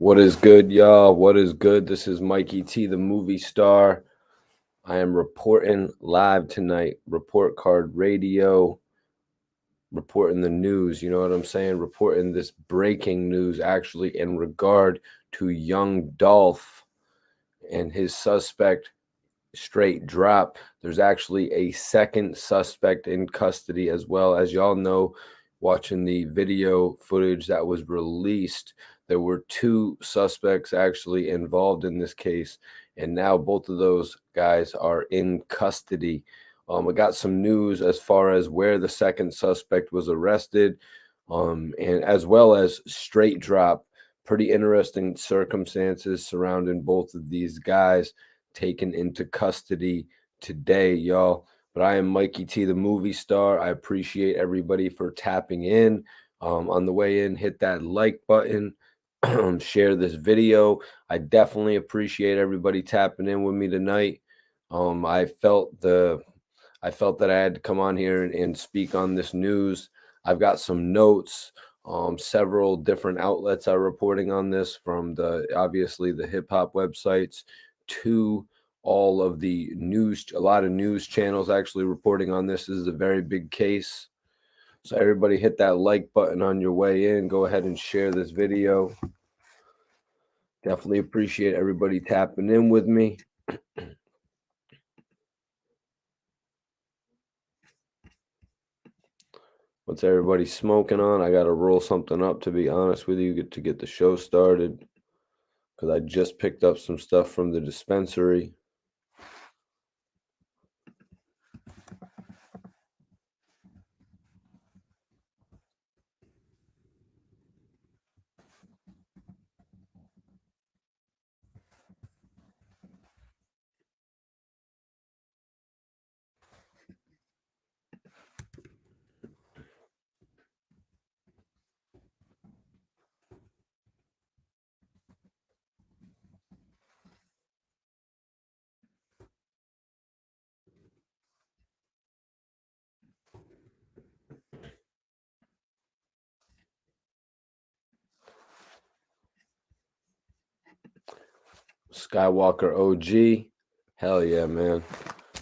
What is good, y'all? What is good? This is Mikey T, the movie star. I am reporting live tonight. Report card radio, reporting the news. You know what I'm saying? Reporting this breaking news actually in regard to young Dolph and his suspect straight drop. There's actually a second suspect in custody as well. As y'all know, watching the video footage that was released, there were two suspects actually involved in this case, and now both of those guys are in custody. I got some news as far as where the second suspect was arrested, and as well as straight drop. Pretty interesting circumstances surrounding both of these guys taken into custody today, y'all. But I am Mikey T, the movie star. I appreciate everybody for tapping in. On the way in, hit that like button, share this video. I definitely appreciate everybody tapping in with me tonight. I felt that I had to come on here and speak on this news. I've got some notes. Several different outlets are reporting on this, from obviously the hip hop websites to all of the news. A lot of news channels actually reporting on this. This is a very big case. So everybody hit that like button on your way in. Go ahead and share this video. Definitely appreciate everybody tapping in with me. What's everybody smoking on? I got to roll something up, to be honest with you, to get the show started, because I just picked up some stuff from the dispensary. Skywalker OG. Hell yeah, man.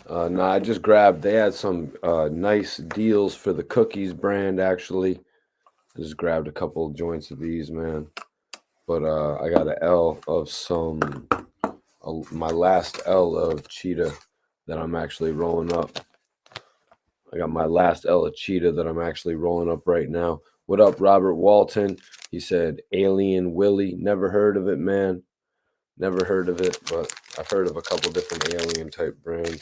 No, I just grabbed, they had some nice deals for the cookies brand, actually. I just grabbed a couple of joints of these, man. But I got an L of my last L of Cheetah that I'm actually rolling up. I got my last L of Cheetah that I'm actually rolling up right now. What up, Robert Walton? He said, Alien Willie. Never heard of it, man. Never heard of it, but I've heard of a couple different alien type brands.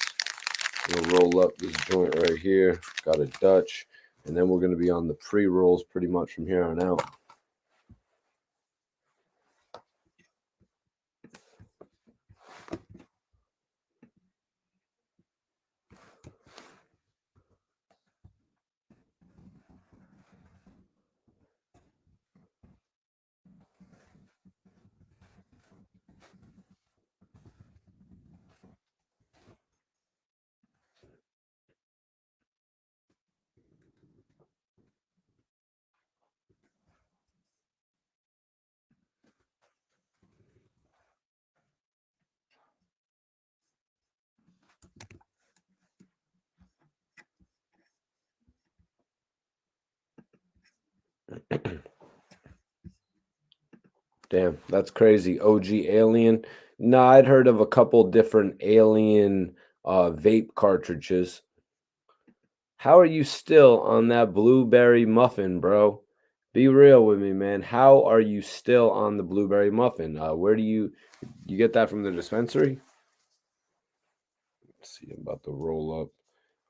We'll roll up this joint right here. Got a Dutch. And then we're going to be on the pre-rolls pretty much from here on out. Damn, that's crazy. OG Alien. Nah, I'd heard of a couple different Alien vape cartridges. How are you still on that blueberry muffin, bro? Be real with me, man. How are you still on the blueberry muffin? Where do you get that from, the dispensary? Let's see, I'm about to roll up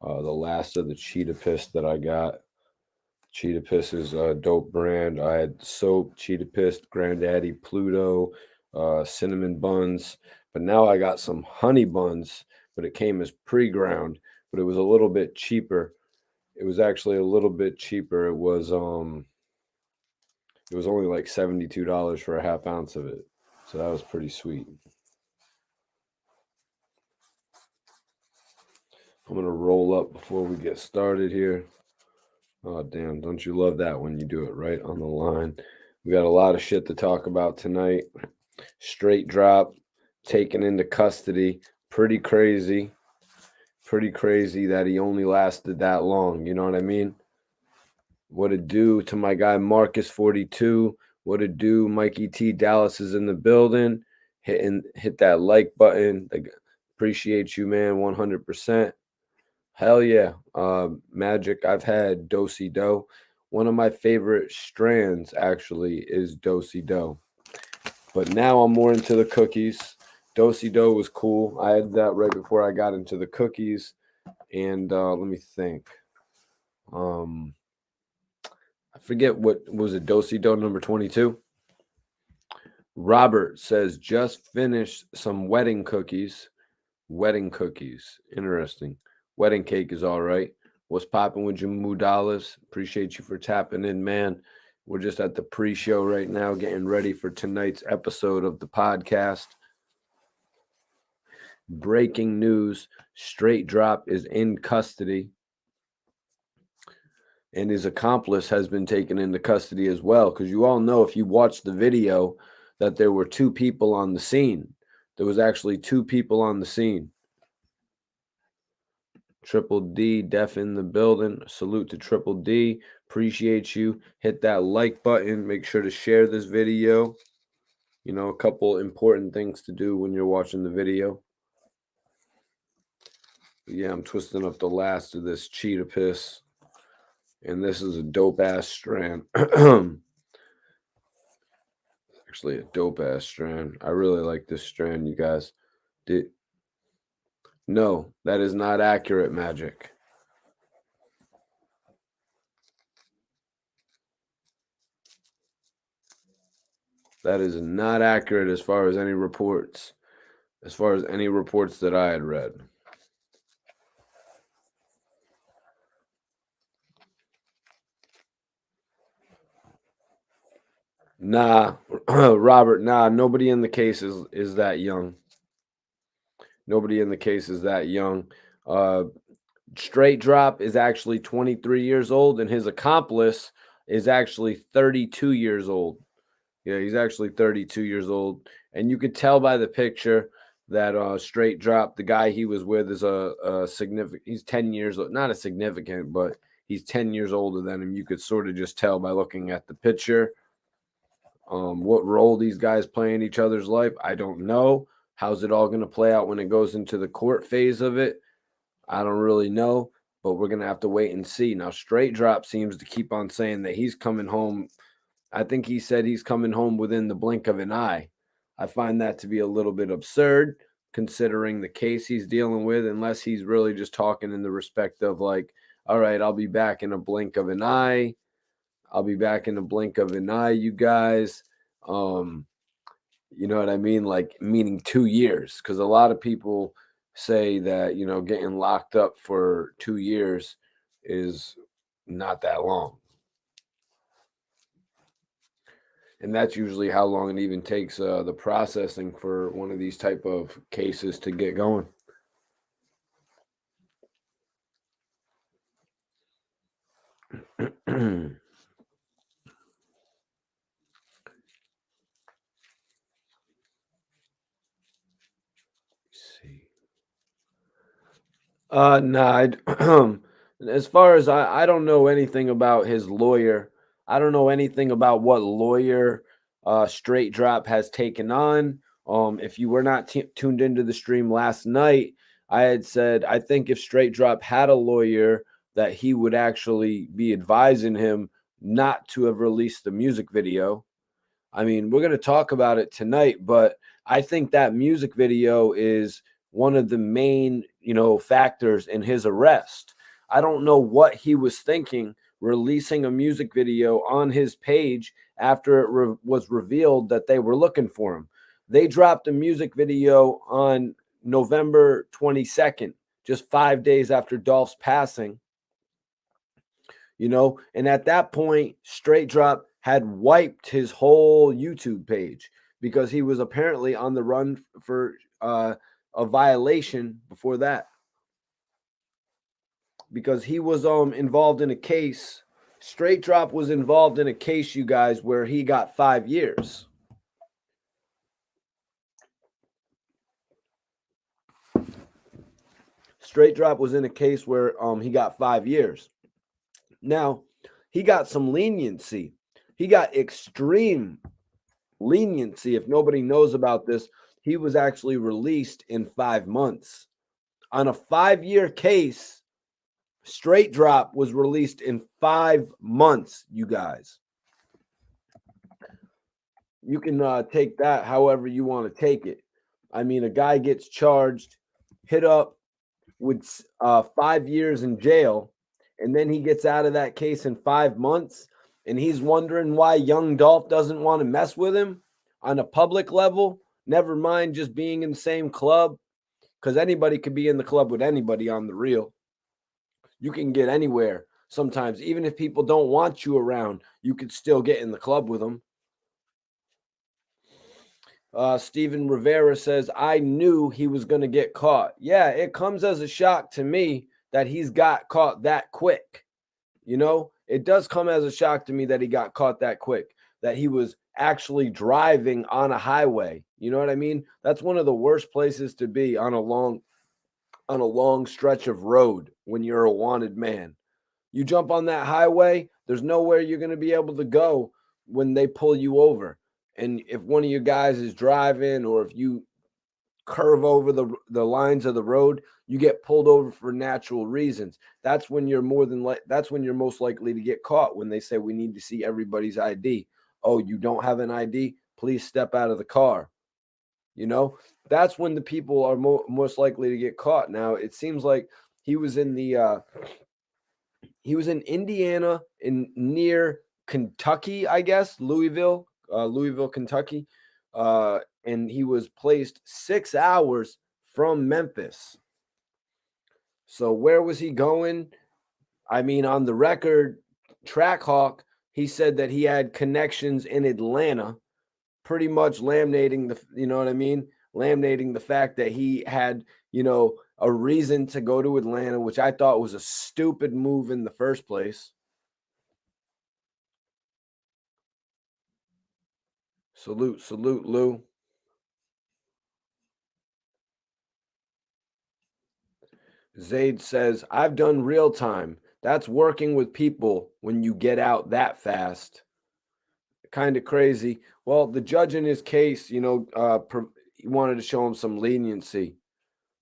the last of the Cheetah Piss that I got. Cheetah Piss is a dope brand. I had soap, Cheetah Piss, Granddaddy, Pluto, cinnamon buns. But now I got some honey buns, but it came as pre-ground, but it was a little bit cheaper. It was actually a little bit cheaper. It was only like $72 for a half ounce of it. So that was pretty sweet. I'm gonna roll up before we get started here. Oh damn, don't you love that when you do it right on the line? We got a lot of shit to talk about tonight. Straight Drop taken into custody. Pretty crazy. Pretty crazy that he only lasted that long. You know what I mean? What it do to my guy Marcus42? What it do? Mikey T. Dallas is in the building. Hit that like button. Appreciate you, man. 100%. Hell yeah. Magic. I've had Do-si Do. One of my favorite strands actually is Do-si Do. But now I'm more into the cookies. Do-si Do was cool. I had that right before I got into the cookies. And let me think. I forget what was it. Do-si Do number 22. Robert says just finished some wedding cookies. Wedding cookies. Interesting. Wedding cake is all right. What's popping with your Mudalas? Appreciate you for tapping in, man. We're just at the pre-show right now, getting ready for tonight's episode of the podcast. Breaking news: Straight Drop is in custody, and his accomplice has been taken into custody as well. Because you all know, if you watch the video, that there were two people on the scene. There was actually two people on the scene. Triple D, Def in the building. Salute to Triple D. Appreciate you. Hit that like button. Make sure to share this video. You know, a couple important things to do when you're watching the video. Yeah, I'm twisting up the last of this cheetah piss. And this is a dope-ass strand. Actually, a dope-ass strand. I really like this strand, you guys. No, that is not accurate, Magic. That is not accurate as far as any reports. As far as any reports that I had read. Nah, Robert, nah, nobody in the case is that young. Nobody in the case is that young. Straight Drop is actually 23 years old, and his accomplice is actually 32 years old. Yeah, he's actually 32 years old. And you could tell by the picture that Straight Drop, the guy he was with, is a significant, he's 10 years old, not a significant, but he's 10 years older than him. You could sort of just tell by looking at the picture. What role these guys play in each other's life, I don't know. How's it all going to play out when it goes into the court phase of it? I don't really know, but we're going to have to wait and see. Now, Straight Drop seems to keep on saying that he's coming home. I think he said he's coming home within the blink of an eye. I find that to be a little bit absurd considering the case he's dealing with, unless he's really just talking in the respect of like, all right, I'll be back in a blink of an eye. I'll be back in a blink of an eye, you guys. You know what I mean? Like, meaning 2 years. Because a lot of people say that, you know, getting locked up for 2 years is not that long. And that's usually how long it even takes the processing for one of these type of cases to get going. See. Nah. As far as I don't know anything about his lawyer. I don't know anything about what lawyer Straight Drop has taken on. If you were not tuned into the stream last night, I had said I think if Straight Drop had a lawyer, that he would actually be advising him not to have released the music video. I mean, we're going to talk about it tonight, but I think that music video is one of the main, you know, factors in his arrest. I don't know what he was thinking releasing a music video on his page after it was revealed that they were looking for him. They dropped a music video on November 22nd, just 5 days after Dolph's passing. You know, and at that point, Straight Drop had wiped his whole YouTube page because he was apparently on the run for a violation before that, because he was involved in a case Straight Drop was involved in a case, you guys, where he got 5 years. Straight Drop was in a case where he got 5 years. Now, he got some leniency. He got extreme leniency. If nobody knows about this, he was actually released in 5 months. On a 5-year case, Straight Drop was released in 5 months, you guys. You can take that however you want to take it. I mean, a guy gets charged, hit up with 5 years in jail, and then he gets out of that case in 5 months, and he's wondering why young Dolph doesn't want to mess with him on a public level. Never mind just being in the same club, because anybody could be in the club with anybody on the real. You can get anywhere sometimes. Even if people don't want you around, you could still get in the club with them. Steven Rivera says, I knew he was going to get caught. Yeah, it comes as a shock to me that he's got caught that quick. You know, it does come as a shock to me that he got caught that quick, that he was actually driving on a highway. You know what I mean? That's one of the worst places to be on a long stretch of road when you're a wanted man. You jump on that highway, there's nowhere you're going to be able to go when they pull you over. And if one of your guys is driving, or if you curve over the lines of the road, you get pulled over for natural reasons. That's when you're most likely to get caught, when they say we need to see everybody's ID. Oh, you don't have an ID? Please step out of the car. You know, that's when the people are most likely to get caught. Now, it seems like he was in Indiana, in near Kentucky, I guess, Louisville, Kentucky. And he was placed 6 hours from Memphis. So where was he going? I mean, on the record, Trackhawk, he said that he had connections in Atlanta, pretty much laminating laminating the fact that he had, a reason to go to Atlanta, which I thought was a stupid move in the first place. Salute, Lou. Zaid says, I've done real time. That's working with people when you get out that fast. Kind of crazy. Well, the judge in his case, he wanted to show him some leniency.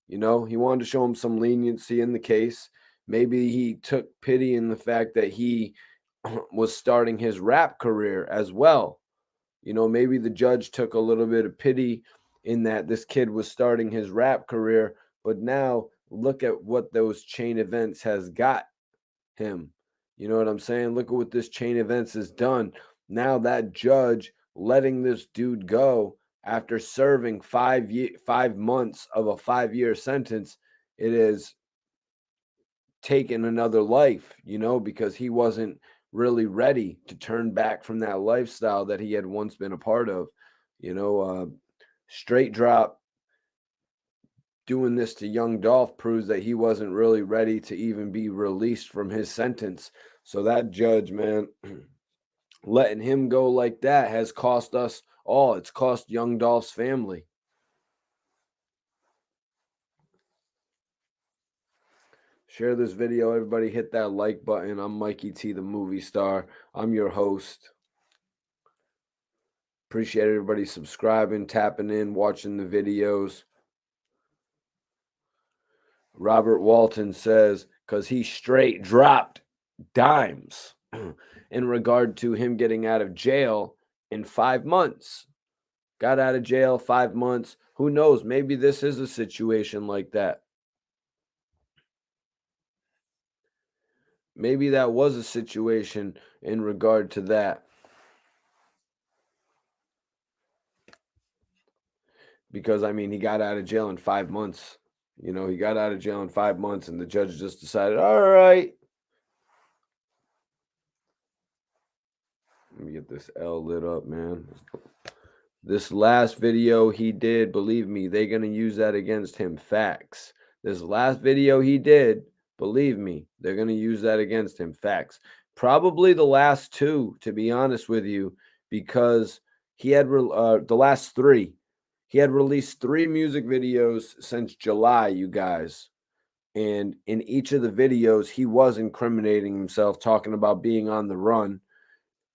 He wanted to show him some leniency in the case. Maybe he took pity in the fact that he was starting his rap career as well. Maybe the judge took a little bit of pity in that this kid was starting his rap career, but now look at what those chain events has got him. You know what I'm saying? Look at what this chain events has done. Now that judge letting this dude go after serving 5 months of a 5-year sentence, it is taken another life, because he wasn't really ready to turn back from that lifestyle that he had once been a part of. Straight Drop doing this to young Dolph proves that he wasn't really ready to even be released from his sentence. So that judge, man, letting him go like that has cost us all. It's cost young Dolph's family. Share this video. Everybody hit that like button. I'm Mikey T, the movie star. I'm your host. Appreciate everybody subscribing, tapping in, watching the videos. Robert Walton says, because he straight dropped dimes in regard to him getting out of jail in 5 months. Got out of jail 5 months. Who knows? Maybe this is a situation like that. Maybe that was a situation in regard to that. Because, he got out of jail in 5 months. He got out of jail in 5 months, and the judge just decided, all right. Let me get this L lit up, man. This last video he did, believe me, they're going to use that against him. Facts. This last video he did, believe me, they're going to use that against him. Facts. Probably the last two, to be honest with you, because he had the last three. He had released three music videos since July, you guys. And in each of the videos, he was incriminating himself, talking about being on the run.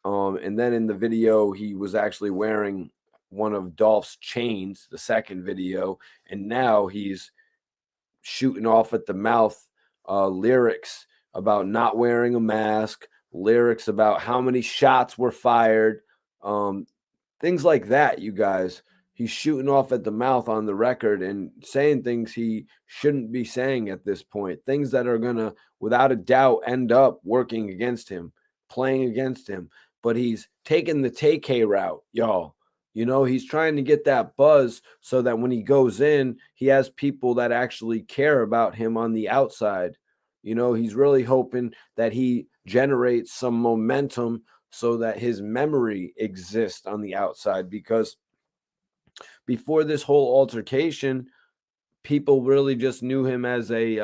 And then in the video, he was actually wearing one of Dolph's chains, the second video. And now he's shooting off at the mouth lyrics about not wearing a mask, lyrics about how many shots were fired, um, things like that, you guys. He's shooting off at the mouth on the record and saying things he shouldn't be saying at this point, things that are going to, without a doubt, end up working against him, playing against him. But he's taking the TK route, y'all. You know, he's trying to get that buzz so that when he goes in, he has people that actually care about him on the outside. You know, he's really hoping that he generates some momentum so that his memory exists on the outside, because before this whole altercation, people really just knew him as a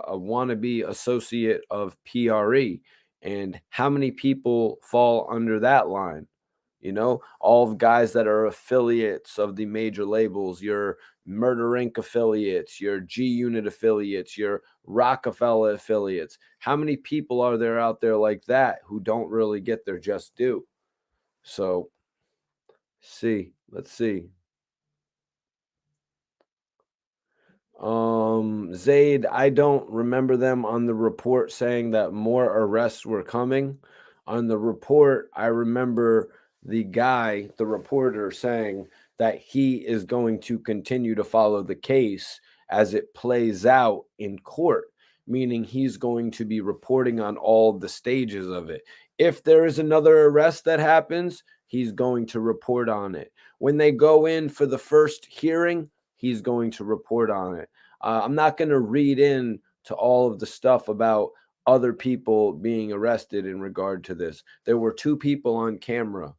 wannabe associate of PRE. And how many people fall under that line? You know, all of guys that are affiliates of the major labels, your Murder Inc. affiliates, your G Unit affiliates, your Rockefeller affiliates. How many people are there out there like that who don't really get their just due? So, let's see. Zaid, I don't remember them on the report saying that more arrests were coming. On the report, I remember the guy, the reporter, saying that he is going to continue to follow the case as it plays out in court, meaning he's going to be reporting on all the stages of it. If there is another arrest that happens, he's going to report on it. When they go in for the first hearing, he's going to report on it. I'm not going to read in to all of the stuff about other people being arrested in regard to this. There were two people on camera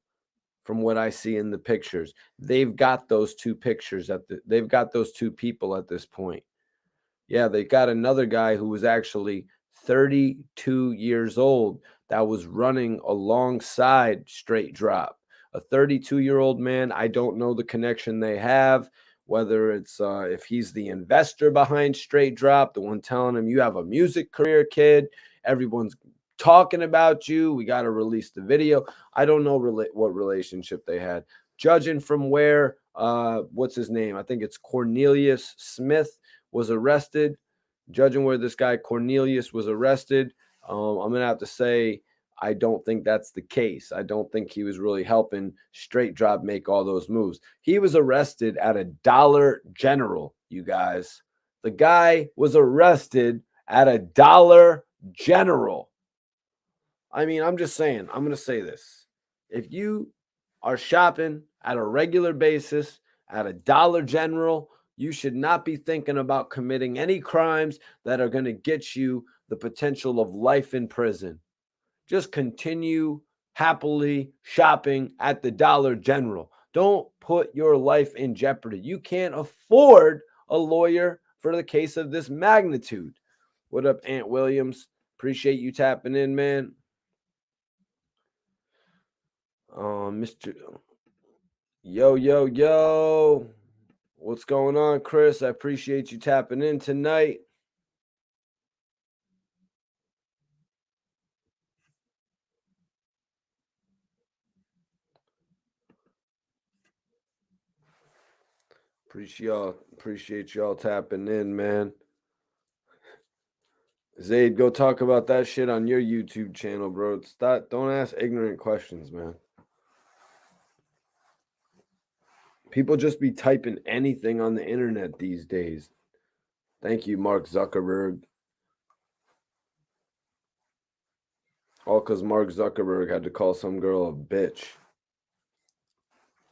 from what I see in the pictures. They've got those two pictures they've got those two people at this point. Yeah, they got another guy who was actually 32 years old that was running alongside Straight Drop. A 32-year-old man. I don't know the connection they have, whether it's if he's the investor behind Straight Drop, the one telling him you have a music career, kid. Everyone's talking about you. We got to release the video. I don't know what relationship they had. Judging from where, what's his name? I think it's Cornelius Smith was arrested. Judging where this guy Cornelius was arrested, I'm gonna have to say I don't think that's the case. I don't think he was really helping Straight Drop make all those moves. He was arrested at a Dollar General, you guys. The guy was arrested at a Dollar General. I mean, I'm just saying, I'm going to say this. If you are shopping at a regular basis at a Dollar General, you should not be thinking about committing any crimes that are going to get you the potential of life in prison. Just continue happily shopping at the Dollar General. Don't put your life in jeopardy. You can't afford a lawyer for the case of this magnitude. What up, Aunt Williams? Appreciate you tapping in, man. Mr. Yo. What's going on, Chris? I appreciate you tapping in tonight. Appreciate y'all tapping in, man. Zaid, go talk about that shit on your YouTube channel, bro. Don't ask ignorant questions, man. People just be typing anything on the internet these days. Thank you, Mark Zuckerberg. All because Mark Zuckerberg had to call some girl a bitch.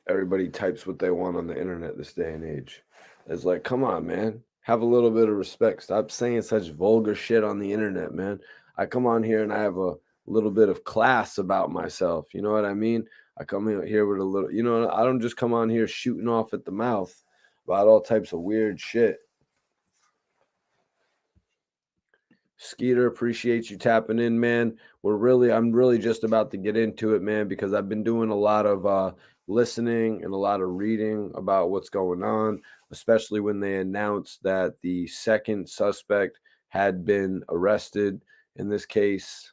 Everybody types what they want on the internet this day and age. It's like, come on, man. Have a little bit of respect. Stop saying such vulgar shit on the internet, man. I come on here and I have a little bit of class about myself. You know what I mean? I come in here with a little, you know, I don't just come on here shooting off at the mouth about all types of weird shit. Skeeter, appreciate you tapping in, man. I'm really just about to get into it, man, because I've been doing a lot of listening and a lot of reading about what's going on, especially when they announced that the second suspect had been arrested in this case.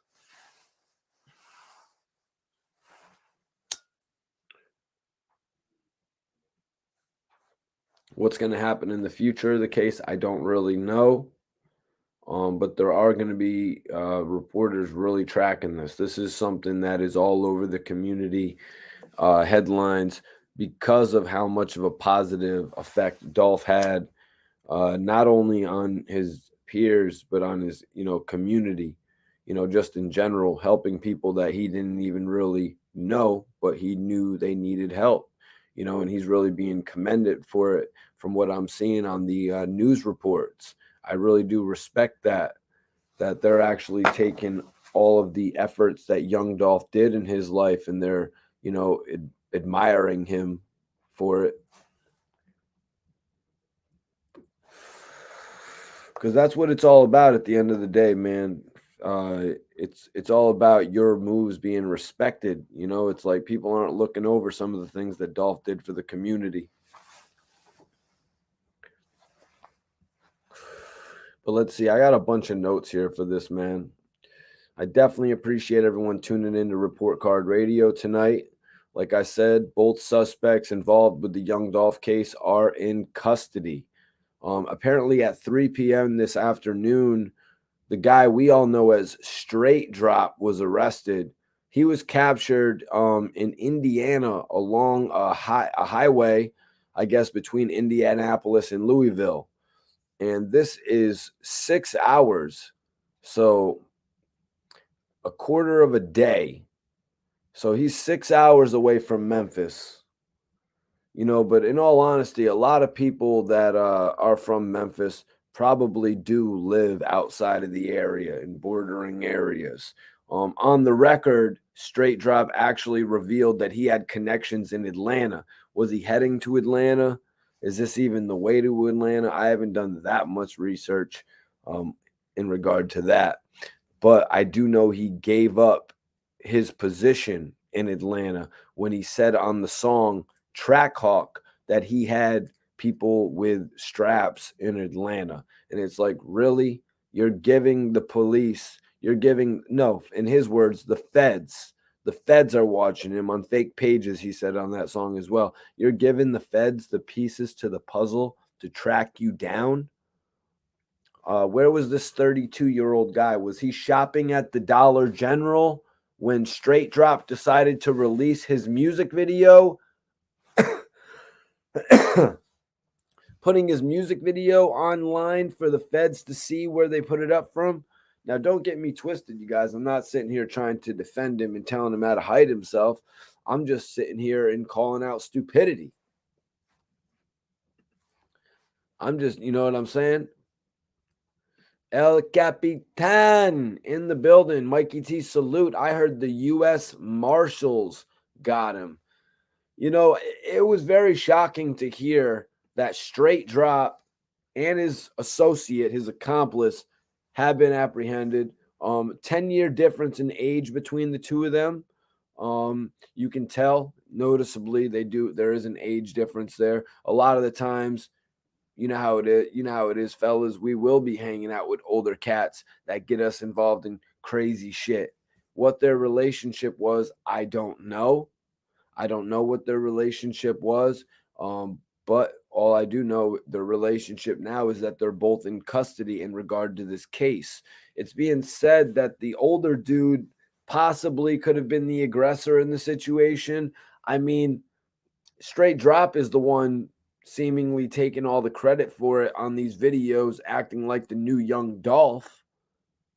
What's going to happen in the future of the case, I don't really know. But there are going to be reporters really tracking this. This is something that is all over the community headlines because of how much of a positive effect Dolph had, not only on his peers but on his community, just in general, helping people that he didn't even really know, but he knew they needed help. And he's really being commended for it from what I'm seeing on the news reports. I really do respect that they're actually taking all of the efforts that young Dolph did in his life, and they're admiring him for it, because that's what it's all about at the end of the day, man. It's all about your moves being respected. It's like people aren't looking over some of the things that Dolph did for the community. But let's see, I got a bunch of notes here for this, man. I definitely appreciate everyone tuning in to Report Card Radio tonight. Like I said, both suspects involved with the young Dolph case are in custody. Apparently at 3 p.m. this afternoon, the guy we all know as Straight Dropp was arrested. He was captured in Indiana along a highway, I guess, between Indianapolis and Louisville. And this is 6 hours. So a quarter of a day. So he's 6 hours away from Memphis. But in all honesty, a lot of people that are from Memphis probably do live outside of the area in bordering areas. On the record, Straight Drop actually revealed that he had connections in Atlanta. Was he heading to Atlanta? Is this even the way to Atlanta? I haven't done that much research in regard to that. But I do know he gave up his position in Atlanta when he said on the song Trackhawk that he had people with straps in Atlanta. And it's like, really? You're giving the police, no, in his words, the feds. The feds are watching him on fake pages, he said on that song as well. You're giving the feds the pieces to the puzzle to track you down. Where was this 32-year-old guy? Was he shopping at the Dollar General when Straight Drop decided to release his music video? Putting his music video online for the feds to see where they put it up from? Now, don't get me twisted, you guys. I'm not sitting here trying to defend him and telling him how to hide himself. I'm just sitting here and calling out stupidity. I'm just, you know what I'm saying? El Capitan in the building. Mikey T, salute. I heard the U.S. Marshals got him. It was very shocking to hear that Straight Drop and his associate, his accomplice, have been apprehended. 10-year difference in age between the two of them. You can tell noticeably there is an age difference there. A lot of the times, you know how it is. You know how it is, fellas. We will be hanging out with older cats that get us involved in crazy shit. What their relationship was, I don't know. I don't know what their relationship was. But all I do know, their relationship now is that they're both in custody in regard to this case. It's being said that the older dude possibly could have been the aggressor in the situation. I mean, Straight Drop is the one seemingly taking all the credit for it on these videos, acting like the new young Dolph.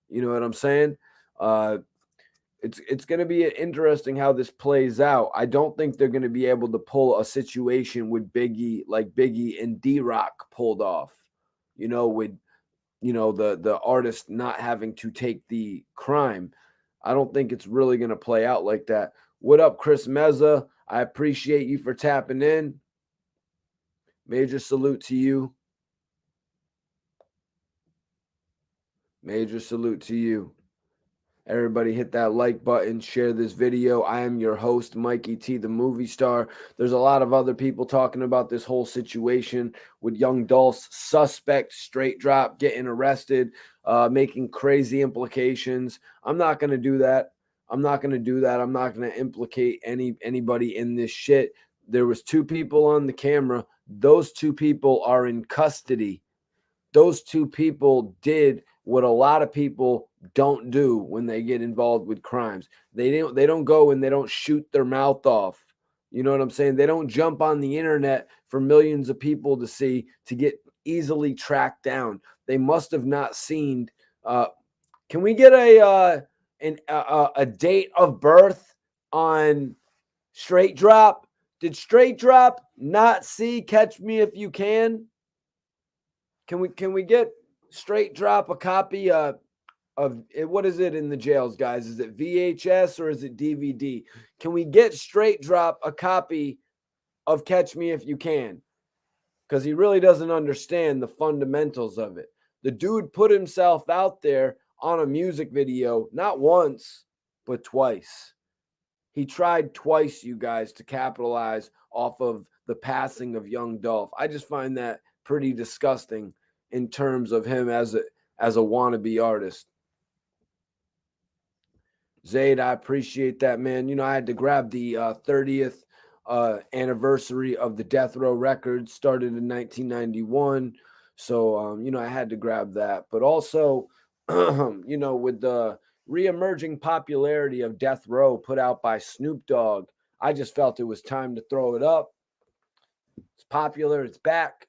You know what I'm saying? It's going to be interesting how this plays out. I don't think they're going to be able to pull a situation with Biggie like Biggie and D-Rock pulled off. With the artist not having to take the crime. I don't think it's really going to play out like that. What up, Chris Meza? I appreciate you for tapping in. Major salute to you. Major salute to you. Everybody hit that like button, share this video. I am your host, Mikey T, the movie star. There's a lot of other people talking about this whole situation with young Dolph's suspect straight drop getting arrested, making crazy implications. I'm not going to do that. I'm not going to do that. I'm not going to implicate anybody in this shit. There was two people on the camera. Those two people are in custody. Those two people did what a lot of people don't do when they get involved with crimes. They don't go and they don't shoot their mouth off. You know what I'm saying? They don't jump on the internet for millions of people to see to get easily tracked down. They must have not seen. Can we get a date of birth on Straight Drop? Did Straight Drop not see Catch Me If You Can? Can we get Straight Drop a copy of it? What is it in the jails, guys? Is it VHS or is it DVD? Can we get Straight Drop a copy of Catch Me If You Can? Because he really doesn't understand the fundamentals of it. The dude put himself out there on a music video not once, but twice. He tried twice, you guys, to capitalize off of the passing of young Dolph. I just find that pretty disgusting in terms of him as a wannabe artist. Zayd, I appreciate that, man. You know, I had to grab the 30th anniversary of the Death Row Records, started in 1991. So, you know, I had to grab that. But also, you know, with the reemerging popularity of Death Row put out by Snoop Dogg, I just felt it was time to throw it up. It's popular, it's back.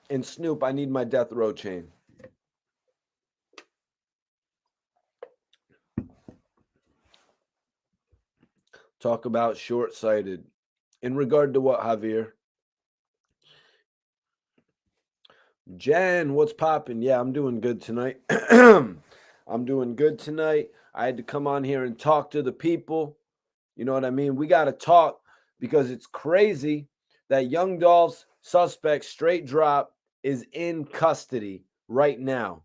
And Snoop, I need my Death Row chain. Talk about short-sighted. In regard to what, Javier? Jen, what's popping? Yeah, I'm doing good tonight. I'm doing good tonight. I had to come on here and talk to the people. You know what I mean? We got to talk because it's crazy that young Dolph's suspect Straight Drop is in custody right now.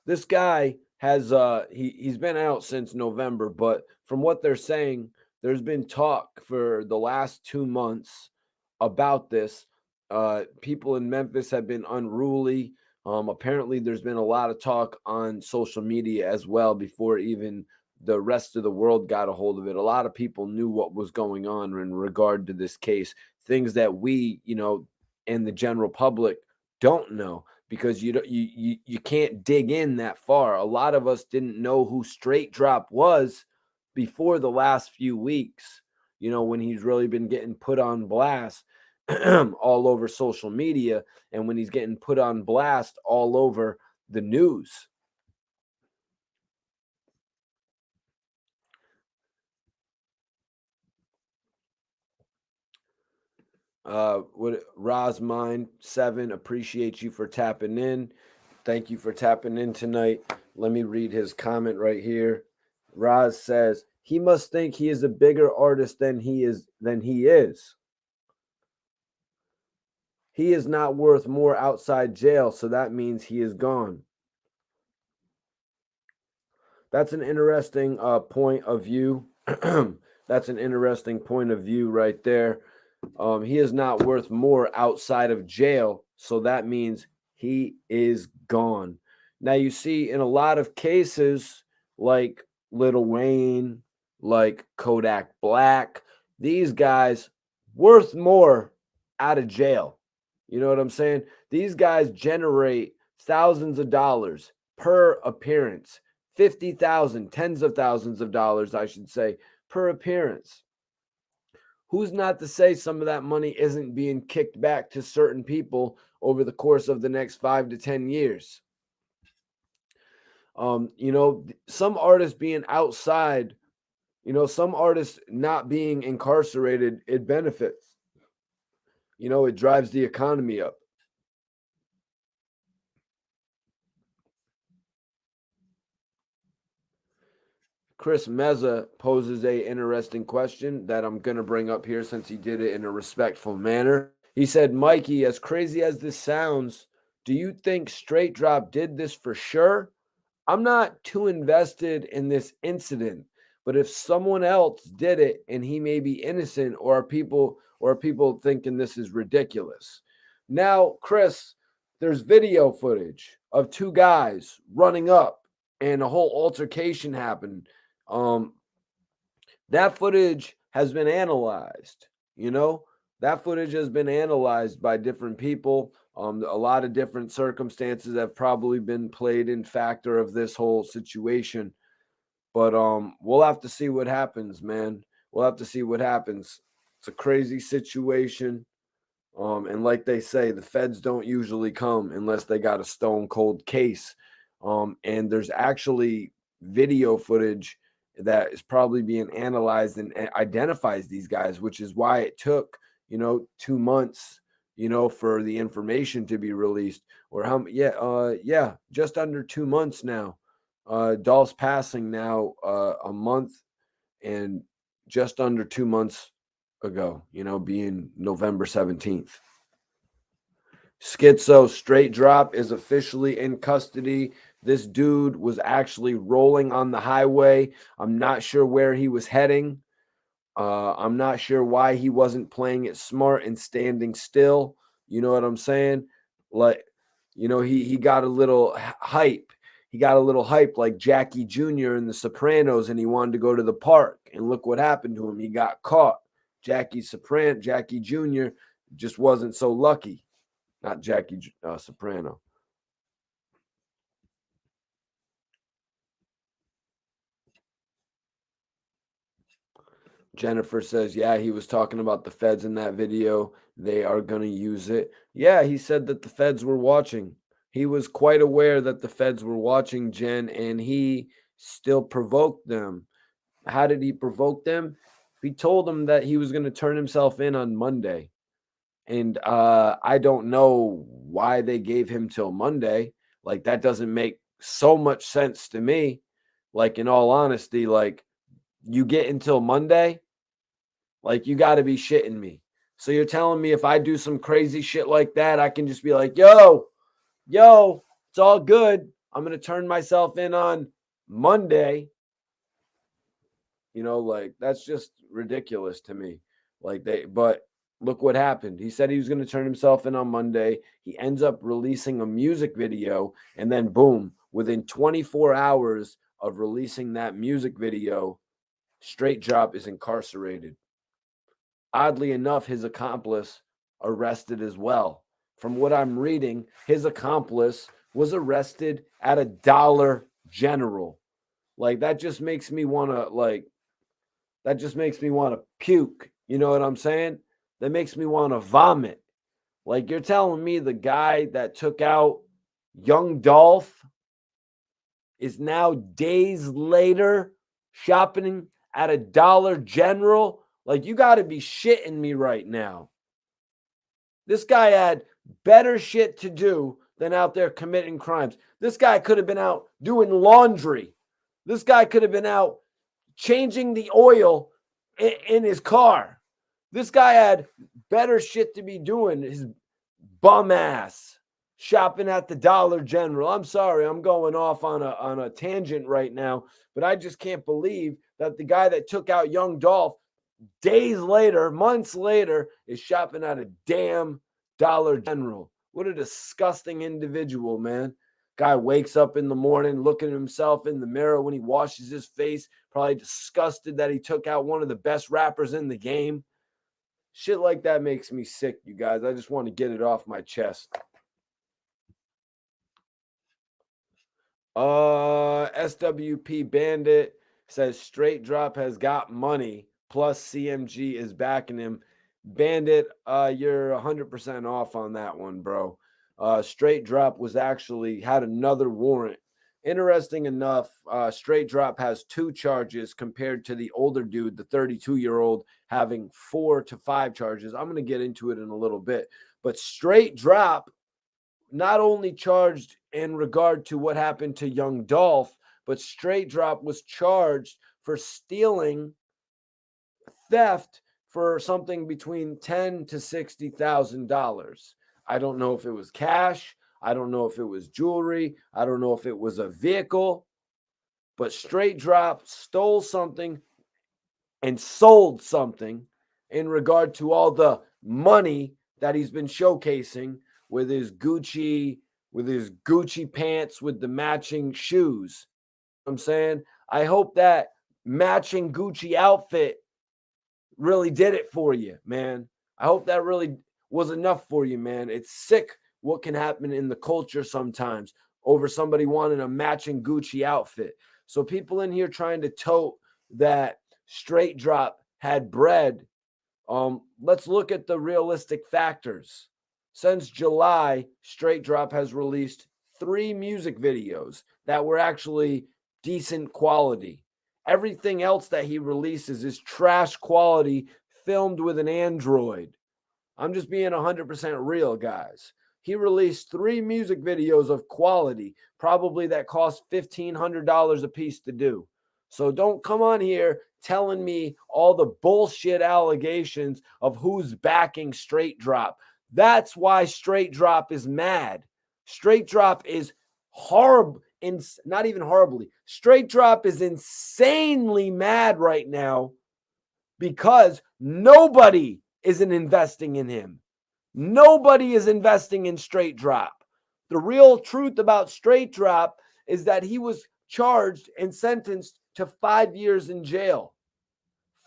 This guy has he's been out since November, but from what they're saying, there's been talk for the last 2 months about this. People in Memphis have been unruly. Apparently, there's been a lot of talk on social media as well before even the rest of the world got a hold of it. A lot of people knew what was going on in regard to this case, things that we, you know, and the general public don't know because you can't dig in that far. A lot of us didn't know who Straight Drop was before the last few weeks. You know, when he's really been getting put on blast all over social media and when he's getting put on blast all over the news. What Rosmine 7, appreciate you for tapping in. Thank you for tapping in tonight. Let me read his comment right here. Roz says he must think he is a bigger artist than he is. He is not worth more outside jail, so that means he is gone. That's an interesting point of view. That's an interesting point of view right there. He is not worth more outside of jail, so that means he is gone. Now, you see, in a lot of cases, like Lil Wayne, like Kodak Black, these guys worth more out of jail. You know what I'm saying? These guys generate thousands of dollars per appearance, 50,000, tens of thousands of dollars, I should say, per appearance. Who's not to say some of that money isn't being kicked back to certain people over the course of the next 5 to 10 years? You know, some artists being outside, you know, some artists not being incarcerated, it benefits. You know, it drives the economy up. Chris Meza poses a interesting question that I'm going to bring up here since he did it in a respectful manner. He said, Mikey, as crazy as this sounds, do you think Straight Drop did this for sure? I'm not too invested in this incident, but if someone else did it and he may be innocent, or are people thinking this is ridiculous? Now, Chris, there's video footage of two guys running up and a whole altercation happened. Um, that footage has been analyzed, you know, that footage has been analyzed by different people. A lot of different circumstances have probably been played in factor of this whole situation. But we'll have to see what happens, man. We'll have to see what happens. It's a crazy situation. And like they say, the feds don't usually come unless they got a stone cold case. And there's actually video footage that is probably being analyzed and identifies these guys, which is why it took, 2 months, for the information to be released. Or yeah, just under 2 months now. Dolph's passing now a month and just under 2 months ago, being November 17th. Schizo Straight Drop is officially in custody. This dude was actually rolling on the highway. I'm not sure where he was heading. I'm not sure why he wasn't playing it smart and standing still. You know what I'm saying? Like, he got a little hype. He got a little hype like Jackie Jr. in The Sopranos, and he wanted to go to the park. And look what happened to him. He got caught. Jackie Jr. just wasn't so lucky. Not Jackie Soprano. Jennifer says, yeah, he was talking about the feds in that video. They are going to use it. Yeah, he said that the feds were watching. He was quite aware that the feds were watching, Jen, and he still provoked them. How did he provoke them? He told them that he was going to turn himself in on Monday. And I don't know why they gave him till Monday. Like, that doesn't make so much sense to me. Like, in all honesty, like, you get until Monday? Like, you got to be shitting me. So you're telling me if I do some crazy shit like that, I can just be like, yo, it's all good. I'm going to turn myself in on Monday. Like, that's just ridiculous to me. But look what happened. He said he was going to turn himself in on Monday. He ends up releasing a music video, and then boom, within 24 hours of releasing that music video, Straight Drop is incarcerated. Oddly enough, his accomplice arrested as well. From what I'm reading, his accomplice was arrested at a Dollar General. Like, that just makes me want to puke. You know what I'm saying? That makes me want to vomit. Like, you're telling me the guy that took out young Dolph is now days later shopping at a Dollar General? Like, you got to be shitting me right now. This guy had better shit to do than out there committing crimes. This guy could have been out doing laundry. This guy could have been out changing the oil in his car. This guy had better shit to be doing. His bum ass shopping at the Dollar General. I'm sorry, I'm going off on a tangent right now, but I just can't believe that the guy that took out young Dolph days later, months later, is shopping at a damn Dollar General. What a disgusting individual, man. Guy wakes up in the morning looking at himself in the mirror when he washes his face, probably disgusted that he took out one of the best rappers in the game. Shit like that makes me sick, you guys. I just want to get it off my chest. SWP Bandit says Straight Drop has got money, plus CMG is backing him. Bandit, you're 100% off on that one, bro. Straight Drop had another warrant. Interesting enough, Straight Drop has 2 charges compared to the older dude, the 32-year-old, having 4 to 5 charges. I'm going to get into it in a little bit. But Straight Drop not only charged in regard to what happened to young Dolph, but Straight Drop was charged for stealing theft for something between $10,000 to $60,000. I don't know if it was cash. I don't know if it was jewelry. I don't know if it was a vehicle. But Straight Drop stole something and sold something in regard to all the money that he's been showcasing with his Gucci pants with the matching shoes. I'm saying, I hope that matching Gucci outfit really did it for you, man. I hope that really was enough for you, man. It's sick what can happen in the culture sometimes over somebody wanting a matching Gucci outfit. So people in here trying to tote that Straight Drop had bread. Let's look at the realistic factors. Since July, Straight Drop has released 3 music videos that were actually decent quality. Everything else that he releases is trash quality, filmed with an Android. I'm just being 100% real, guys. He released 3 music videos of quality, probably that cost $1,500 a piece to do. So don't come on here telling me all the bullshit allegations of who's backing Straight Drop. That's why Straight Drop is mad. Straight Drop is horrible. Not even horribly. Straight Drop is insanely mad right now because nobody isn't investing in him. Nobody is investing in Straight Drop. The real truth about Straight Drop is that he was charged and sentenced to 5 years in jail.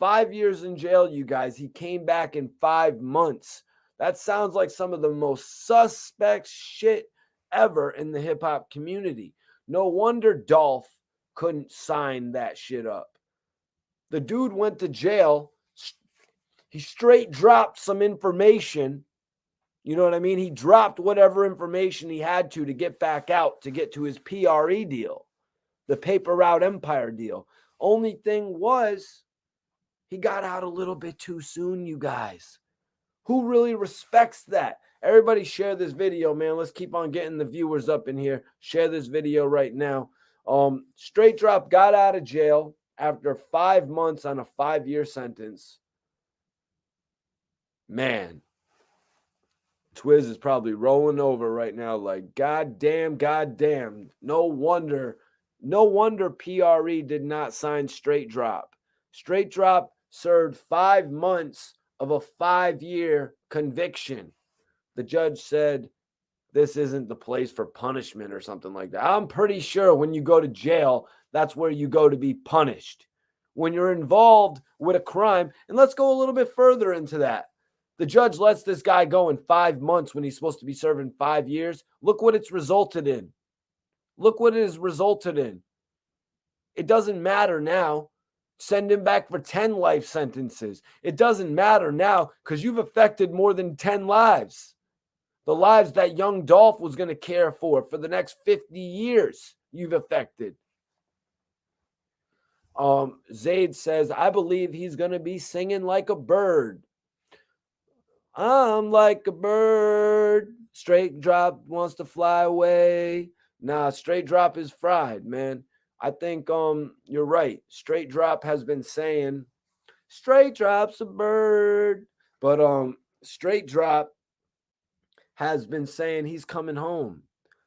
5 years in jail, you guys. He came back in 5 months. That sounds like some of the most suspect shit ever in the hip hop community. No wonder Dolph couldn't sign that shit up. The dude went to jail. He straight dropped some information. You know what I mean? He dropped whatever information he had to get back out to get to his PRE deal, the Paper Route Empire deal. Only thing was, he got out a little bit too soon, you guys. Who really respects that? Everybody share this video, man. Let's keep on getting the viewers up in here. Share this video right now. Straight Drop got out of jail after 5 months on a 5-year sentence. Man, Twiz is probably rolling over right now like, goddamn. No wonder PRE did not sign Straight Drop. Straight Drop served 5 months of a 5-year conviction. The judge said, this isn't the place for punishment or something like that. I'm pretty sure when you go to jail, that's where you go to be punished. When you're involved with a crime, and let's go a little bit further into that. The judge lets this guy go in 5 months when he's supposed to be serving 5 years. Look what it's resulted in. Look what it has resulted in. It doesn't matter now. Send him back for 10 life sentences. It doesn't matter now because you've affected more than 10 lives. The lives that young Dolph was going to care for the next 50 years, you've affected. Zaid says, I believe he's going to be singing like a bird. I'm like a bird. Straight Drop wants to fly away. Nah, Straight Drop is fried, man. I think you're right. Straight Drop has been saying Straight Drop's a bird. But Straight Drop has been saying he's coming home.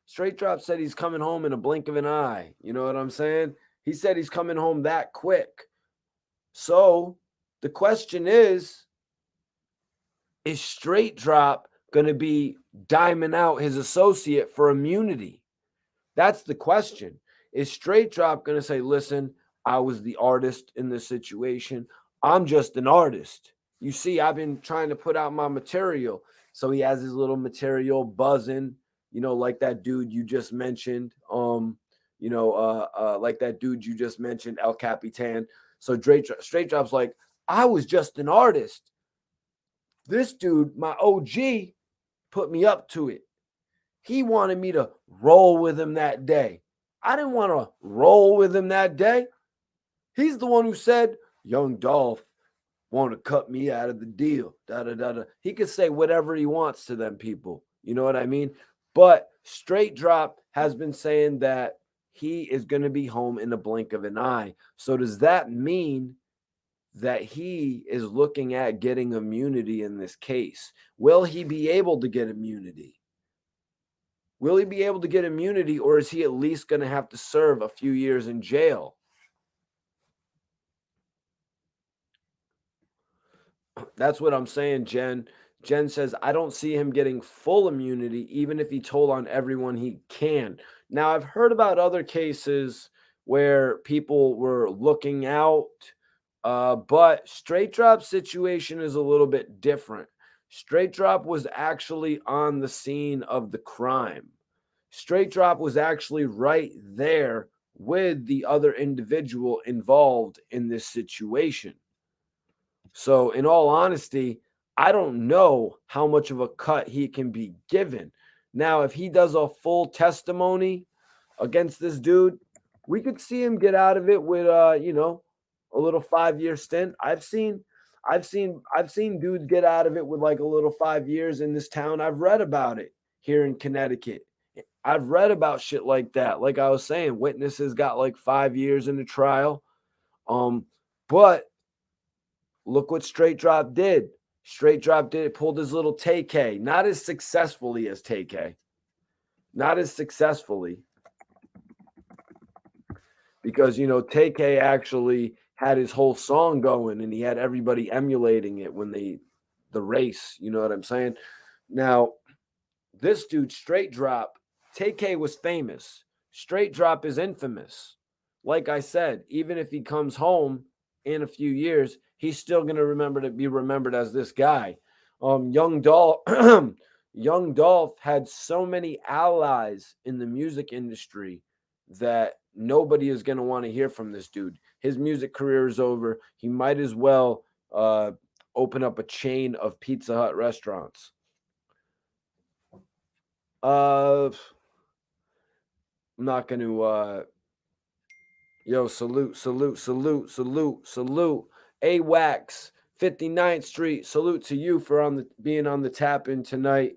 Straight Drop said he's coming home in a blink of an eye. You know what I'm saying? He said he's coming home that quick. So the question is Straight Drop going to be diming out his associate for immunity? That's the question. Is Straight Drop going to say, listen, I was the artist in this situation. I'm just an artist. You see, I've been trying to put out my material. So he has his little material buzzing, like that dude you just mentioned. Like that dude you just mentioned, El Capitan. So Straight Drop's like, I was just an artist. This dude, my OG, put me up to it. He wanted me to roll with him that day. I didn't want to roll with him that day. He's the one who said, young Dolph want to cut me out of the deal. He could say whatever he wants to them people. You know what I mean? But Straight Drop has been saying that he is going to be home in the blink of an eye. So does that mean that he is looking at getting immunity in this case. Will he be able to get immunity? Will he be able to get immunity, or is he at least going to have to serve a few years in jail? That's what I'm saying, Jen. Jen says, I don't see him getting full immunity, even if he told on everyone he can. Now, I've heard about other cases where people were looking out, but Straight Drop's situation is a little bit different. Straight Drop was actually on the scene of the crime. Straight Drop was actually right there with the other individual involved in this situation. So, in all honesty, I don't know how much of a cut he can be given. Now, if he does a full testimony against this dude, we could see him get out of it with a little 5 year stint. I've seen dudes get out of it with like a little 5 years in this town. I've read about it here in Connecticut. I've read about shit like that. Like I was saying, witnesses got like 5 years in the trial. But look what Straight Drop did. Straight Drop did it, pulled his little TK, not as successfully as TK. Not as successfully. Because TK actually had his whole song going and he had everybody emulating it when the race, you know what I'm saying? Now, this dude, Straight Drop, TK was famous. Straight Drop is infamous. Like I said, even if he comes home in a few years, he's still going to be remembered as this guy. Young Dolph, Young Dolph had so many allies in the music industry that nobody is going to want to hear from this dude. His music career is over. He might as well open up a chain of Pizza Hut restaurants. I'm not going to. Yo, salute, salute, salute, salute, salute. AWAX, 59th Street. Salute to you for being on the tap in tonight.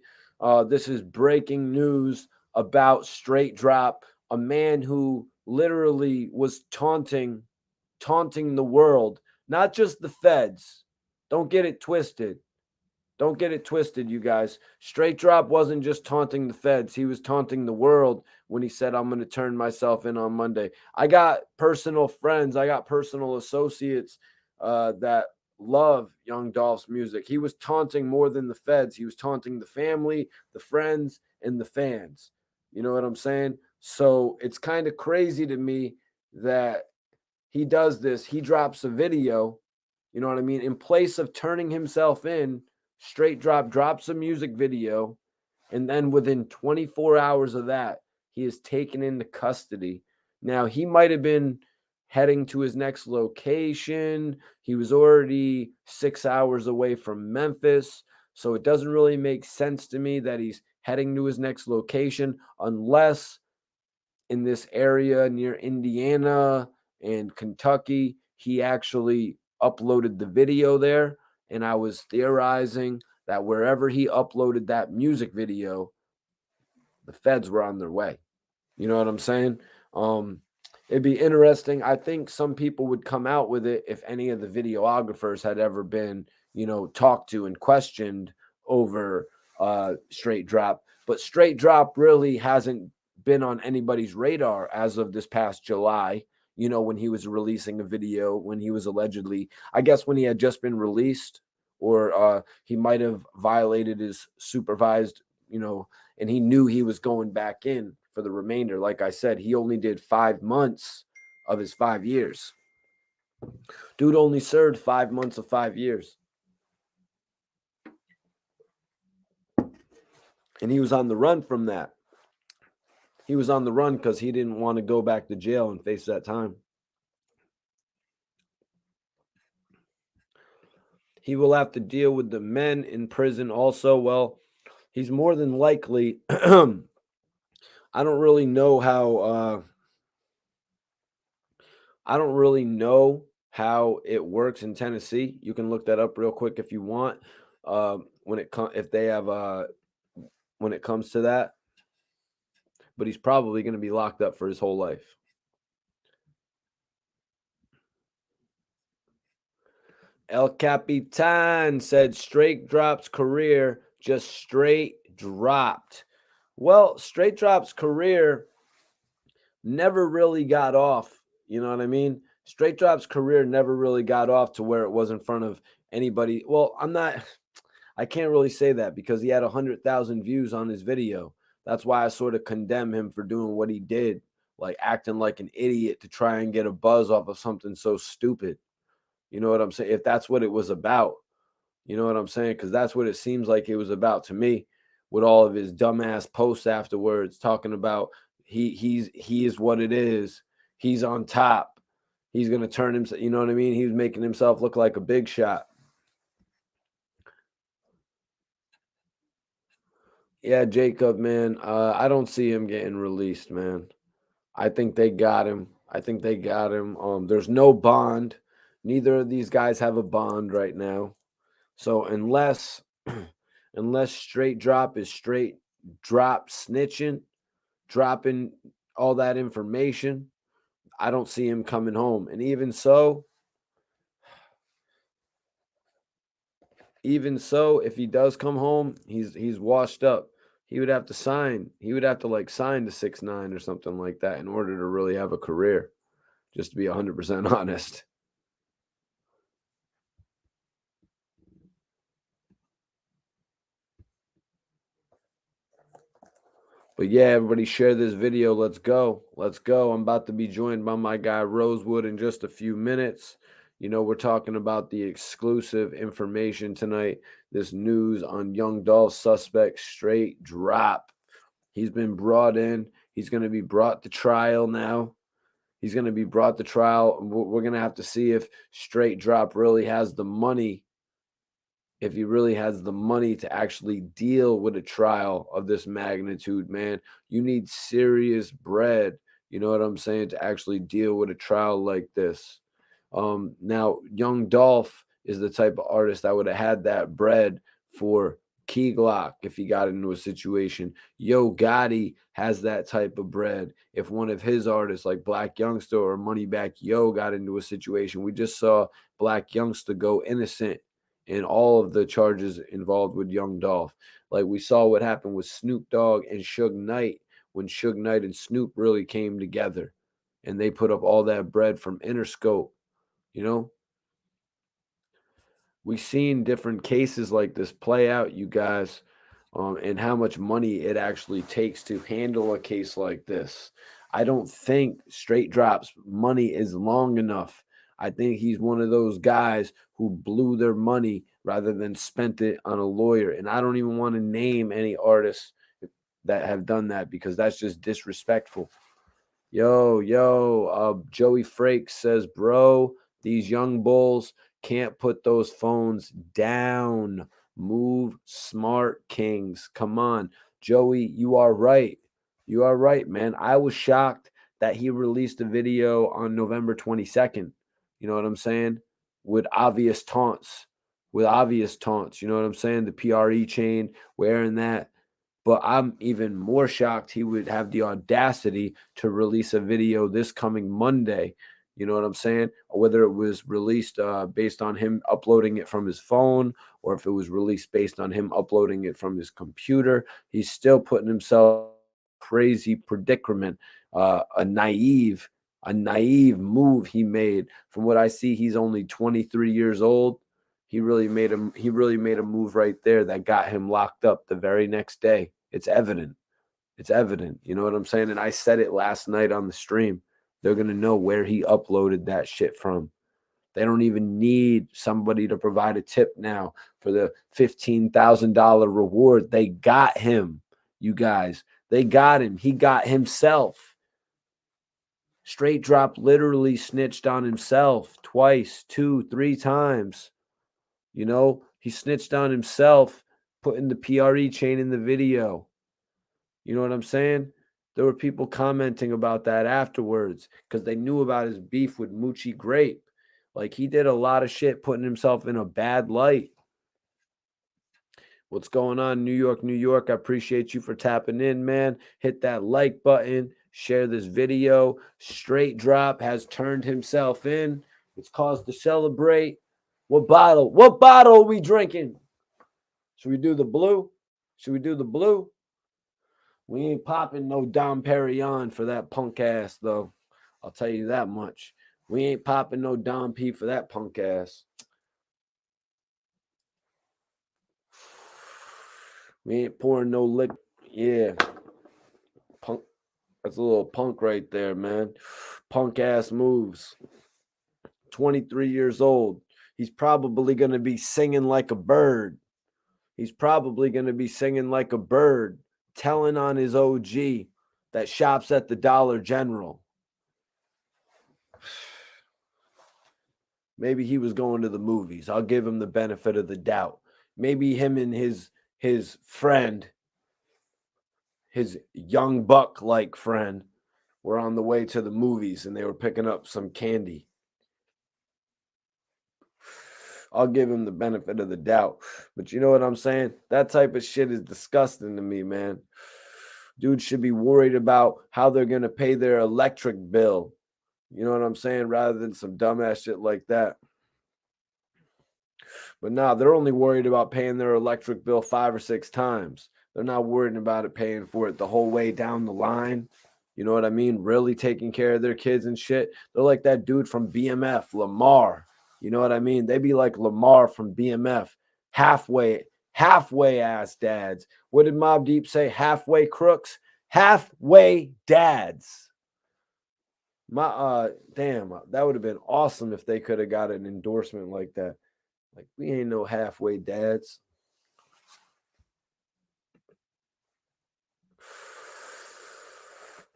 This is breaking news about Straight Drop, a man who literally was taunting the world, not just the feds. Don't get it twisted. Don't get it twisted, you guys. Straight Drop wasn't just taunting the feds. He was taunting the world when he said, I'm going to turn myself in on Monday. I got personal friends. I got personal associates that love Young Dolph's music. He was taunting more than the feds. He was taunting the family, the friends, and the fans. You know what I'm saying? So it's kind of crazy to me that he does this. He drops a video, you know what I mean? In place of turning himself in, Straight Drop drops a music video, and then within 24 hours of that, he is taken into custody. Now, he might have been heading to his next location. He was already 6 hours away from Memphis. So it doesn't really make sense to me that he's heading to his next location unless in this area near Indiana and Kentucky, he actually uploaded the video there. And I was theorizing that wherever he uploaded that music video, the feds were on their way. You know what I'm saying? It'd be interesting. I think some people would come out with it if any of the videographers had ever been, talked to and questioned over Straight Drop. But Straight Drop really hasn't been on anybody's radar as of this past July. When he was releasing a video, when he was allegedly, I guess when he had just been released, or he might have violated his supervised, and he knew he was going back in for the remainder. Like I said, he only did 5 months of his 5 years. Dude only served 5 months of 5 years. And he was on the run from that. He was on the run because he didn't want to go back to jail and face that time. He will have to deal with the men in prison also. Well, he's more than likely. I don't really know how. I don't really know how it works in Tennessee. You can look that up real quick if you want. When it comes to that, but he's probably going to be locked up for his whole life. El Capitan said Straight Drop's career just straight dropped. Well, Straight Drop's career never really got off. You know what I mean? Straight Drop's career never really got off to where it was in front of anybody. Well, I can't really say that because he had 100,000 views on his video. That's why I sort of condemn him for doing what he did, like acting like an idiot to try and get a buzz off of something so stupid. You know what I'm saying? If that's what it was about, you know what I'm saying? Because that's what it seems like it was about to me, with all of his dumbass posts afterwards, talking about he is what it is. He's on top. He's gonna turn himself. You know what I mean? He was making himself look like a big shot. Yeah, Jacob, man. I don't see him getting released, man. I think they got him. I think they got him. There's no bond. Neither of these guys have a bond right now. So unless straight drop is straight drop snitching, dropping all that information, I don't see him coming home. And even so, if he does come home, he's washed up. He would have to sign. He would have to like sign to 6ix9ine or something like that in order to really have a career. Just to be 100% honest. But yeah, everybody share this video. Let's go. Let's go. I'm about to be joined by my guy Rosewood in just a few minutes. You know, we're talking about the exclusive information tonight. This news on young Dolph suspect straight drop. He's been brought in. He's going to be brought to trial now. He's going to be brought to trial. We're going to have to see if straight drop really has the money, if he really has the money to actually deal with a trial of this magnitude, man. You need serious bread, you know what I'm saying, to actually deal with a trial like this. Now, young Dolph is the type of artist that would have had that bread for Key Glock if he got into a situation. Yo Gotti has that type of bread. If one of his artists like Black Youngster or Moneyback Yo got into a situation, we just saw Black Youngster go innocent in all of the charges involved with Young Dolph. Like we saw what happened with Snoop Dogg and Suge Knight when Suge Knight and Snoop really came together and they put up all that bread from Interscope, you know? We've seen different cases like this play out, you guys, and how much money it actually takes to handle a case like this. I don't think Straight Drop's money is long enough. I think he's one of those guys who blew their money rather than spent it on a lawyer. And I don't even want to name any artists that have done that because that's just disrespectful. Joey Frakes says, bro, these young bulls can't put those phones down. Move smart, Kings. Come on. Joey, you are right. You are right, man. I was shocked that he released a video on November 22nd. You know what I'm saying? With obvious taunts. With obvious taunts. You know what I'm saying? The PRE chain, wearing that. But I'm even more shocked he would have the audacity to release a video this coming Monday. You know what I'm saying? Or whether it was released based on him uploading it from his phone or if it was released based on him uploading it from his computer. He's still putting himself in a crazy predicament, a naive move he made. From what I see, he's only 23 years old. He really made a move right there that got him locked up the very next day. It's evident. It's evident. You know what I'm saying? And I said it last night on the stream. They're going to know where he uploaded that shit from. They don't even need somebody to provide a tip now for the $15,000 reward. They got him, you guys. They got him. He got himself. Straight Drop literally snitched on himself twice, two, three times. You know, he snitched on himself, putting the PRE chain in the video. You know what I'm saying? There were people commenting about that afterwards because they knew about his beef with Moochie Grape. Like he did a lot of shit putting himself in a bad light. What's going on, New York, New York? I appreciate you for tapping in, man. Hit that like button, share this video. Straight Drop has turned himself in. It's cause to celebrate. What bottle? What bottle are we drinking? Should we do the blue? Should we do the blue? We ain't popping no Dom Perignon for that punk ass, though. I'll tell you that much. We ain't popping no Dom P for that punk ass. We ain't pouring no lick. Yeah. Punk. That's a little punk right there, man. Punk ass moves. 23 years old. He's probably going to be singing like a bird. He's probably going to be singing like a bird, telling on his OG that shops at the Dollar General. Maybe he was going to the movies. I'll give him the benefit of the doubt. Maybe him and his friend, his young buck like friend, were on the way to the movies and they were picking up some candy. I'll give him the benefit of the doubt. But you know what I'm saying? That type of shit is disgusting to me, man. Dudes should be worried about how they're going to pay their electric bill. You know what I'm saying? Rather than some dumbass shit like that. But nah, they're only worried about paying their electric bill 5 or 6 times. They're not worried about it paying for it the whole way down the line. You know what I mean? Really taking care of their kids and shit. They're like that dude from BMF, Lamar. You know what I mean? They be like Lamar from BMF. Halfway ass dads. What did Mobb Deep say? Halfway crooks? Halfway dads. Damn, that would have been awesome if they could have got an endorsement like that. Like, we ain't no halfway dads.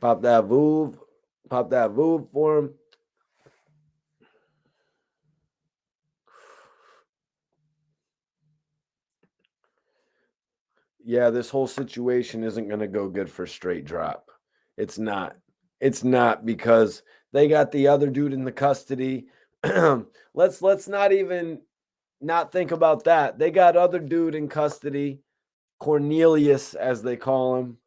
Pop that Voov. Pop that Voov for him. Yeah, this whole situation isn't going to go good for Straight Drop. It's not. It's not, because they got the other dude in the custody. Let's not even not think about that. They got other dude in custody, Cornelius, as they call him.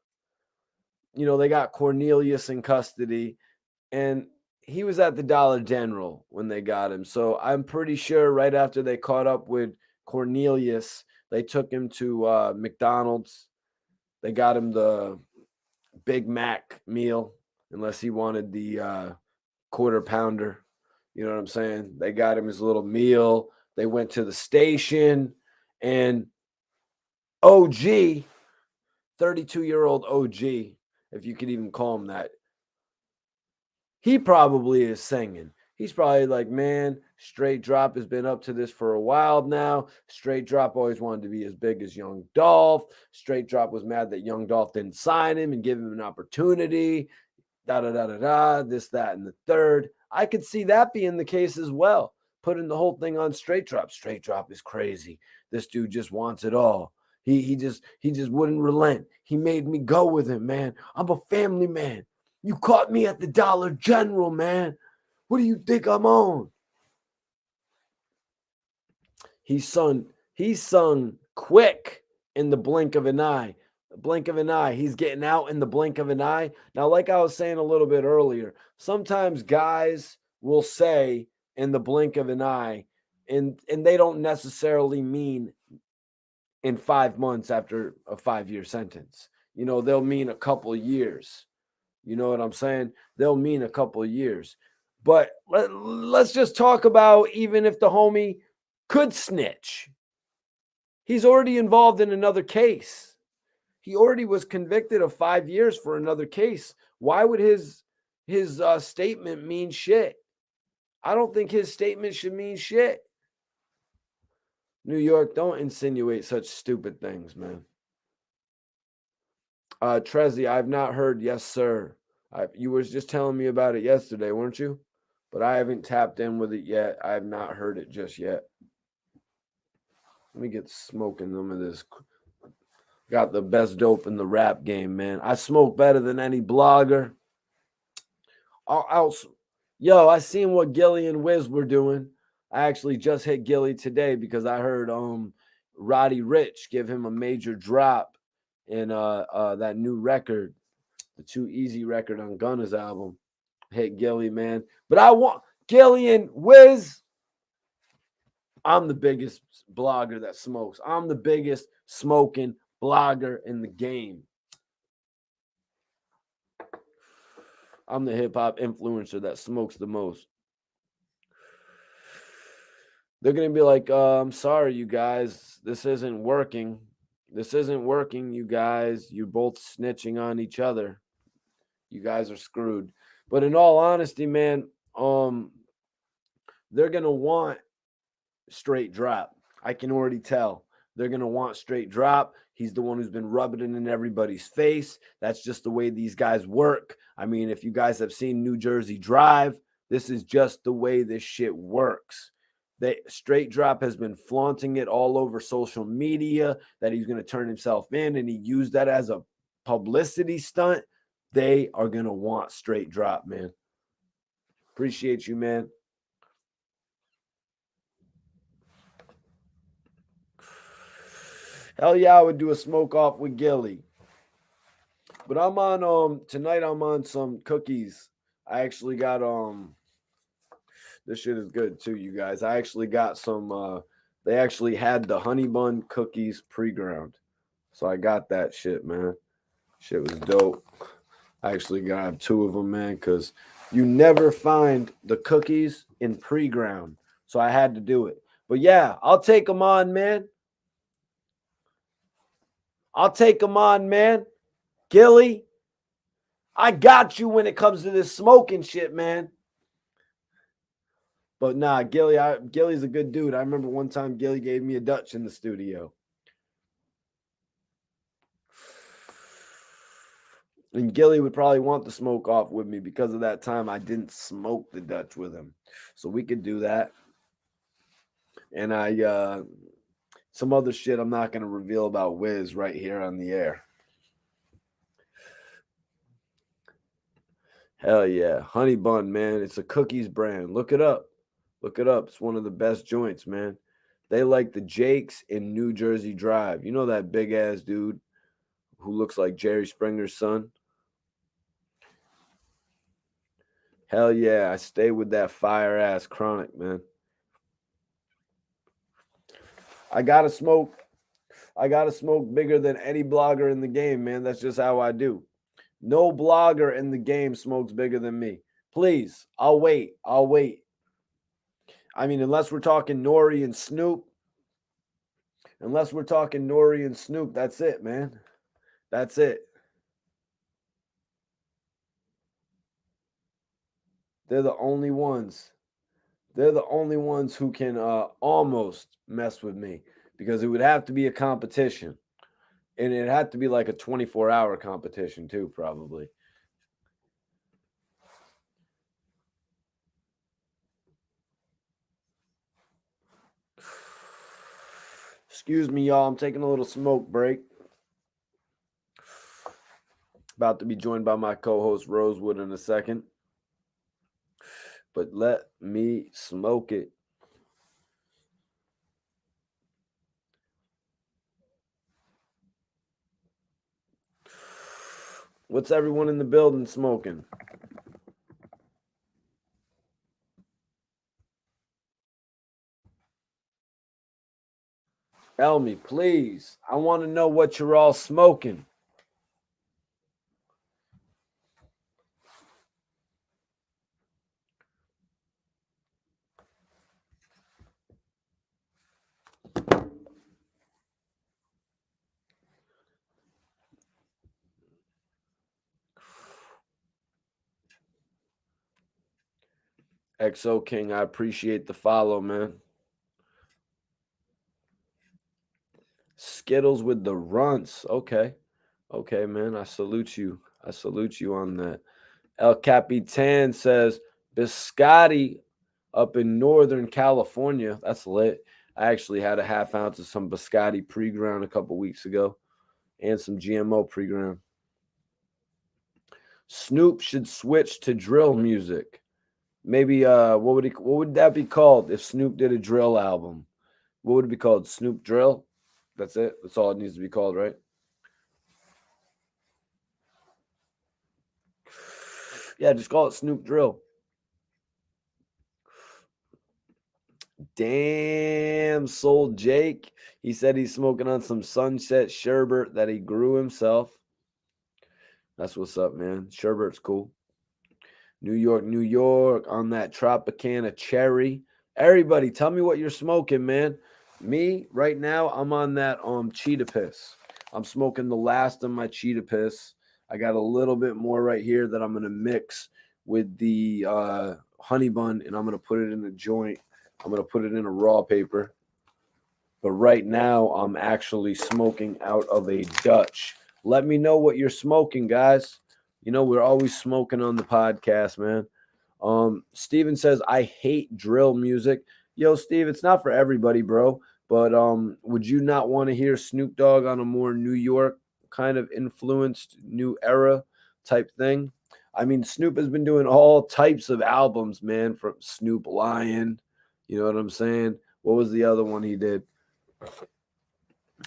You know, they got Cornelius in custody, and he was at the Dollar General when they got him. So I'm pretty sure right after they caught up with Cornelius, they took him to McDonald's. They got him the Big Mac meal, unless he wanted the quarter pounder. You know what I'm saying? They got him his little meal. They went to the station, and OG, 32-year-old OG, if you could even call him that, he probably is singing. He's probably like, man, Straight Drop has been up to this for a while now. Straight Drop always wanted to be as big as Young Dolph. Straight Drop was mad that Young Dolph didn't sign him and give him an opportunity. This, that, and the third. I could see that being the case as well. Putting the whole thing on Straight Drop. Straight Drop is crazy. This dude just wants it all. He just wouldn't relent. He made me go with him, man. I'm a family man. You caught me at the Dollar General, man. What do you think I'm on? He sung quick in the blink of an eye. The blink of an eye. He's getting out in the blink of an eye. Now, like I was saying a little bit earlier, sometimes guys will say in the blink of an eye, and they don't necessarily mean in 5 months after a 5-year sentence. You know, they'll mean a couple years. You know what I'm saying? They'll mean a couple years. But let's just talk about even if the homie could snitch. He's already involved in another case. He already was convicted of 5 years for another case. Why would his statement mean shit? I don't think his statement should mean shit. New York, don't insinuate such stupid things, man. Trezzy, I've not heard. Yes, sir. You was just telling me about it yesterday, weren't you? But I haven't tapped in with it yet. I have not heard it just yet. Let me get smoking some of this. Got the best dope in the rap game, man. I smoke better than any blogger. Yo, I seen what Gilly and Wiz were doing. I actually just hit Gilly today because I heard Roddy Ricch give him a major drop in that new record, the Too Easy record on Gunna's album. Hit Gilly, man. But I want Gilly and Wiz. I'm the biggest blogger that smokes. I'm the biggest smoking blogger in the game. I'm the hip hop influencer that smokes the most. They're going to be like, I'm sorry, you guys. This isn't working. This isn't working, you guys. You're both snitching on each other. You guys are screwed. But in all honesty, man, they're going to want straight drop. I can already tell. They're going to want straight drop. He's the one who's been rubbing it in everybody's face. That's just the way these guys work. I mean, if you guys have seen New Jersey Drive, this is just the way this shit works. Straight drop has been flaunting it all over social media that he's going to turn himself in, and he used that as a publicity stunt. They are going to want straight drop, man. Appreciate you, man. Hell yeah, I would do a smoke off with Gilly. But I'm on tonight I'm on some cookies. I actually got this shit is good too, you guys. I actually got some they actually had the honey bun cookies pre-ground. So I got that shit, man. Shit was dope. I actually got 2 of them, man, cuz you never find the cookies in pre-ground. So I had to do it. But yeah, I'll take them on, man. I'll take them on, man. Gilly, I got you when it comes to this smoking shit, man. But nah, Gilly's a good dude. I remember one time Gilly gave me a Dutch in the studio. And Gilly would probably want the smoke off with me because of that time I didn't smoke the Dutch with him. So we could do that. And some other shit I'm not going to reveal about Wiz right here on the air. Hell yeah. Honey Bun, man. It's a cookies brand. Look it up. Look it up. It's one of the best joints, man. They like the Jakes in New Jersey Drive. You know that big ass dude who looks like Jerry Springer's son? Hell yeah. I stay with that fire ass chronic, man. I gotta smoke. I gotta smoke bigger than any blogger in the game, man. That's just how I do. No blogger in the game smokes bigger than me. Please, I'll wait. I'll wait. I mean, unless we're talking Nori and Snoop. Unless we're talking Nori and Snoop, that's it, man. That's it. They're the only ones. They're the only ones who can almost mess with me because it would have to be a competition. And it had to be like a 24-hour competition, too, probably. Excuse me, y'all. I'm taking a little smoke break. About to be joined by my co host Rosewood in a second. But let me smoke it. What's everyone in the building smoking? Tell me, please. I want to know what you're all smoking. XO King, I appreciate the follow, man. Skittles with the runts. Okay. Okay, man. I salute you. I salute you on that. El Capitan says biscotti up in Northern California. That's lit. I actually had a half ounce of some biscotti pre-ground a couple weeks ago and some GMO pre-ground. Snoop should switch to drill music. Maybe what would that be called if Snoop did a drill album? What would it be called? Snoop Drill? That's it. That's all it needs to be called, right? Yeah, just call it Snoop Drill. Damn, Soul Jake. He said he's smoking on some sunset sherbet that he grew himself. That's what's up, man. Sherbet's cool. New York, New York, on that Tropicana cherry. Everybody, tell me what you're smoking, man. Me, right now, I'm on that cheetah piss. I'm smoking the last of my cheetah piss. I got a little bit more right here that I'm gonna mix with the honey bun, and I'm gonna put it in a joint. I'm gonna put it in a raw paper. But right now, I'm actually smoking out of a Dutch. Let me know what you're smoking, guys. You know, we're always smoking on the podcast, man. Steven says, I hate drill music. Yo, Steve, it's not for everybody, bro. But would you not want to hear Snoop Dogg on a more New York kind of influenced new era type thing? I mean, Snoop has been doing all types of albums, man, from Snoop Lion. You know what I'm saying? What was the other one he did?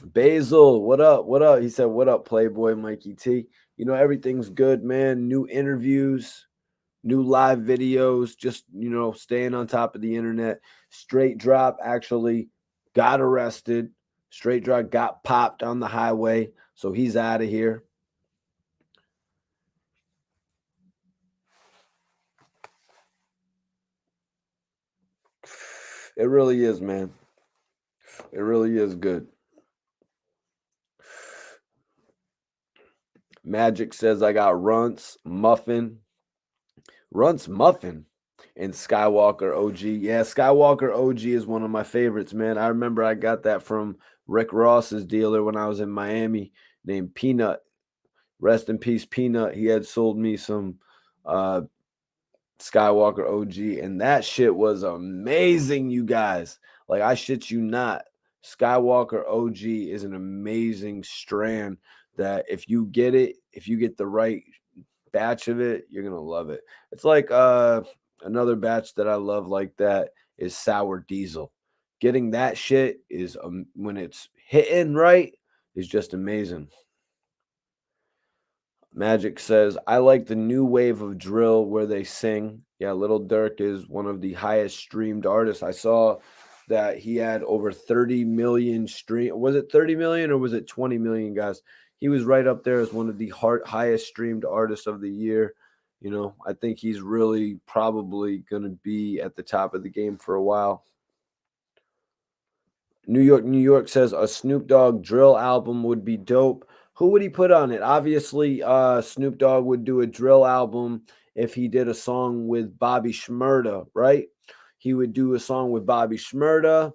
Basil, what up? What up? He said, what up, Playboy Mikey T? You know, everything's good, man. New interviews, new live videos, just, you know, staying on top of the internet. Straight Drop actually got arrested. Straight Drop got popped on the highway, so he's out of here. It really is, man. It really is good. Magic says I got Runts, Muffin. Runts Muffin and Skywalker OG. Yeah, Skywalker OG is one of my favorites, man. I remember I got that from Rick Ross's dealer when I was in Miami named Peanut. Rest in peace, Peanut. He had sold me some Skywalker OG, and that shit was amazing, you guys. Like, I shit you not. Skywalker OG is an amazing strand that if you get it, if you get the right batch of it, you're gonna love it. It's like another batch that I love like that is Sour Diesel. Getting that shit is when it's hitting right is just amazing. Magic says, I like the new wave of drill where they sing. Yeah, Little Dirk is one of the highest streamed artists. I saw that he had over 30 million stream. Was it 30 million or was it 20 million, guys? He was right up there as one of the highest streamed artists of the year. You know, I think he's really probably going to be at the top of the game for a while. New York, New York says a Snoop Dogg drill album would be dope. Who would he put on it? Obviously, Snoop Dogg would do a drill album if he did a song with Bobby Shmurda, right? He would do a song with Bobby Shmurda.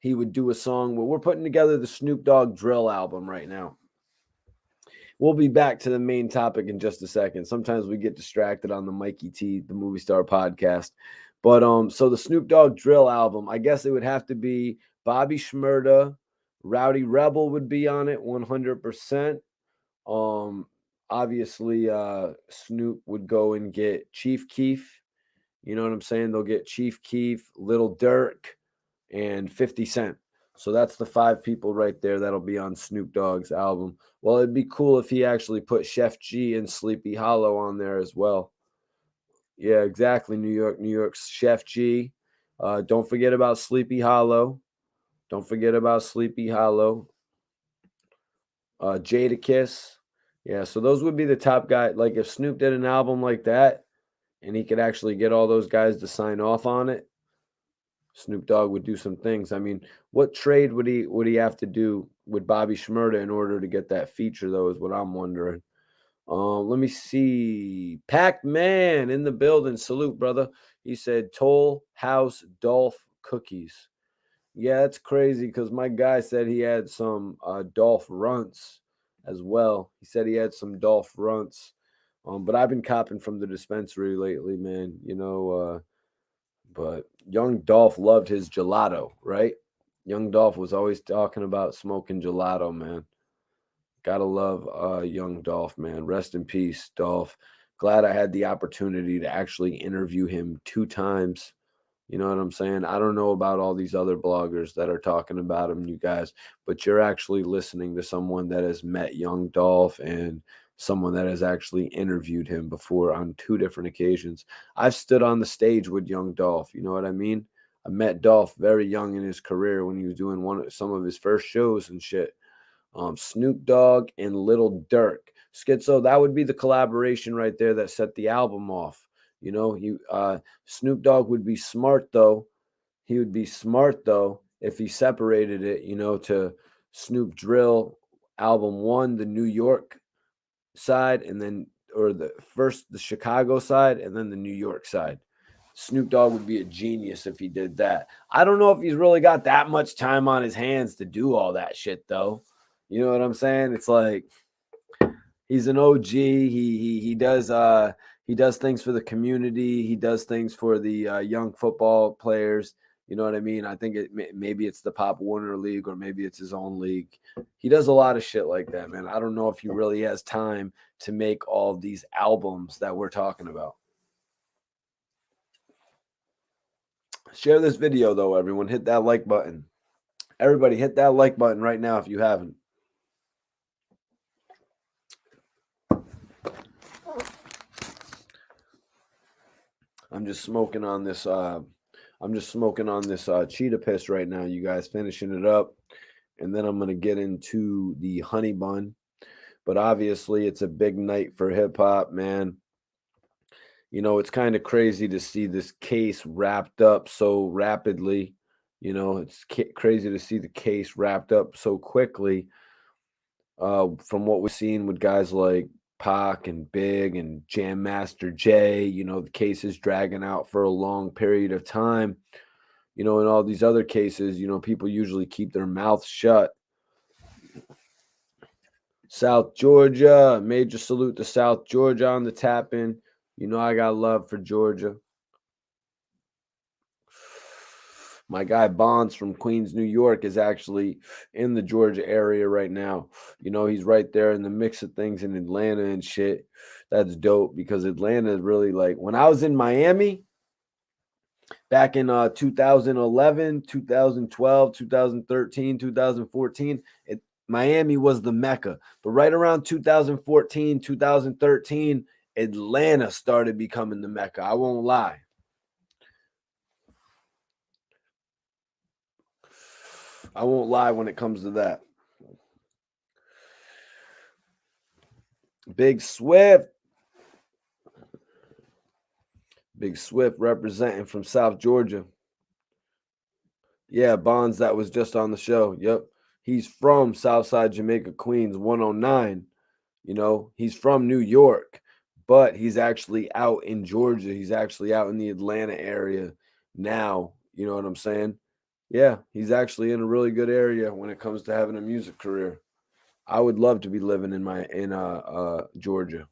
He would do a song where we're putting together the Snoop Dogg drill album right now. We'll be back to the main topic in just a second. Sometimes we get distracted on the Mikey T, the Movie Star podcast. But so the Snoop Dogg drill album, I guess it would have to be Bobby Shmurda, Rowdy Rebel would be on it 100%. Obviously Snoop would go and get Chief Keef. You know what I'm saying? They'll get Chief Keef, Little Dirk, and 50 Cent. So that's the 5 people right there that'll be on Snoop Dogg's album. Well, it'd be cool if he actually put Chef G and Sleepy Hollow on there as well. Yeah, exactly. New York, New York's Chef G. Don't forget about Sleepy Hollow. Don't forget about Sleepy Hollow. Jadakiss. Yeah, so those would be the top guy. Like if Snoop did an album like that and he could actually get all those guys to sign off on it, Snoop Dogg would do some things. I mean, what trade would he have to do with Bobby Shmurda in order to get that feature, though, is what I'm wondering. Let me see. Pac-Man in the building. Salute, brother. He said Toll House Dolph cookies. Yeah, that's crazy because my guy said he had some Dolph runts as well. He said he had some Dolph runts. But I've been copping from the dispensary lately, man. You know, but young Dolph loved his gelato, right? Young Dolph was always talking about smoking gelato, man. Gotta love young Dolph, man. Rest in peace, Dolph. Glad I had the opportunity to actually interview him 2 times. You know what I'm saying? I don't know about all these other bloggers that are talking about him, you guys, but you're actually listening to someone that has met young Dolph and someone that has actually interviewed him before on 2 different occasions. I've stood on the stage with young Dolph. You know what I mean? I met Dolph very young in his career when he was doing some of his first shows and shit. Snoop Dogg and Little Durk. Schizo, that would be the collaboration right there that set the album off. You know, Snoop Dogg would be smart though. He would be smart though if he separated it, you know, to Snoop Drill album 1, the New York side, and then or the Chicago side and then the New York side. Snoop Dogg would be a genius if he did that. I don't know if he's really got that much time on his hands to do all that shit though. You know what I'm saying? It's like he's an OG. He does things for the community. He does things for the young football players. You know what I mean? I think maybe it's the Pop Warner League or maybe it's his own league. He does a lot of shit like that, man. I don't know if he really has time to make all these albums that we're talking about. Share this video, though, everyone. Hit that like button. Everybody, hit that like button right now if you haven't. I'm just smoking on this. Cheetah piss right now, you guys. Finishing it up, and then I'm gonna get into the honey bun. But obviously, it's a big night for hip hop, man. You know, it's kind of crazy to see this case wrapped up so rapidly. You know, it's crazy to see the case wrapped up so quickly. From what we've seen with guys like Pac and Big and Jam Master Jay, you know, the case is dragging out for a long period of time. You know, in all these other cases, you know, people usually keep their mouths shut. South Georgia, major salute to South Georgia on the tap in. You know, I got love for Georgia. My guy Bonds from Queens, New York is actually in the Georgia area right now. You know, he's right there in the mix of things in Atlanta and shit. That's dope because Atlanta is really like when I was in Miami back in 2011, 2012, 2013, 2014, Miami was the Mecca. But right around 2014, 2013, Atlanta started becoming the Mecca. I won't lie. I won't lie when it comes to that. Big Swift. Big Swift representing from South Georgia. Yeah, Bonds that was just on the show. Yep. He's from Southside Jamaica, Queens, 109. You know, he's from New York, but he's actually out in Georgia. He's actually out in the Atlanta area now. You know what I'm saying? Yeah, he's actually in a really good area when it comes to having a music career. I would love to be living in Georgia,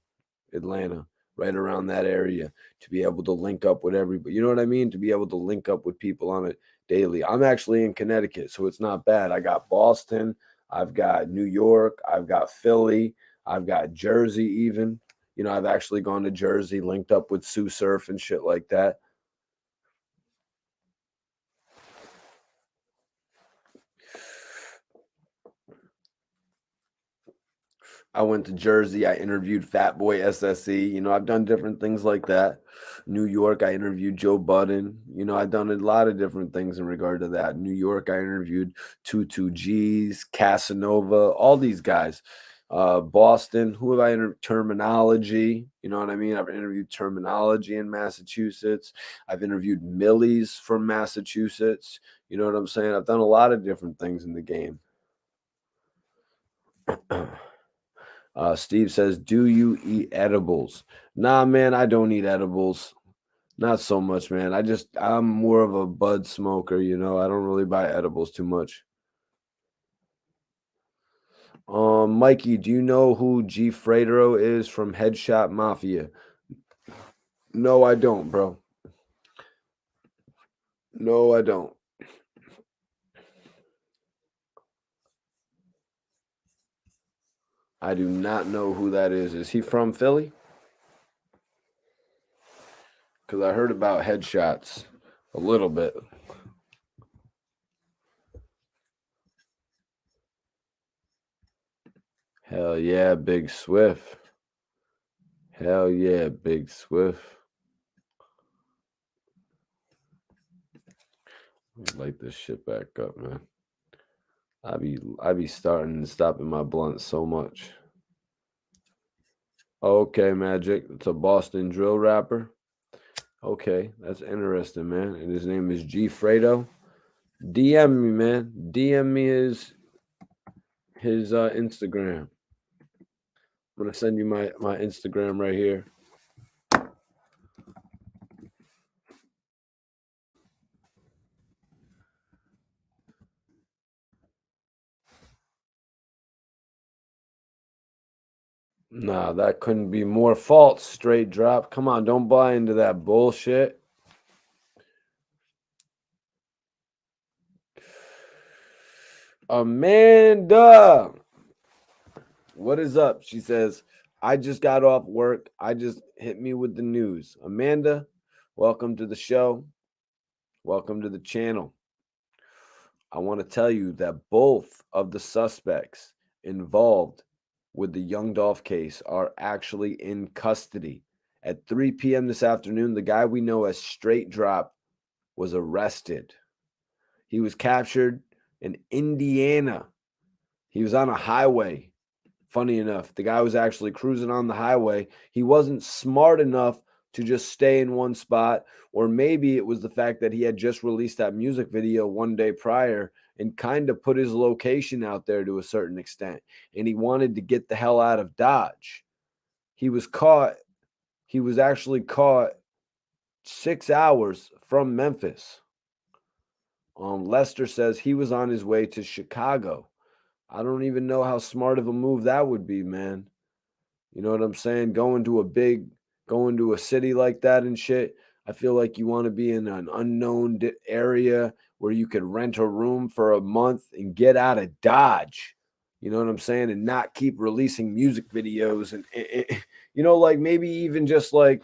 Atlanta, right around that area to be able to link up with everybody. You know what I mean? To be able to link up with people on it daily. I'm actually in Connecticut, so it's not bad. I got Boston, I've got New York, I've got Philly, I've got Jersey even. You know, I've actually gone to Jersey, linked up with Sue Surf and shit like that. I went to Jersey. I interviewed Fat Boy SSE. You know, I've done different things like that. New York, I interviewed Joe Budden. You know, I've done a lot of different things in regard to that. New York, I interviewed 22Gs, Casanova, all these guys. Boston, who have I interviewed? Terminology. You know what I mean? I've interviewed Terminology in Massachusetts. I've interviewed Millies from Massachusetts. You know what I'm saying? I've done a lot of different things in the game. Steve says, do you eat edibles? Nah, man, I don't eat edibles. Not so much, man. I'm more of a bud smoker, you know. I don't really buy edibles too much. Mikey, do you know who G Fredero is from Headshot Mafia? No, I don't, bro. No, I don't. I do not know who that is. Is he from Philly? Because I heard about Headshots a little bit. Hell yeah, Big Swift. Hell yeah, Big Swift. Let me light this shit back up, man. I be starting and stopping my blunt so much. Okay, Magic. It's a Boston drill rapper. Okay, that's interesting, man. And his name is G Fredo. DM me, man. DM me his Instagram. I'm gonna send you my Instagram right here. Nah, that couldn't be more false. Straight drop. Come on, don't buy into that bullshit. Amanda, what is up? She says, I just got off work. I just hit me with the news. Amanda, welcome to the show. Welcome to the channel. I want to tell you that both of the suspects involved with the young Dolph case are actually in custody. At 3 p.m. this afternoon, the guy we know as Straight Drop was arrested. He was captured in Indiana. He was on a highway. Funny enough, the guy was actually cruising on the highway. He wasn't smart enough to just stay in one spot, or maybe it was the fact that he had just released that music video one day prior and kind of put his location out there to a certain extent, and he wanted to get the hell out of Dodge. He was caught. He was actually caught 6 hours from Memphis. Lester says he was on his way to Chicago. I don't even know how smart of a move that would be, man. You know what I'm saying? Going to a city like that and shit. I feel like you want to be in an unknown area where you could rent a room for a month and get out of Dodge. You know what I'm saying? And not keep releasing music videos and you know, like maybe even just like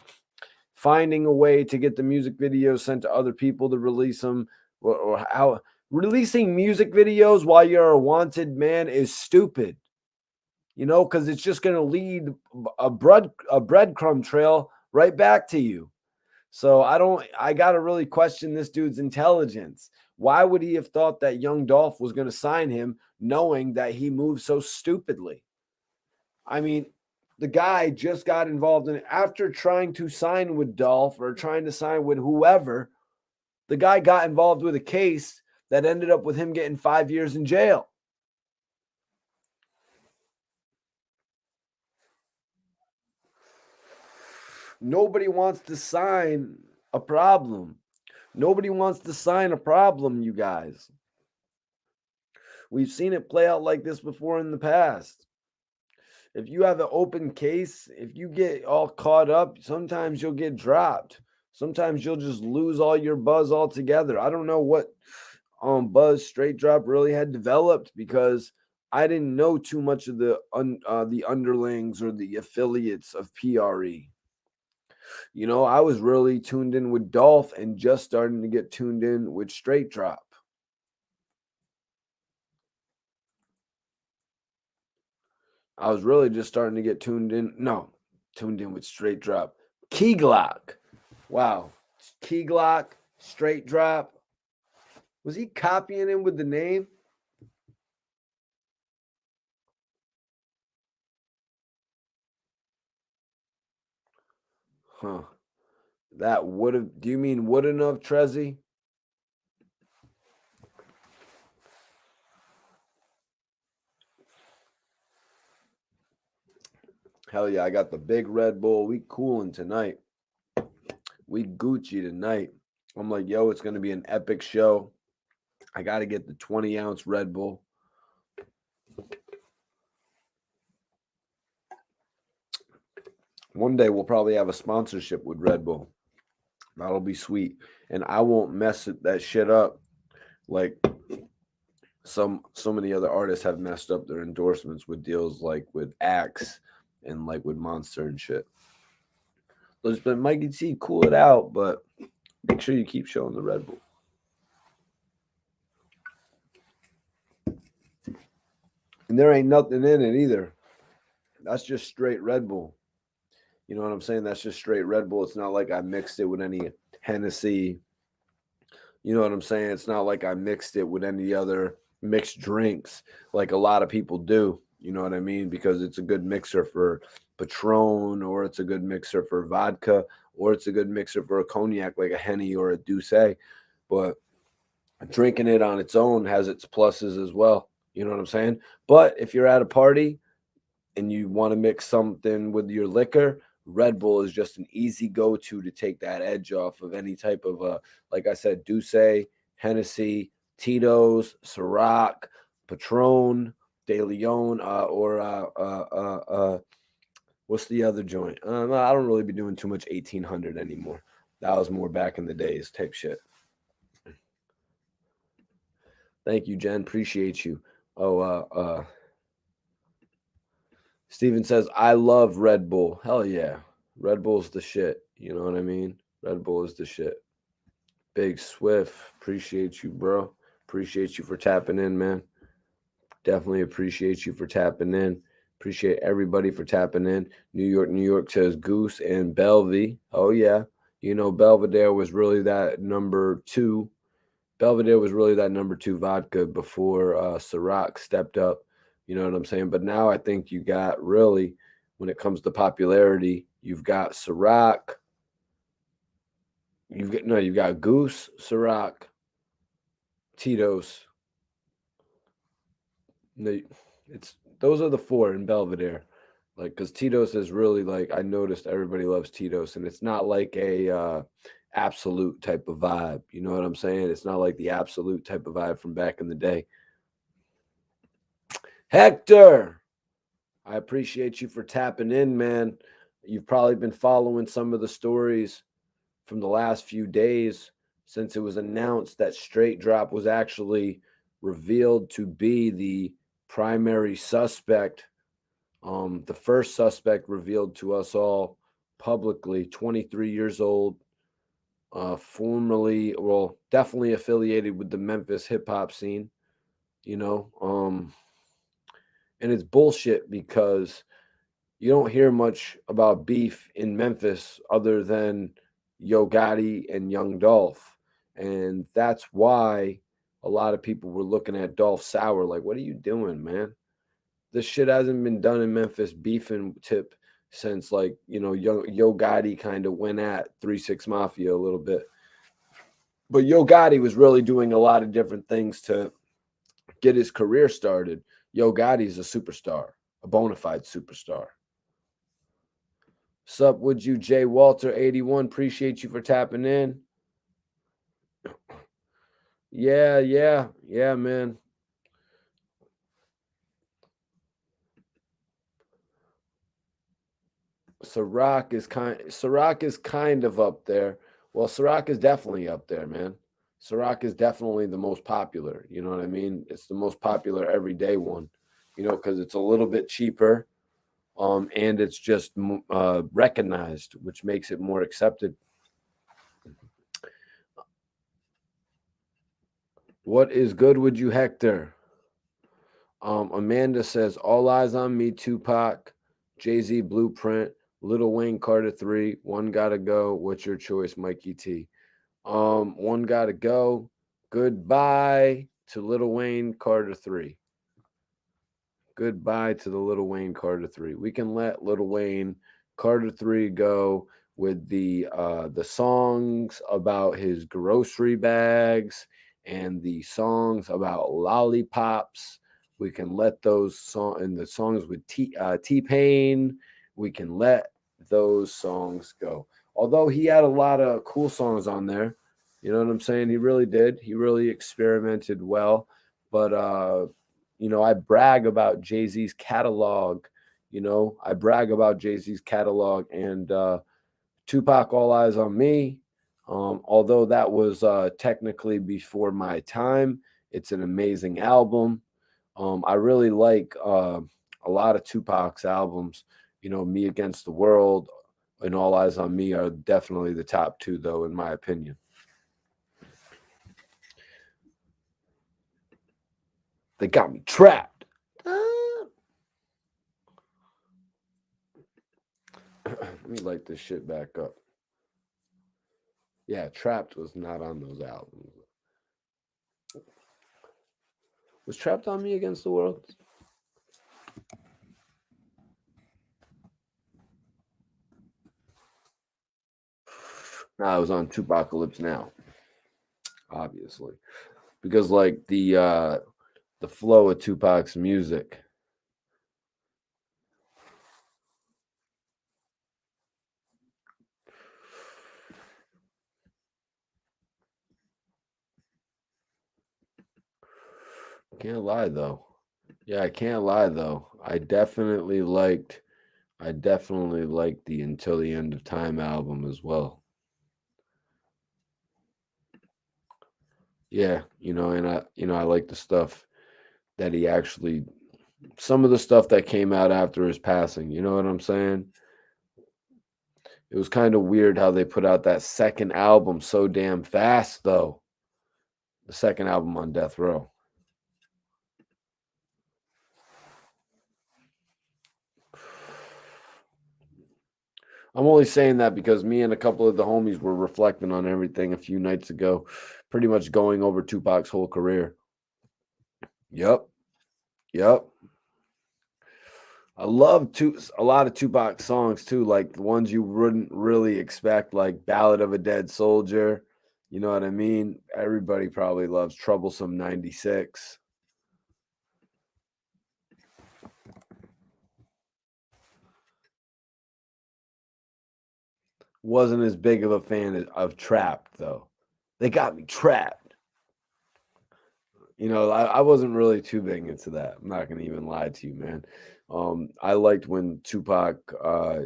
finding a way to get the music videos sent to other people to release them, or how releasing music videos while you're a wanted man is stupid. You know, because it's just going to lead a breadcrumb trail right back to you. So I got to really question this dude's intelligence. Why would he have thought that young Dolph was going to sign him knowing that he moved so stupidly? I mean, the guy just got involved in it after trying to sign with Dolph or trying to sign with whoever. The guy got involved with a case that ended up with him getting 5 years in jail. Nobody wants to sign a problem. Nobody wants to sign a problem, you guys. We've seen it play out like this before in the past. If you have an open case, if you get all caught up, sometimes you'll get dropped. Sometimes you'll just lose all your buzz altogether. I don't know what buzz Straight Drop really had developed because I didn't know too much of the underlings or the affiliates of PRE. You know, I was really tuned in with Dolph and just starting to get tuned in with Straight Drop. I was really just starting to get tuned in. No, tuned in with Straight Drop. Key Glock. Wow. Key Glock, Straight Drop. Was he copying him with the name? Huh. That would have. Do you mean would enough, Trezzy? Hell yeah, I got the big Red Bull. We cooling tonight. We Gucci tonight. I'm like, yo, it's going to be an epic show. I got to get the 20-ounce Red Bull. One day we'll probably have a sponsorship with Red Bull. That'll be sweet. And I won't mess that shit up like so many other artists have messed up their endorsements with deals like with Axe and like with Monster and shit. But Mikey T, cool it out, but make sure you keep showing the Red Bull. And there ain't nothing in it either. That's just straight Red Bull. You know what I'm saying? That's just straight Red Bull. It's not like I mixed it with any Hennessy, You know what I'm saying? It's not like I mixed it with any other mixed drinks like a lot of people do. You know what I mean? Because it's a good mixer for Patron, or it's a good mixer for vodka, or it's a good mixer for a cognac like a Henny or a Douce. But drinking it on its own has its pluses as well. You know what I'm saying? But if you're at a party and you want to mix something with your liquor, Red Bull is just an easy go-to take that edge off of any type of like I said, Douce, Hennessy, Tito's, Ciroc, Patron, De Leon, or what's the other joint? I don't really be doing too much 1800 anymore. That was more back in the days type shit. Thank you, Jen. Appreciate you. Oh, Steven says, I love Red Bull. Hell yeah. Red Bull's the shit. You know what I mean? Red Bull is the shit. Big Swift. Appreciate you, bro. Appreciate you for tapping in, man. Definitely appreciate you for tapping in. Appreciate everybody for tapping in. New York says Goose and Belvy. Oh, yeah. You know, Belvedere was really that number two. Belvedere was really that number two vodka before Ciroc stepped up. You know what I'm saying? But now I think you got really, when it comes to popularity, you've got Ciroc. You've got Goose, Ciroc, Tito's. No, it's those are the four in Belvedere. Like, because Tito's is really like I noticed everybody loves Tito's, and it's not like a absolute type of vibe. You know what I'm saying? It's not like the absolute type of vibe from back in the day. Hector, I appreciate you for tapping in, man. You've probably been following some of the stories from the last few days since it was announced that Straight Drop was actually revealed to be the primary suspect, the first suspect revealed to us all publicly, 23 years old, formerly, well, definitely affiliated with the Memphis hip hop scene, you know. And it's bullshit because you don't hear much about beef in Memphis other than Yo Gotti and Young Dolph. And that's why a lot of people were looking at Dolph sour, like, what are you doing, man? This shit hasn't been done in Memphis beefing tip since, like, you know, Yo Gotti kind of went at 3 6 Mafia a little bit. But Yo Gotti was really doing a lot of different things to get his career started. Yo Gotti's a superstar, a bona fide superstar. Sup, would you, Jay Walter 81? Appreciate you for tapping in. Yeah, man. Ciroc is kind of up there. Well, Ciroc is definitely up there, man. Ciroc is definitely the most popular. You know what I mean? It's the most popular everyday one. You know, because it's a little bit cheaper, and it's just recognized, which makes it more accepted. What is good with you, Hector? Amanda says, All Eyes on Me, Tupac, Jay Z Blueprint, Little Wayne Carter 3, One Gotta Go. What's your choice, Mikey T? One Gotta Go. Goodbye to Little Wayne Carter 3. Goodbye to the Little Wayne Carter 3. We can let Little Wayne Carter 3 go with the songs about his grocery bags and the songs about lollipops. We can let those songs and the songs with T-Pain. We can let those songs go. Although he had a lot of cool songs on there, you know what I'm saying? He really did. He really experimented well. But you know, I brag about Jay-Z's catalog. You know, I brag about Jay-Z's catalog, and Tupac All Eyes on Me. Although that was technically before my time, it's an amazing album. I really like a lot of Tupac's albums. You know, Me Against the World and All Eyes on Me are definitely the top two, though, in my opinion. They got me trapped. Let me light this shit back up. Yeah, Trapped was not on those albums. Was Trapped on Me Against the World? Nah, it was on Tupacalypse Now, obviously. Because like the flow of Tupac's music. Can't lie though. Yeah, I can't lie though. I definitely liked the Until the End of Time album as well. Yeah, and I like the stuff that he actually some of the stuff that came out after his passing, you know what I'm saying? It was kind of weird how they put out that second album so damn fast though. The second album on Death Row. I'm only saying that because me and a couple of the homies were reflecting on everything a few nights ago, pretty much going over Tupac's whole career. Yep. Yep. I love a lot of Tupac songs too, like the ones you wouldn't really expect, like Ballad of a Dead Soldier. You know what I mean? Everybody probably loves Troublesome 96. Wasn't as big of a fan of Trapped though. They got me trapped. I wasn't really too big into that. I'm not gonna even lie to you, man. I liked when Tupac, I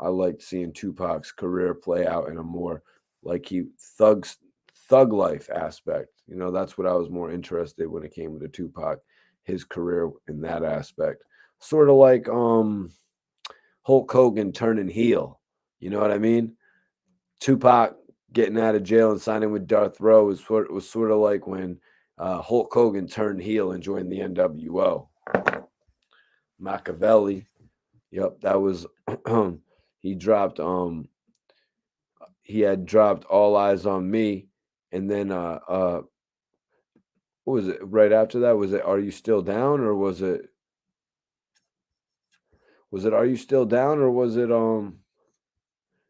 liked seeing Tupac's career play out in a more like he thug life aspect. That's what I was more interested when it came to Tupac, his career in that aspect. Sort of like Hulk Hogan turning heel. You know what I mean? Tupac getting out of jail and signing with Darth Rowe was sort of like when Hulk Hogan turned heel and joined the NWO. Machiavelli, yep, that was he dropped he had dropped All Eyes on Me, and then what was it right after that? Was it Are You Still Down, or was it Are You Still Down, or was it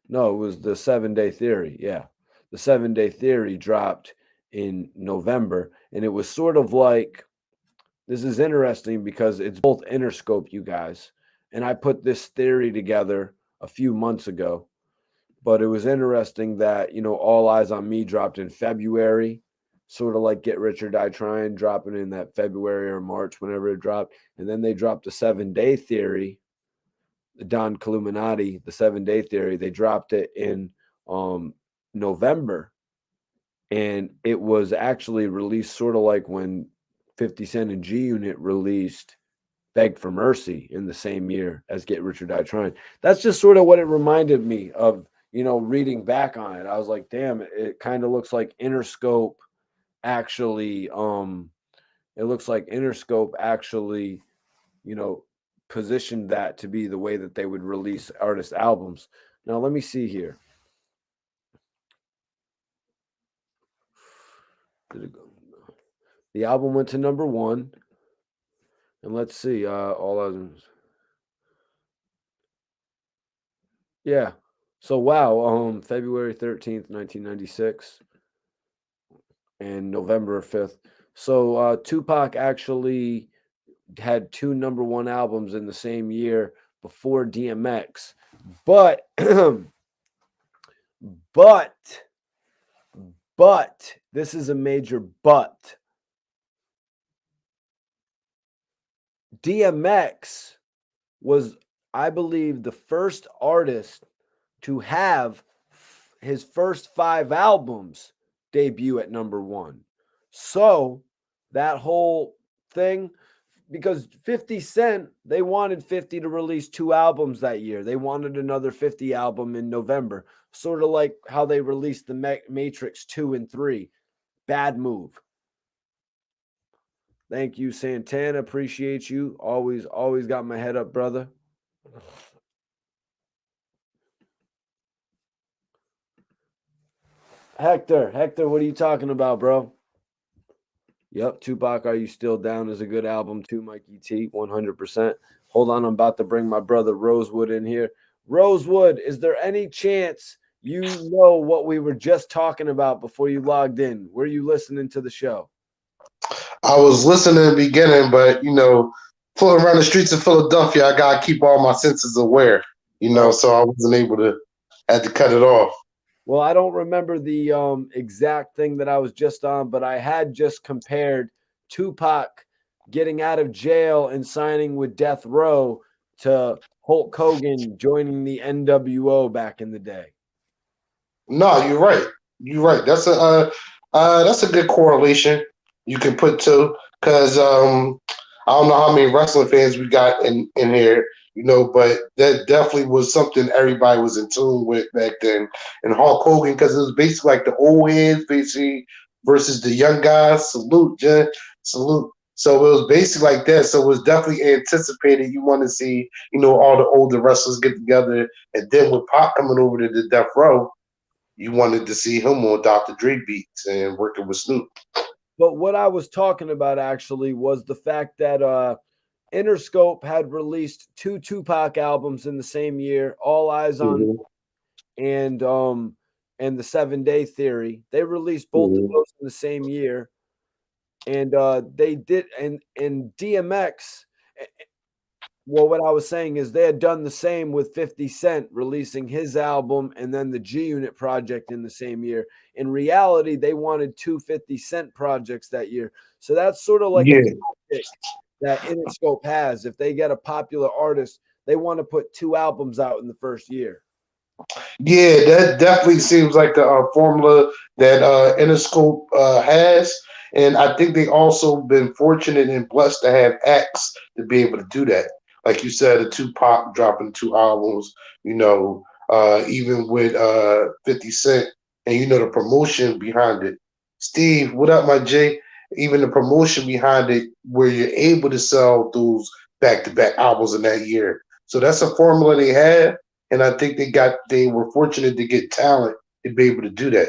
no, it was the 7 Day Theory. Yeah. The 7 Day Theory dropped in November. And it was sort of like this is interesting because it's both Interscope, you guys. And I put this theory together a few months ago. But it was interesting that, All Eyes on Me dropped in February, sort of like Get Rich or Die Trying, dropping in that February or March, whenever it dropped. And then they dropped the 7 Day Theory, Don Columinati, the 7 Day Theory. They dropped it in November, and it was actually released sort of like when 50 Cent and G Unit released Beg for Mercy in the same year as Get Rich or Die Trying. That's just sort of what it reminded me of, reading back on it. I was like, damn, it kind of looks like Interscope actually, it looks like Interscope actually, you know, positioned that to be the way that they would release artist albums. Now, let me see here. Did it go? The album went to number one. And let's see, all others. Yeah. So wow, February 13th, 1996 and November 5th. So Tupac actually had two number one albums in the same year before DMX. But but but this is a major but. DMX was, I believe, the first artist to have his first five albums debut at number one. So that whole thing, because 50 Cent, they wanted 50 to release two albums that year. They wanted another 50 album in November, sort of like how they released the Matrix 2 and 3. Bad move. Thank you, Santana. Appreciate you. Always got my head up, brother. Hector, what are you talking about, bro? Yep, Tupac, Are You Still Down is a good album too, Mikey T, 100%. Hold on, I'm about to bring my brother Rosewood in here. Rosewood, is there any chance you know what we were just talking about before you logged in? Were you listening to the show? I was listening in the beginning, but pulling around the streets of Philadelphia, I gotta keep all my senses aware. Oh, So I wasn't able to had to cut it off. well, I don't remember the exact thing that I was just on, but I had just compared Tupac getting out of jail and signing with Death Row to Hulk Hogan joining the NWO back in the day. No, you're right. You're right. That's a good correlation you can put to because I don't know how many wrestling fans we got in here, but that definitely was something everybody was in tune with back then. And Hulk Hogan because it was basically like the old heads basically versus the young guys. Salute, Jen. Salute. So it was basically like that. So it was definitely anticipated. You want to see, all the older wrestlers get together, and then with Pop coming over to the Death Row, you wanted to see him on Dr. Dre beats and working with Snoop. But what I was talking about actually was the fact that Interscope had released two Tupac albums in the same year, All Eyes on Mm-hmm. and the 7 Day Theory. They released both of Mm-hmm. those in the same year. And they did and DMX. Well, what I was saying is they had done the same with 50 Cent releasing his album and then the G Unit project in the same year. In reality, they wanted two 50 Cent projects that year. So that's sort of like a Yeah, tactic that Interscope has. If they get a popular artist, they want to put two albums out in the first year. yeah, that definitely seems like the formula that Interscope has, and I think they also been fortunate and blessed to have X to be able to do that. Like you said, the Tupac dropping two albums, even with 50 Cent, and the promotion behind it. Steve, what up, my J? Even the promotion behind it, where you're able to sell those back-to-back albums in that year. So that's a formula they have, and I think they were fortunate to get talent to be able to do that.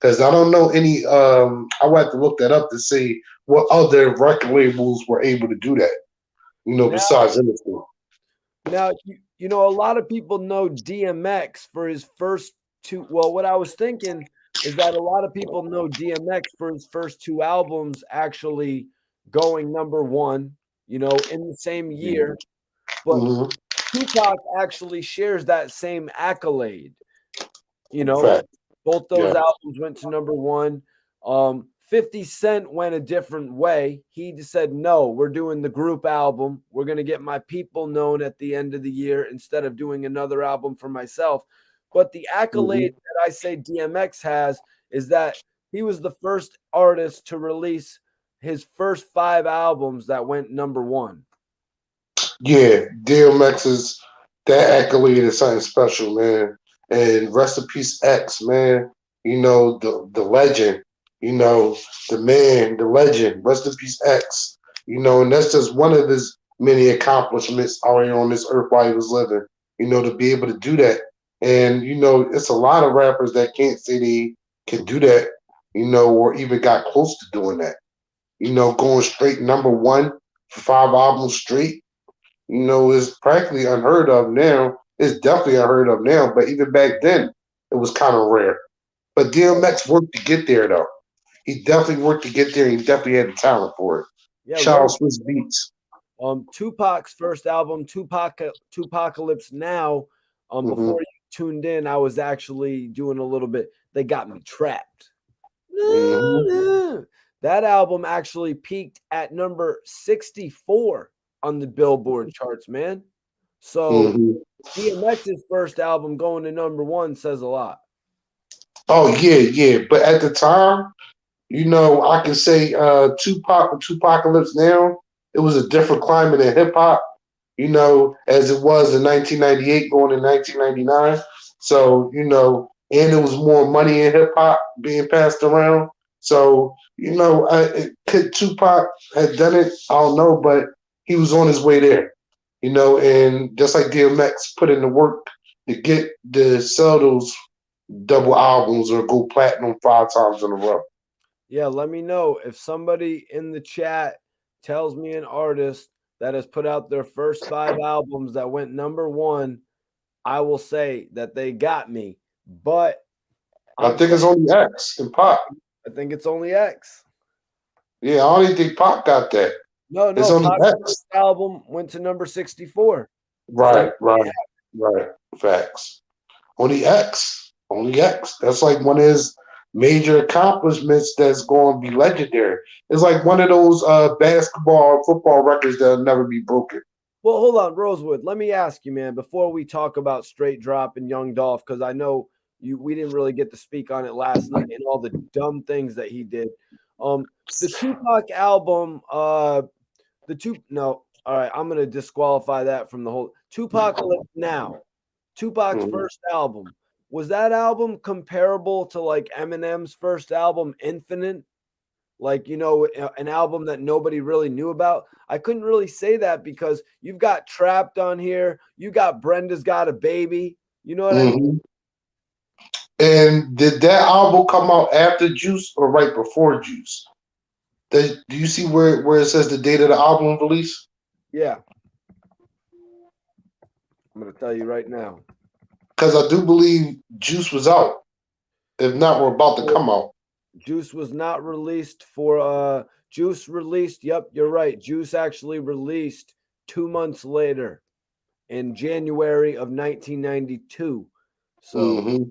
Because I don't know any. I would have to look that up to see what other record labels were able to do that. Now, Besides Industry. now, a lot of people know DMX for his first two. Well, what I was thinking is that a lot of people know DMX for his first two albums actually going number one, in the same year. But Mm-hmm. Tupac actually shares that same accolade. You know, Fact. both Yeah. those albums went to number one. 50 Cent went a different way. He just said, no, we're doing the group album. We're going to get my people known at the end of the year instead of doing another album for myself. But the accolade Mm-hmm. that I say DMX has is that he was the first artist to release his first five albums that went number one. Yeah, DMX is that accolade is something special, man. And rest in peace, X, man. The legend. The man, the legend. Rest in peace, X. And that's just one of his many accomplishments out here on this earth while he was living. To be able to do that. And it's a lot of rappers that can't say they can do that. Or even got close to doing that. Going straight number one for 5 albums straight, is practically unheard of now. It's definitely unheard of now, but even back then, it was kind of rare. But DMX worked to get there, though. He definitely worked to get there. He definitely had the talent for it. Yeah, Shout out Rose. Swiss Beats. Tupac's first album, Tupacalypse Now. Hmm. Before you tuned in, I was actually doing a little bit. They got me trapped. Hmm. That album actually peaked at number 64 on the Billboard charts, man. So Hmm. DMX's first album going to number one says a lot. Oh yeah, yeah. But at the time, I can say Tupacalypse now. It was a different climate in hip hop, as it was in 1998 going to 1999. So, and it was more money in hip hop being passed around. So, could Tupac have done it? I don't know, but he was on his way there, and just like DMX put in the work to get to sell those double albums or go platinum 5 times in a row. Yeah, let me know if somebody in the chat tells me an artist that has put out their first 5 albums that went #1. I will say that they got me. But I I'm think it's saying only X and Pop. I think it's only X. Yeah, I don't even think Pop got that. It's No, only Pac's X. first album went to #64. So Right, right, right. Facts. Only X. Only X. That's like one of his major accomplishments that's going to be legendary. It's like one of those basketball, football records that'll never be broken. well, hold on, Rosewood. Let me ask you, man, before we talk about Straight Drop and Young Dolph, because I know we didn't really get to speak on it last night and all the dumb things that he did. The Tupac album, the two no, all right, I'm gonna disqualify that from the whole Tupacalypse Now. Tupac's Mhm. first album. Was that album comparable to like Eminem's first album, Infinite? Like, an album that nobody really knew about. I couldn't really say that because you've got Trapped on here. You got Brenda's Got a Baby. You know what I mean? Mhm. And did that album come out after Juice or right before Juice? Do you see where it says the date of the album release? Yeah, I'm going to tell you right now. Because I do believe Juice was out. If not, we're about to come out. Juice was not released for Juice released. Yep, you're right. Juice actually released 2 months later in January of 1992. So, Hmm.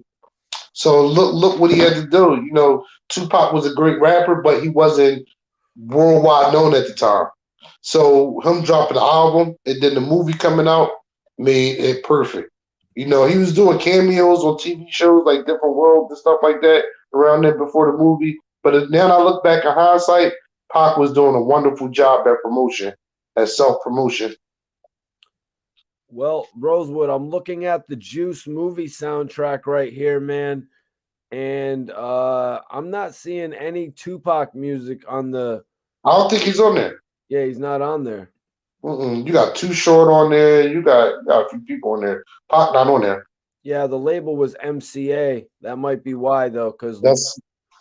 So look what he had to do. You know, Tupac was a great rapper, but he wasn't worldwide known at the time. So him dropping the album and then the movie coming out made it perfect. You know, he was doing cameos on TV shows like Different World and stuff like that around there before the movie. But now I look back in hindsight, Pac was doing a wonderful job at promotion, at self promotion. well, Rosewood, I'm looking at the Juice movie soundtrack right here, man. And I'm not seeing any Tupac music on the. I don't think he's on there. Yeah, he's not on there. Mm-mm. You got Too Short on there. You got a few people on there. Pac not on there. Yeah, the label was MCA. That might be why, though, because That's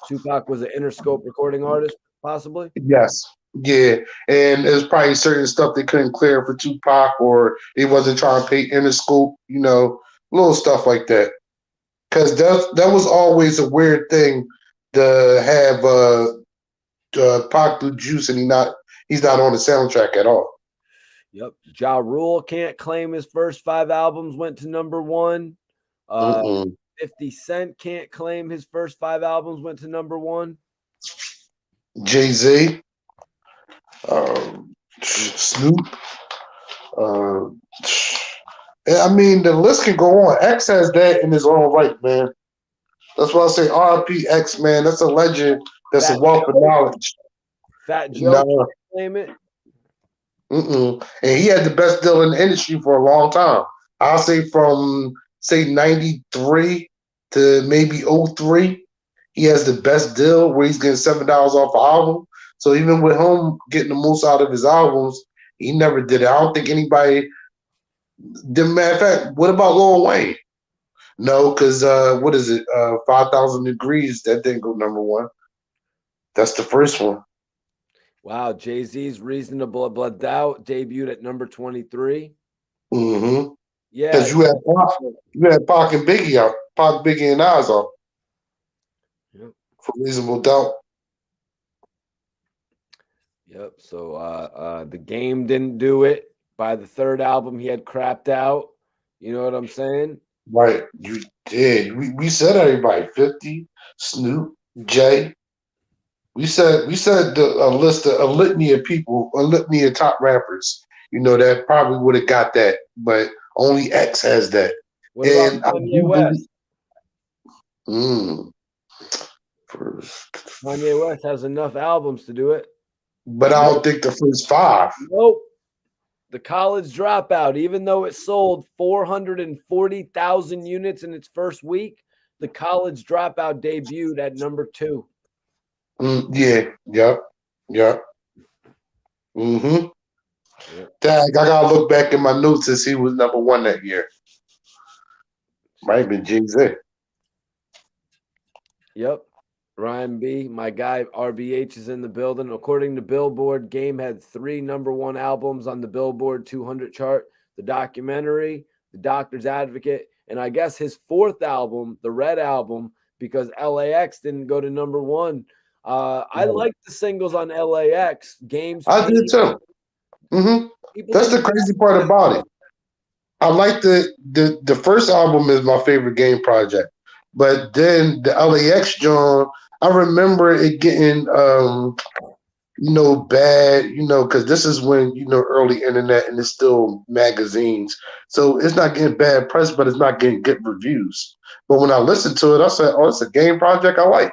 Tupac was an Interscope recording artist, possibly. yes. Yeah, and there's probably certain stuff they couldn't clear for Tupac, or they wasn't trying to pay Interscope, little stuff like that. Because that was always a weird thing to have Pac do Juice, and he's not on the soundtrack at all. Yep. Ja Rule can't claim his first 5 albums went to #1. Uh, Mm-mm. 50 Cent can't claim his first 5 albums went to #1. Jay Z, Snoop. Uh, I mean, the list can go on. X has that in his own right, man. That's why I say RP X, man. That's a legend. That's a Fat wealth of Joe, knowledge. Fat Joe No, can't claim it. and he had the best deal in the industry for a long time. I'll say from say '93 to maybe '03, he has the best deal where he's getting $7 off an album. So even with him getting the most out of his albums, he never did it. I don't think anybody. The matter of fact, what about Lil Wayne? No, because what is it? 5,000 Degrees. That didn't go #1. That's the first one. Wow, Jay-Z's Reasonable Doubt debuted at #23. Mm-hmm. Yeah. Because you had Pac and Biggie out, Pac, Biggie, and Nas out Yep. for Reasonable Doubt. Yep. So the Game didn't do it. By the third album, he had crapped out. You know what I'm saying? Right, you did. We said everybody 50, Snoop, Jay. We said a list of a litany of people, a litany of top rappers. That probably would have got that, but only X has that. What about And I Kanye do believe. West? Mm, first, Kanye West has enough albums to do it. but I don't Nope. think the first five. Nope. The College Dropout, even though it sold 440,000 units in its first week, the College Dropout debuted at #2. Yeah, yep. Mm-hmm. Yep. Dang, I gotta look back in my notes and see who was #1 that year. Might have been Jay Z. Yep. Ryan B, my guy RBH is in the building. According to Billboard, Game had 3 #1 albums on the Billboard 200 chart: the documentary, the Doctor's Advocate, and I guess his 4th album, the Red Album, because LAX didn't go to #1. I like the singles on LAX. Game's I did Pain. too. Hmm. People That's didn't. the crazy part about it. I like the first album is my favorite Game project, but then the LAX John, I remember it getting bad, because this is when, early internet and it's still magazines. So it's not getting bad press, but it's not getting good reviews. But when I listened to it, I said, oh, it's a Game project I like.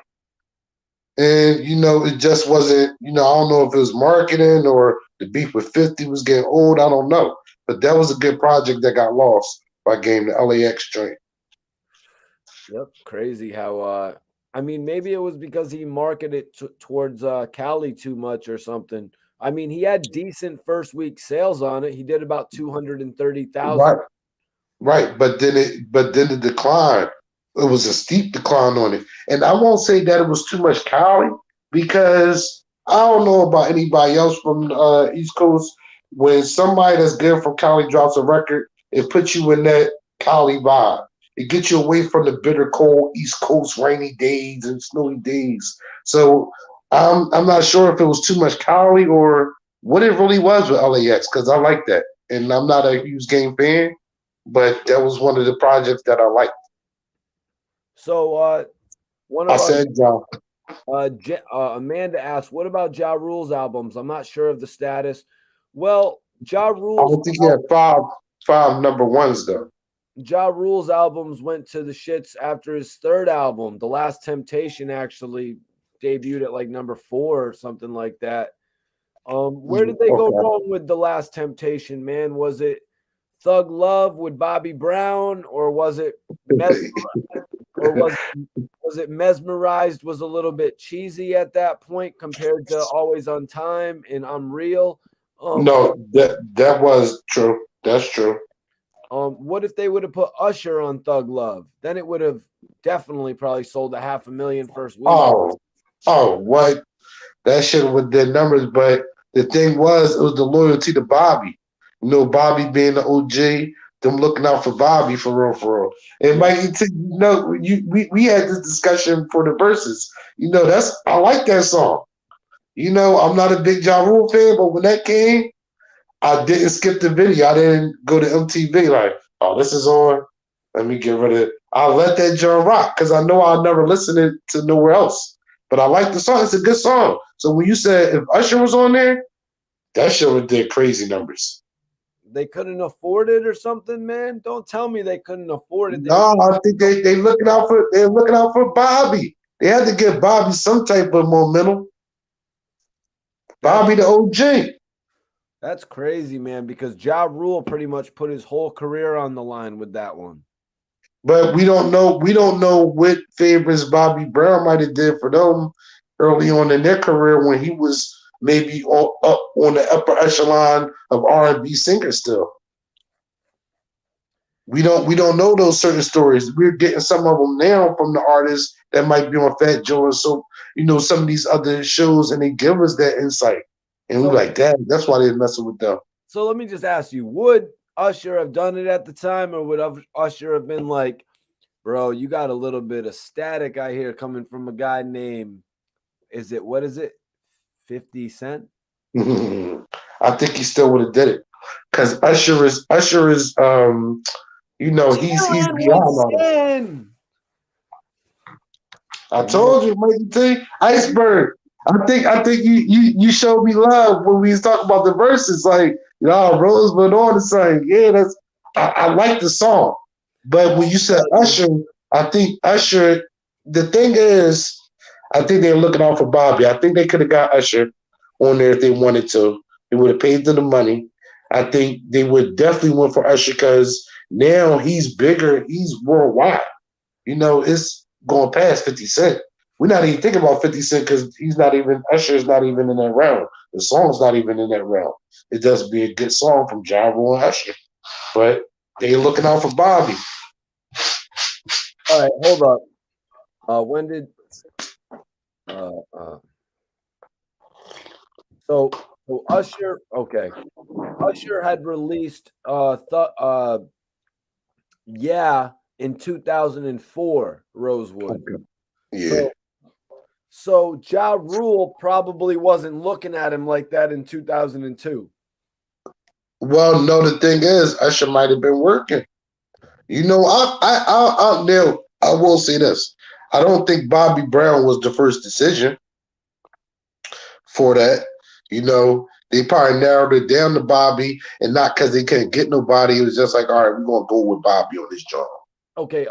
And, it just wasn't, I don't know if it was marketing or the beef with 50 was getting old. I don't know. But that was a good project that got lost by Game, the LAX joint. Yep, crazy how I mean, maybe it was because he marketed towards Cali too much or something. I mean, he had decent first week sales on it. He did about 230,000. Right. Right, but then the decline, it was a steep decline on it. And I won't say that it was too much Cali because I don't know about anybody else from East Coast. When somebody that's good from Cali drops a record, it puts you in that Cali vibe. It gets you away from the bitter cold East Coast rainy days and snowy days. So I'm not sure if it was too much Cali or what it really was with LAX because I like that. And I'm not a huge Game fan, but that was one of the projects that I liked. So one I of our said, Amanda asked, "What about Ja Rule's albums? I'm not sure of the status." Well, I would think he had five number ones though. Ja Rule's albums went to the shits after his 3rd album. The Last Temptation actually debuted at like #4 or something like that. Where did they go Okay. wrong with The Last Temptation, man? Was it Thug Love with Bobby Brown, or was it or was it Mesmerized was a little bit cheesy at that point compared to Always on Time and I'm Real? Um, No, that was true. That's true. what if they would have put Usher on Thug Love? Then it would have definitely probably sold a 500,000 first week. What? That shit with their numbers, but the thing was, it was the loyalty to Bobby. Bobby being the OG, them looking out for Bobby for real, for real. And Yeah. Mikey, we had this discussion for the verses. I like that song. I'm not a big Ja Rule fan, but when that came, I didn't skip the video. I didn't go to MTV like, oh, this is on. Let me get rid of it. I let that joint rock because I know I'll never listen it to nowhere else. But I like the song. It's a good song. So when you said if Usher was on there, that shit would did crazy numbers. They couldn't afford it or something, man. Don't tell me they couldn't afford it. They were No, I think they're looking out for Bobby. They had to give Bobby some type of momentum. that's Bobby the OG. that's crazy, man, because Ja Rule pretty much put his whole career on the line with that one. But we don't know. We don't know what favors Bobby Brown might have did for them early on in their career when he was maybe up on the upper echelon of R&B singers. Still, we don't know those certain stories. We're getting some of them now from the artists that might be on Fat Joe or so. Some of these other shows, and they give us that insight, and we're So like, "Damn, that's why they're messing with them." so let me just ask you, would Usher have done it at the time, or would Usher have been like, bro, you got a little bit of static I hear coming from a guy named, what is it, 50 Cent? I think he still would have did it because Usher is he's Chillin' with beyond all that. Sin. I Man, told you, Mikey T, Iceberg. I think you showed me love when we was talking about the verses. Like, Rosebud on the song. Yeah, I like the song. But when you said Usher, I think Usher, the thing is, I think they're looking out for Bobby. I think they could have got Usher on there if they wanted to. They would have paid them the money. I think they would definitely went for Usher because now he's bigger, he's worldwide. It's going past 50 Cent. We're not even thinking about 50 Cent because Usher is not even in that round. The song's not even in that round. It does be a good song from Ja Rule and Usher. But they looking out for Bobby. all right, hold up. When did Uh, uh, so Usher, okay. Usher had released yeah in 2004, Rosewood. Okay. Yeah. So Ja Rule probably wasn't looking at him like that in 2002. Well, no, the thing is, Usher might have been working. Now I will say this. I don't think Bobby Brown was the first decision for that. They probably narrowed it down to Bobby, and not because they couldn't get nobody. It was just like, all right, we're gonna go with Bobby on this job. Okay,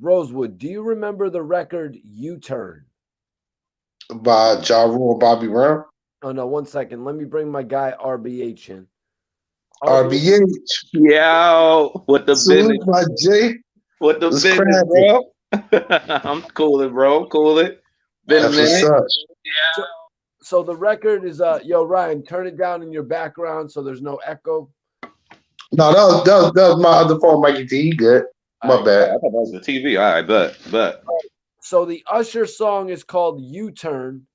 Rosewood, do you remember the record U-Turn? By Ja Rule and Bobby Brown. Oh no, one second. Let me bring my guy RBH in. RBH. Yo, what the business? Salute my J. What the Let's business, crack it. bro? I'm cooling, bro. Cooling. Been a That's what's minute. up. So the record is yo Ryan, turn it down in your background so there's no echo. No, that was my other phone, Mikey T. He good. My All right. bad. I thought that was the TV. All right, but So the Usher song is called U-Turn.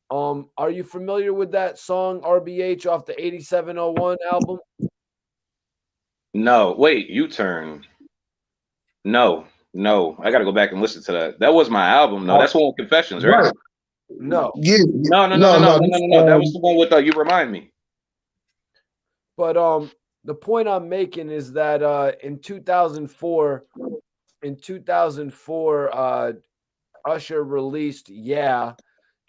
Are you familiar with that song RBH off the 8701 album? no. Wait, U-turn. No, I got to go back and listen to that. That was my album. No, that's one with Confessions, right? Right. No. Yeah. No. No. That was the one with You Remind Me. But the point I'm making is that in 2004 Usher released Yeah,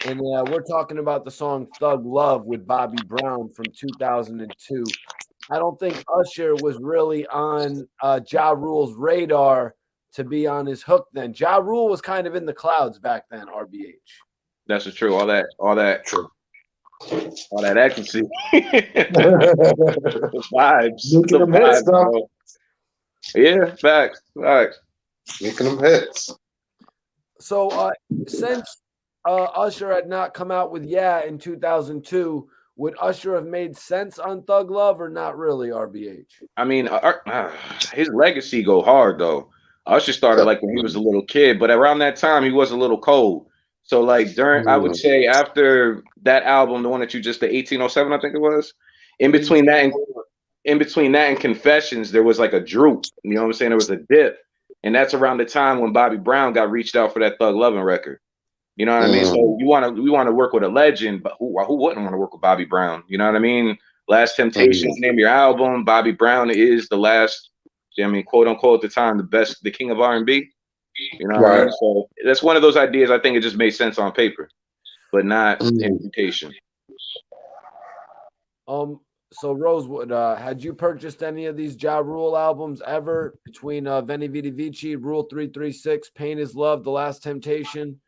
and we're talking about the song Thug Love with Bobby Brown from 2002. I don't think Usher was really on Ja Rule's radar to be on his hook then. Ja Rule was kind of in the clouds back then, RBH. That's the true. All that True. ecstasy. The vibes. Making The them hits, vibes, though. bro. Yeah, facts. Making them hits. So since Usher had not come out with Yeah in 2002, would Usher have made sense on Thug Love or not really, RBH? I mean, his legacy go hard though. Usher started like when he was a little kid, but around that time he was a little cold. So like I would say after that album, the one that you just the 1807, I think it was. In between that and Confessions, there was like a droop. You know what I'm saying? There was a dip, and that's around the time when Bobby Brown got reached out for that Thug Lovin' record. You know what I mean? So we want to work with a legend, but who wouldn't want to work with Bobby Brown? You know what I mean? Last Temptations, name your album. Bobby Brown is the last, I mean, quote unquote, at the time, the king of R&B. You know what I mean? So that's one of those ideas. I think it just made sense on paper, but not implementation. So Rosewood, had you purchased any of these Ja Rule albums ever between Veni Vidi Vici, Rule 336, Pain is Love, The Last Temptation,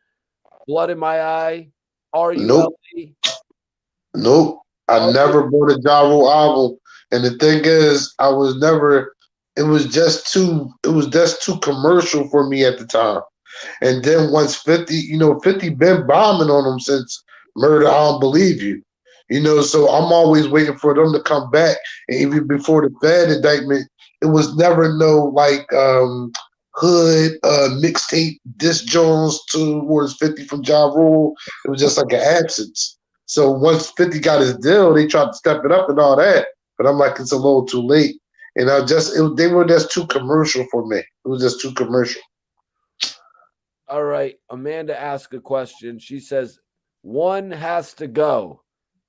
Blood in My Eye, R.U.L.E.? Nope. I never bought a Ja Rule album. And the thing is, it was just too commercial for me at the time. And then once 50 been bombing on them since Murder, I Don't Believe You. So I'm always waiting for them to come back. And even before the Fed indictment, it was never no like hood mixtape disc Jones towards 50 from Ja Rule. It was just like an absence. So once 50 got his deal, they tried to step it up and all that. But I'm like, it's a little too late. And they were just too commercial for me. It was just too commercial. All right. Amanda asked a question. She says, one has to go.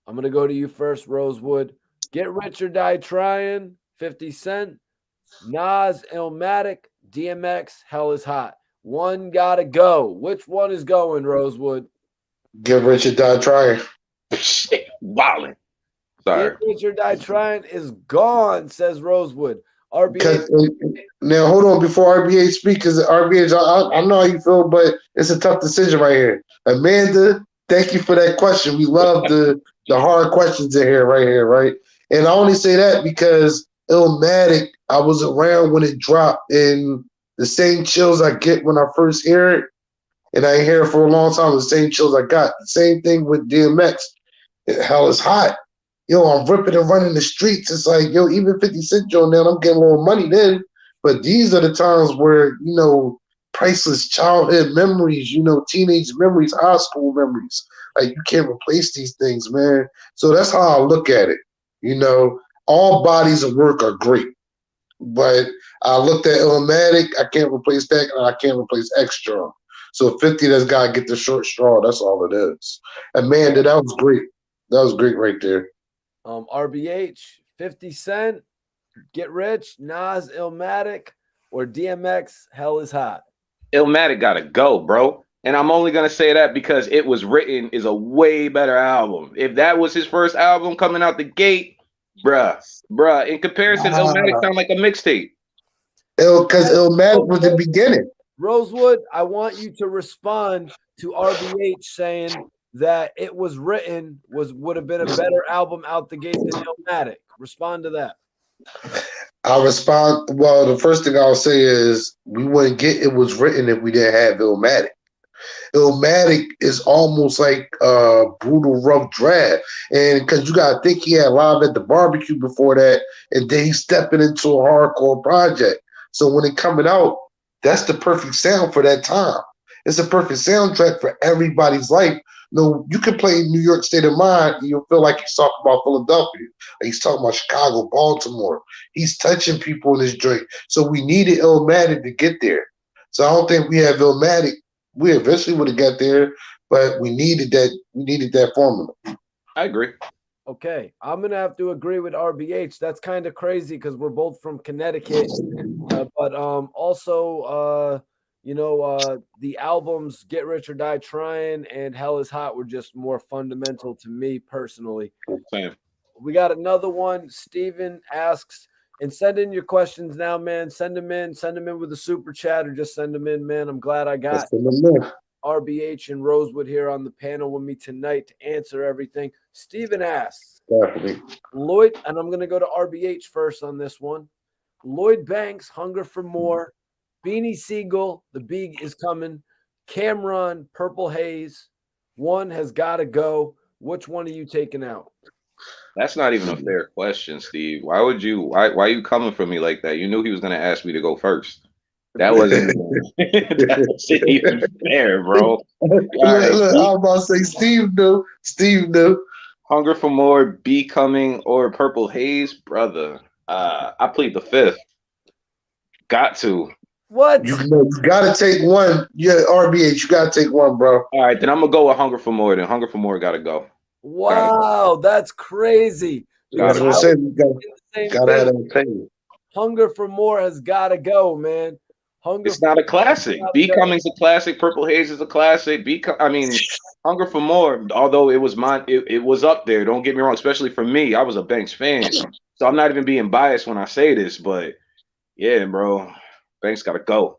I'm going to go to you first, Rosewood. Get Rich or Die Trying, 50 Cent. Nas, Illmatic, DMX, Hell is Hot. One gotta go. Which one is going, Rosewood? Get Rich or Die Trying. Shit, wildin'. Sorry. Get Rich or Die Trying is gone, says Rosewood. RBH. Now, hold on before RBH speaks, because RBH, I know how you feel, but it's a tough decision right here. Amanda, thank you for that question. We love the hard questions in here, right? And I only say that because Illmatic, I was around when it dropped, and the same chills I get when I first hear it, and I hear it for a long time, the same chills I got. The same thing with DMX. Hell is Hot. I'm ripping and running the streets. It's like, even 50 Cent Joe now, I'm getting a little money then. But these are the times where, priceless childhood memories, teenage memories, high school memories. Like you can't replace these things, man. So that's how I look at it. All bodies of work are great. But I looked at Illmatic, I can't replace that, and I can't replace Extra. So 50 that's got to get the short straw. That's all it is. And man, that was great. That was great right there. RBH, 50 Cent, Get Rich, Nas, Illmatic, or DMX, Hell is Hot? Illmatic gotta go, bro. And I'm only gonna say that because It Was Written is a way better album. If that was his first album coming out the gate, bruh. In comparison, Illmatic sound like a mixtape. Because Illmatic was the beginning. Rosewood, I want you to respond to RBH saying that It Was Written would have been a better album out the gate than Illmatic. Respond to that. I'll respond. Well, the first thing I'll say is we wouldn't get It Was Written if we didn't have Illmatic. Illmatic is almost like a brutal, rough draft. And because you got to think he had Live at the Barbecue before that, and then he's stepping into a hardcore project. So when it coming out, that's the perfect sound for that time. It's a perfect soundtrack for everybody's life. You can play New York State of Mind, and you'll feel like he's talking about Philadelphia. He's talking about Chicago, Baltimore. He's touching people in his joint. So we needed Illmatic to get there. So I don't think we have Illmatic. We eventually would have got there, but we needed that. We needed that formula. I agree. Okay, I'm gonna have to agree with RBH. That's kind of crazy because we're both from Connecticut, but also, the albums "Get Rich or Die Trying" and "Hell Is Hot" were just more fundamental to me personally. Same. We got another one. Steven asks, and send in your questions now, man. Send them in. Send them in with a super chat or just send them in, man. I'm glad I got RBH and Rosewood here on the panel with me tonight to answer everything. Steven asks, Lloyd, and I'm going to go to RBH first on this one. Lloyd Banks, Hunger for More. Beanie Siegel, The Big is Coming. Cameron, Purple Haze. One has got to go. Which one are you taking out? That's not even a fair question, Steve. Why are you coming for me like that? You knew he was gonna ask me to go first. That wasn't even fair, bro. Look, I was about to say Steve knew. Hunger for More, Becoming, or Purple Haze, brother. I plead the fifth. Got to. What? You gotta take one. Yeah, RBH, you gotta take one, bro. All right, then I'm gonna go with Hunger for More. Then Hunger for More gotta go. Wow, that's crazy. Gotta have that opinion. Hunger for More has got to go, man. It's not a classic. Becoming's a classic. Purple Haze is a classic. Hunger for More, although it was it was up there. Don't get me wrong, especially for me. I was a Banks fan, so I'm not even being biased when I say this, but yeah, bro, Banks gotta go.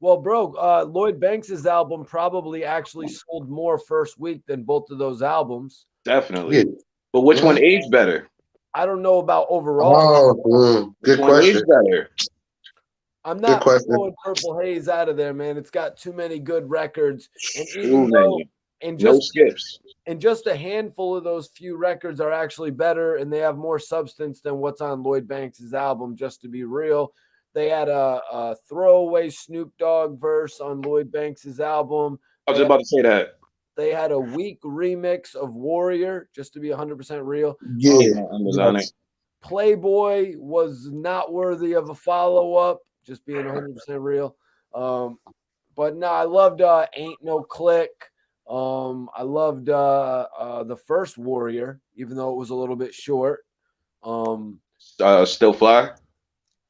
Well, bro, Lloyd Banks' album probably actually sold more first week than both of those albums. Definitely. Yeah. But which one aged better? I don't know about overall. Good question. Aged better? I'm not throwing Purple Haze out of there, man. It's got too many good records. And no skips. And just a handful of those few records are actually better, and they have more substance than what's on Lloyd Banks' album, just to be real. They had a throwaway Snoop Dogg verse on Lloyd Banks' album. I was about to say that. They had a weak remix of Warrior, just to be 100% real. Yeah. Playboy was not worthy of a follow-up, just being 100% real. But no, I loved Ain't No Click. I loved the first Warrior, even though it was a little bit short. Still Fly?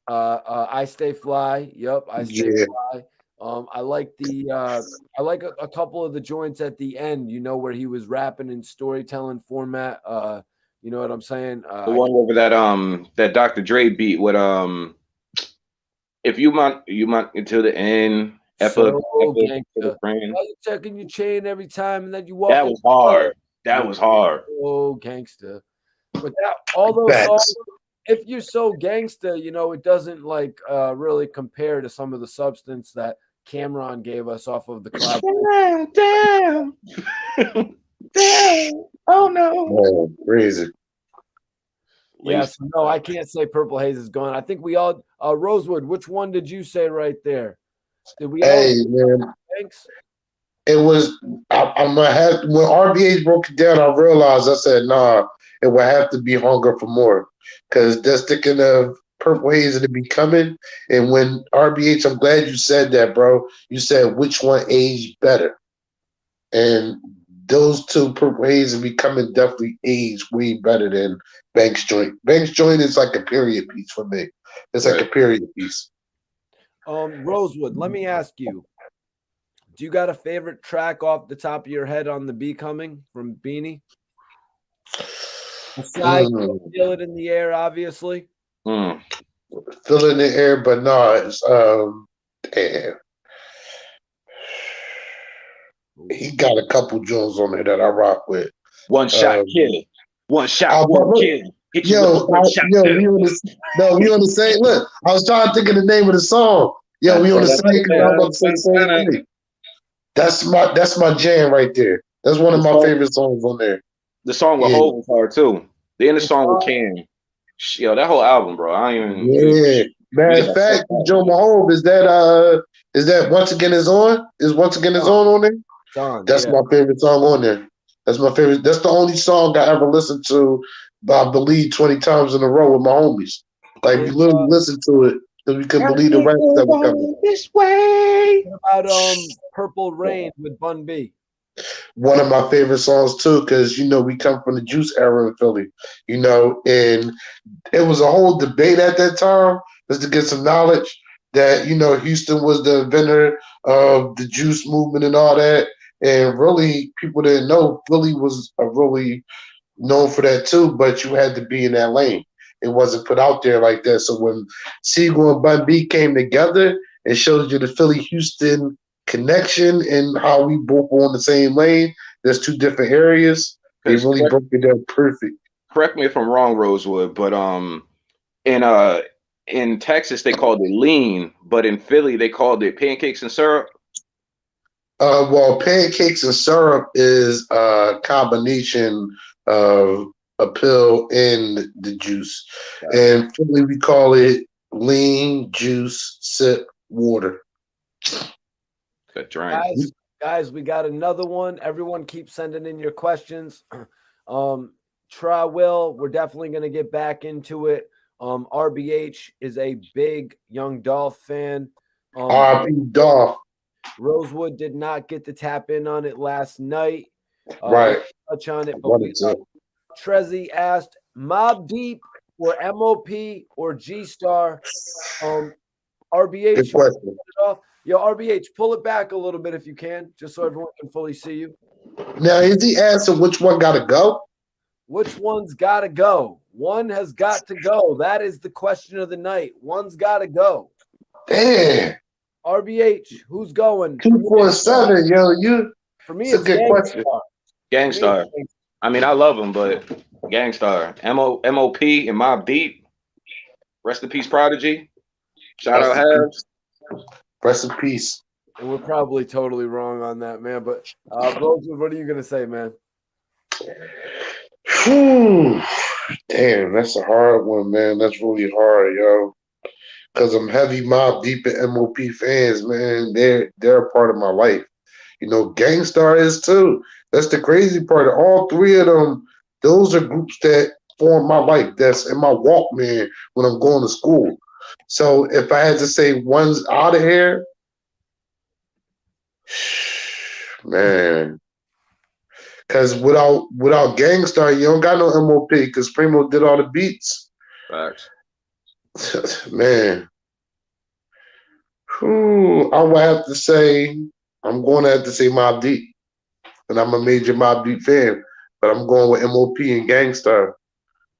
I Stay Fly. Yep, I Stay Fly. I like a couple of the joints at the end, where he was rapping in storytelling format. You know what I'm saying? The one over that Dr. Dre beat with if you want until the end. You checking your chain every time and then you walk. That was hard. That was hard. Oh, gangster. But all those songs, if you're so gangster, it doesn't really compare to some of the substance that Cameron gave us off of the cloud. Damn. Oh no. Crazy. Yes, no, I can't say Purple Haze is gone. I think we all Rosewood, which one did you say right there? Did we all Hey man, thanks? it was. I'm gonna have when RBH broke it down. I realized I said, nah, it would have to be Hunger for More because that's thinking of Purple Haze and it be coming. And when RBH, I'm glad you said that, bro. You said which one aged better, and those two, Purple Haze and Becoming, definitely age way better than Banks Joint. Banks Joint is like a period piece for me. It's like Right. a period piece. Rosewood, let me ask you. Do you got a favorite track off the top of your head on the Becoming from Beanie? Besides Feel It in the Air, obviously. Mm. Fill in the air, but no, it's damn. He got a couple jewels on there that I rock with. One shot kill. One shot, one kill. Hit you with the one shot kill. We on the same. Look, I was trying to think of the name of the song. Yo, we on the same. Because I was about to say the same thing. That's my jam right there. That's one of my favorite songs on there. The song with Hov was hard too. The end of the song with Cam. Yo, that whole album, bro. I ain't even. Yeah. Matter of fact, Joe Mahone, is that Once Again Is On? Is Once Again Is On there? That's my favorite song on there. That's my favorite. That's the only song I ever listened to, I believe, 20 times in a row with my homies. Like, we literally listened to it because we couldn't believe the raps that were coming. This way. What about Purple Rain with Bun B? One of my favorite songs too, because we come from the Juice era in Philly, and it was a whole debate at that time just to get some knowledge that Houston was the inventor of the Juice movement and all that, and really people didn't know Philly was really known for that too, but you had to be in that lane. It wasn't put out there like that. So when Siegel and Bun B came together, it shows you the Philly Houston connection and how we both were on the same lane. There's two different areas. They really broke it down perfect. Correct me if I'm wrong, Rosewood, but in Texas they called it lean, but in Philly they called it pancakes and syrup. Well, pancakes and syrup is a combination of a pill and the juice. And Philly we call it lean, juice, sip, water. Guys, we got another one. Everyone keep sending in your questions. Try Will, we're definitely going to get back into it. RBH is a big Young Dolph fan. RP Dolph. Rosewood did not get to tap in on it last night. Right. Touch on it, but Trezzy asked Mob Deep or MOP or G Star. RBH. Good question. Yo, RBH, pull it back a little bit if you can, just so everyone can fully see you. Now, is he asking which one got to go? Which one's got to go? One has got to go. That is the question of the night. One's got to go. Damn. RBH, who's going? 247, yo, for me, it's a good question. Gangstar. I mean, I love him, but Gangstar. MOP and Mob Deep. Rest in peace, Prodigy. Shout out Habs. Rest in peace. And we're probably totally wrong on that, man. But Rosewood, what are you gonna say, man? Damn, that's a hard one, man. That's really hard, yo. Because I'm heavy Mob Deep and MOP fans, man. They're a part of my life. Gangstar is too. That's the crazy part. All three of them, those are groups that form my life. That's in my Walkman when I'm going to school. So if I had to say one's out of here, man, because without Gangstar, you don't got no MOP because Primo did all the beats. Facts. Man, I would have to say I'm going to have to say Mobb Deep, and I'm a major Mobb Deep fan, but I'm going with MOP and Gangstar.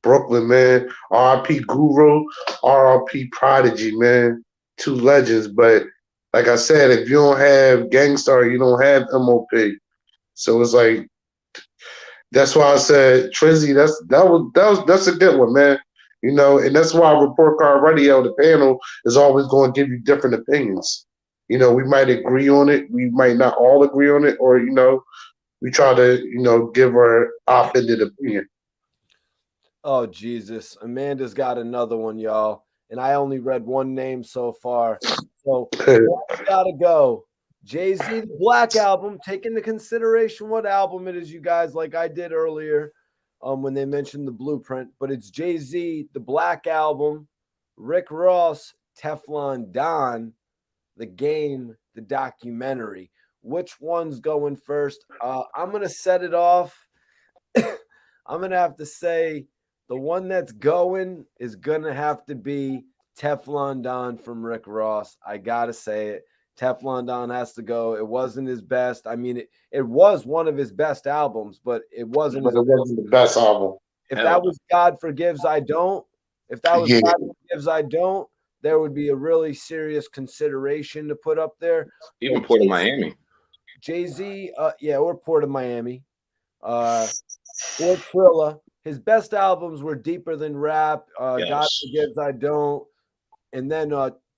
Brooklyn, man. R.I.P. Guru, R.I.P. Prodigy, man. Two legends. But like I said, if you don't have Gangstar, you don't have MOP. So it's like that's why I said Trizzy. That's a good one, man. And that's why Report Card Radio, the panel, is always going to give you different opinions. We might agree on it, we might not all agree on it, or we try to give our opposite opinion. Oh, Jesus. Amanda's got another one, y'all. And I only read one name so far. So that's gotta go. Jay-Z, the Black Album, take into consideration what album it is, you guys, like I did earlier when they mentioned the Blueprint. But it's Jay-Z, the Black Album, Rick Ross, Teflon Don, The Game, the documentary. Which one's going first? I'm going to set it off. I'm going to have to say the one that's going is going to have to be Teflon Don from Rick Ross. I got to say it. Teflon Don has to go. It wasn't his best. I mean, it was one of his best albums, but it wasn't the best album. If that was God Forgives, I Don't. If that was God Forgives, I Don't, there would be a really serious consideration to put up there. Even Port of Miami. Jay-Z, or Port of Miami. Or Trilla. His best albums were Deeper Than Rap, God Forgives, I Don't, and then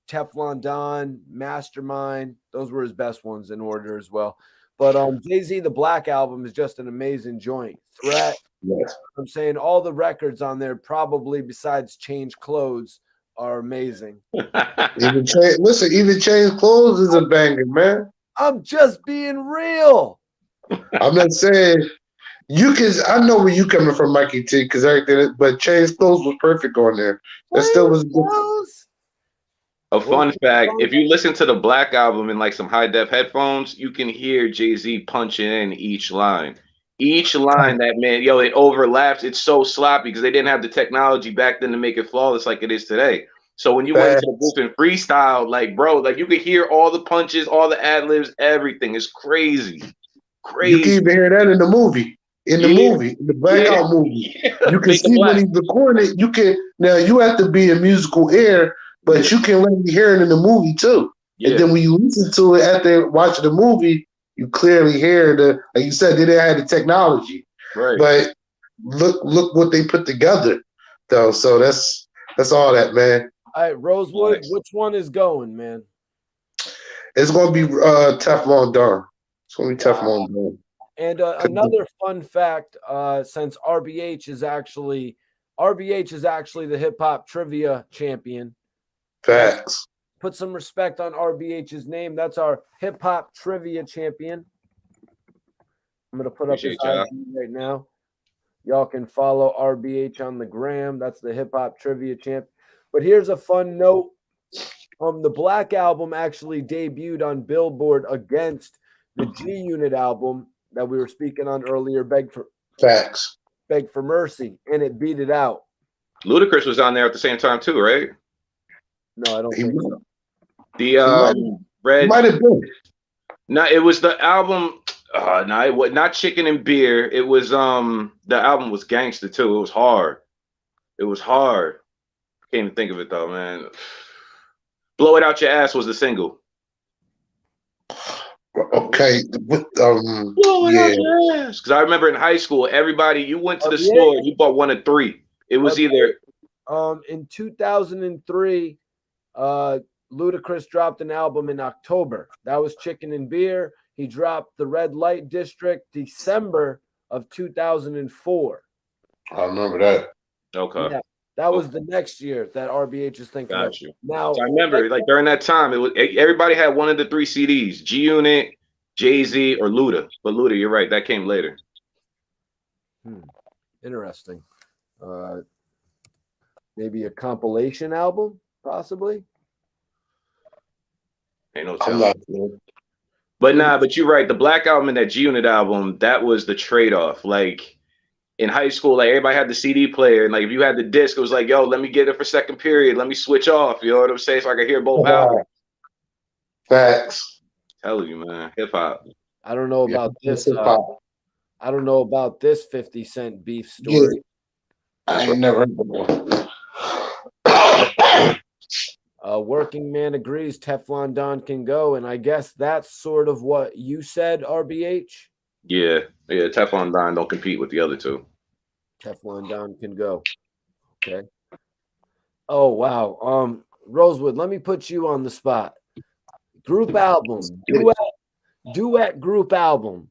Teflon Don, Mastermind. Those were his best ones in order as well. But Jay-Z, the Black Album is just an amazing joint. Threat. Yes. I'm saying all the records on there, probably besides Change Clothes, are amazing. Even Change Clothes is a banger, man. I'm just being real. I'm not saying I know where you coming from, Mikey T, because everything, but Change Clothes was perfect on there. That still was good. A fun fact, if you listen to the Black Album in like some high-def headphones, you can hear Jay-Z punching in each line. Each line that, man, it overlaps. It's so sloppy because they didn't have the technology back then to make it flawless like it is today. So when you went into the booth and freestyle, like, bro, like you could hear all the punches, all the ad-libs, everything. It's crazy. Crazy. You can even hear that in the movie. In the Blackout movie. You can see when he's recording it. Now you have to be a musical ear, but you can let me hear it in the movie too. Yeah. And then when you listen to it after watching the movie, you clearly hear like you said, they didn't have the technology. Right. But look what they put together though. So that's all that, man. All right, Rosewood, which one is going, man? It's gonna be Teflon Don. It's gonna be Teflon Don. And another fun fact, since RBH is actually the hip hop trivia champion. Facts. Put some respect on RBH's name. That's our hip hop trivia champion. I'm gonna put up his IG right now. Y'all can follow RBH on the gram. That's the hip hop trivia champ. But here's a fun note. The Black Album actually debuted on Billboard against the G Unit album that we were speaking on earlier, Beg for Mercy, and it beat it out. Ludacris was on there at the same time too, right? No, I don't think so. The Red might have been. No, it was the album. No, it was not Chicken and Beer. It was the album was Gangsta too. It was hard. Can't even think of it though, man. Blow It Out Your Ass was the single. Okay. Blow it out your ass. Because I remember in high school, you went to the store, you bought one of three. It was either in 2003, Ludacris dropped an album in October. That was Chicken and Beer. He dropped The Red Light District December of 2004. I remember that. Okay. Yeah, that was the next year that RBH is thinking of. Now, so I remember, like during that time, it was everybody had one of the three CDs: G Unit, Jay-Z, or Luda. But Luda, you're right, that came later. Interesting. Maybe a compilation album, possibly. Ain't no telling. But you're right. The Black Album and that G Unit album, that was the trade-off. Like in high school, like everybody had the CD player, and like if you had the disc, it was like, yo, let me get it for second period. Let me switch off. You know what I'm saying? So I could hear both albums. Facts. Tell you, man, hip hop. I don't know about this. I don't know about this 50 Cent beef story. Yeah. I ain't never heard before. Working Man agrees Teflon Don can go, and I guess that's sort of what you said, RBH. Yeah, Teflon Don don't compete with the other two. Teflon Don can go. Okay. Oh wow. Rosewood, let me put you on the spot. Group album, duet group album.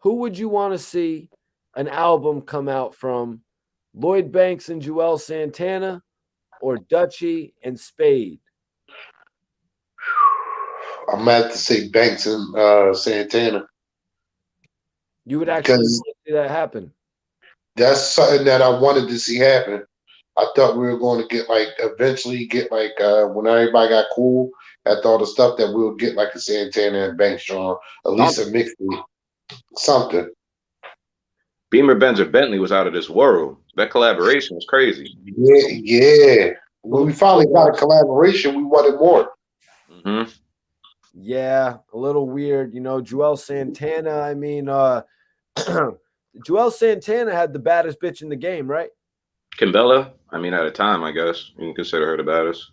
Who would you want to see an album come out from? Lloyd Banks and Joel Santana, or Dutchie and Spade? I'm gonna have to say Banks and Santana You would actually because want to see that happen. that's something that I wanted to see happen. I thought we were going to get like eventually get like when everybody got cool after all the stuff that we would get like a Santana and Banks joint, at least a mixtape, something. Beamer Benz or Bentley was out of this world. That collaboration was crazy. Yeah, yeah. When we Little finally got a throwback. collaboration, we wanted more. Hmm. Yeah, a little weird. Joel Santana, I mean, Joel Santana had the baddest bitch in the game, right? Kimbella, I mean, at a time, I guess you can consider her the baddest.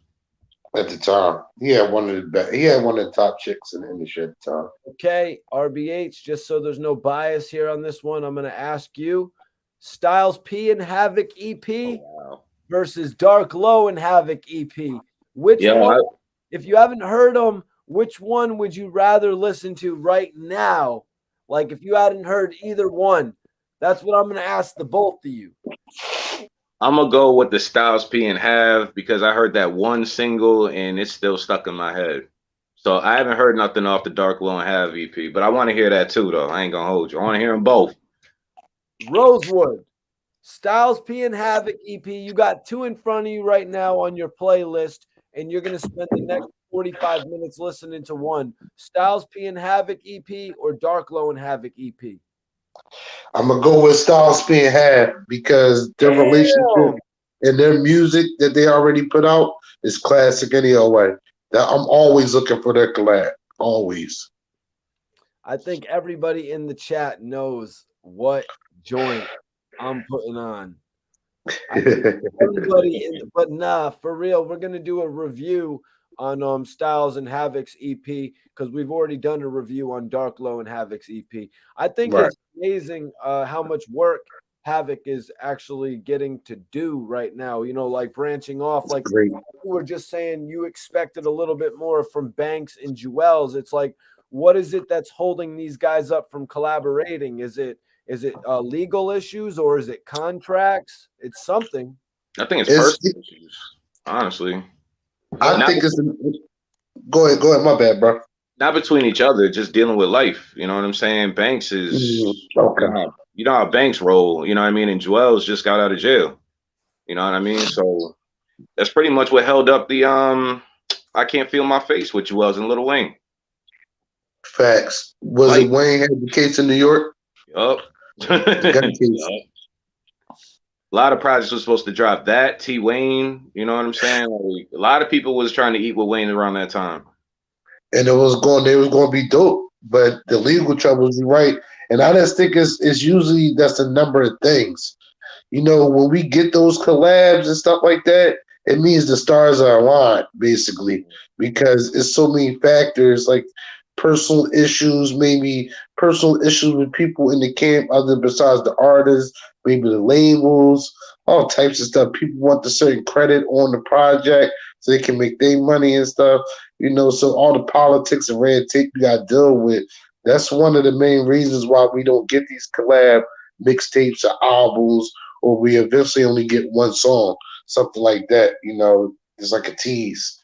At the time. He had one of the best. He had one of the top chicks in the industry at the time. Okay, RBH, just so there's no bias here on this one, I'm going to ask you Styles P and Havoc EP Wow. versus Dark Low and Havoc EP. Which Yeah, one, if you haven't heard them, which one would you rather listen to right now? Like if you hadn't heard either one, that's what I'm going to ask the both of you. I'm gonna go with the Styles P and Have because I heard that one single and it's still stuck in my head. So I haven't heard nothing off the Dark Low and Have EP, but I want to hear that too, though. I ain't gonna hold you. I want to hear them both. Rosewood, Styles P and Havoc EP. You got two in front of you right now on your playlist, and you're going to spend the next 45 minutes listening to one. Styles P and Havoc EP or Dark Low and Havoc EP? I'm gonna go with Styles P and Have because their relationship and their music that they already put out is classic anyway. That I'm always looking for their collab. Always. I think everybody in the chat knows what joint I'm putting on. But nah, for real, we're gonna do a review on Styles and Havoc's EP because we've already done a review on Dark Low and Havoc's EP. I think Right. it's amazing how much work Havoc is actually getting to do right now. Like branching off. Like Great. you were just saying, you expected a little bit more from Banks and Jewels. It's like, what is it that's holding these guys up from collaborating? Is it legal issues or is it contracts? It's something. I think it's It's, personal issues, honestly. I Not, think it's. Go ahead. My bad, bro. not between each other, just dealing with life. You know what I'm saying? Banks is Okay. you know how Banks roll. You know what I mean? And Joel's just got out of jail. You know what I mean? So that's pretty much what held up the I Can't Feel My Face with Joel's and Lil Wayne. Facts. Was it Wayne had the case in New York? Yup. The gun case. Yup. A lot of projects were supposed to drop that. T Wayne, you know what I'm saying? Like, a lot of people was trying to eat with Wayne around that time. And they was going to be dope. But the legal troubles, you're right. And I just think it's usually that's a number of things. When we get those collabs and stuff like that, it means the stars are aligned, basically, because it's so many factors like personal issues, maybe personal issues with people in the camp other besides the artists, maybe the labels, all types of stuff. People want the certain credit on the project so they can make their money and stuff, so all the politics and red tape you got to deal with. That's one of the main reasons why we don't get these collab mixtapes or albums, or we eventually only get one song, something like that. It's like a tease.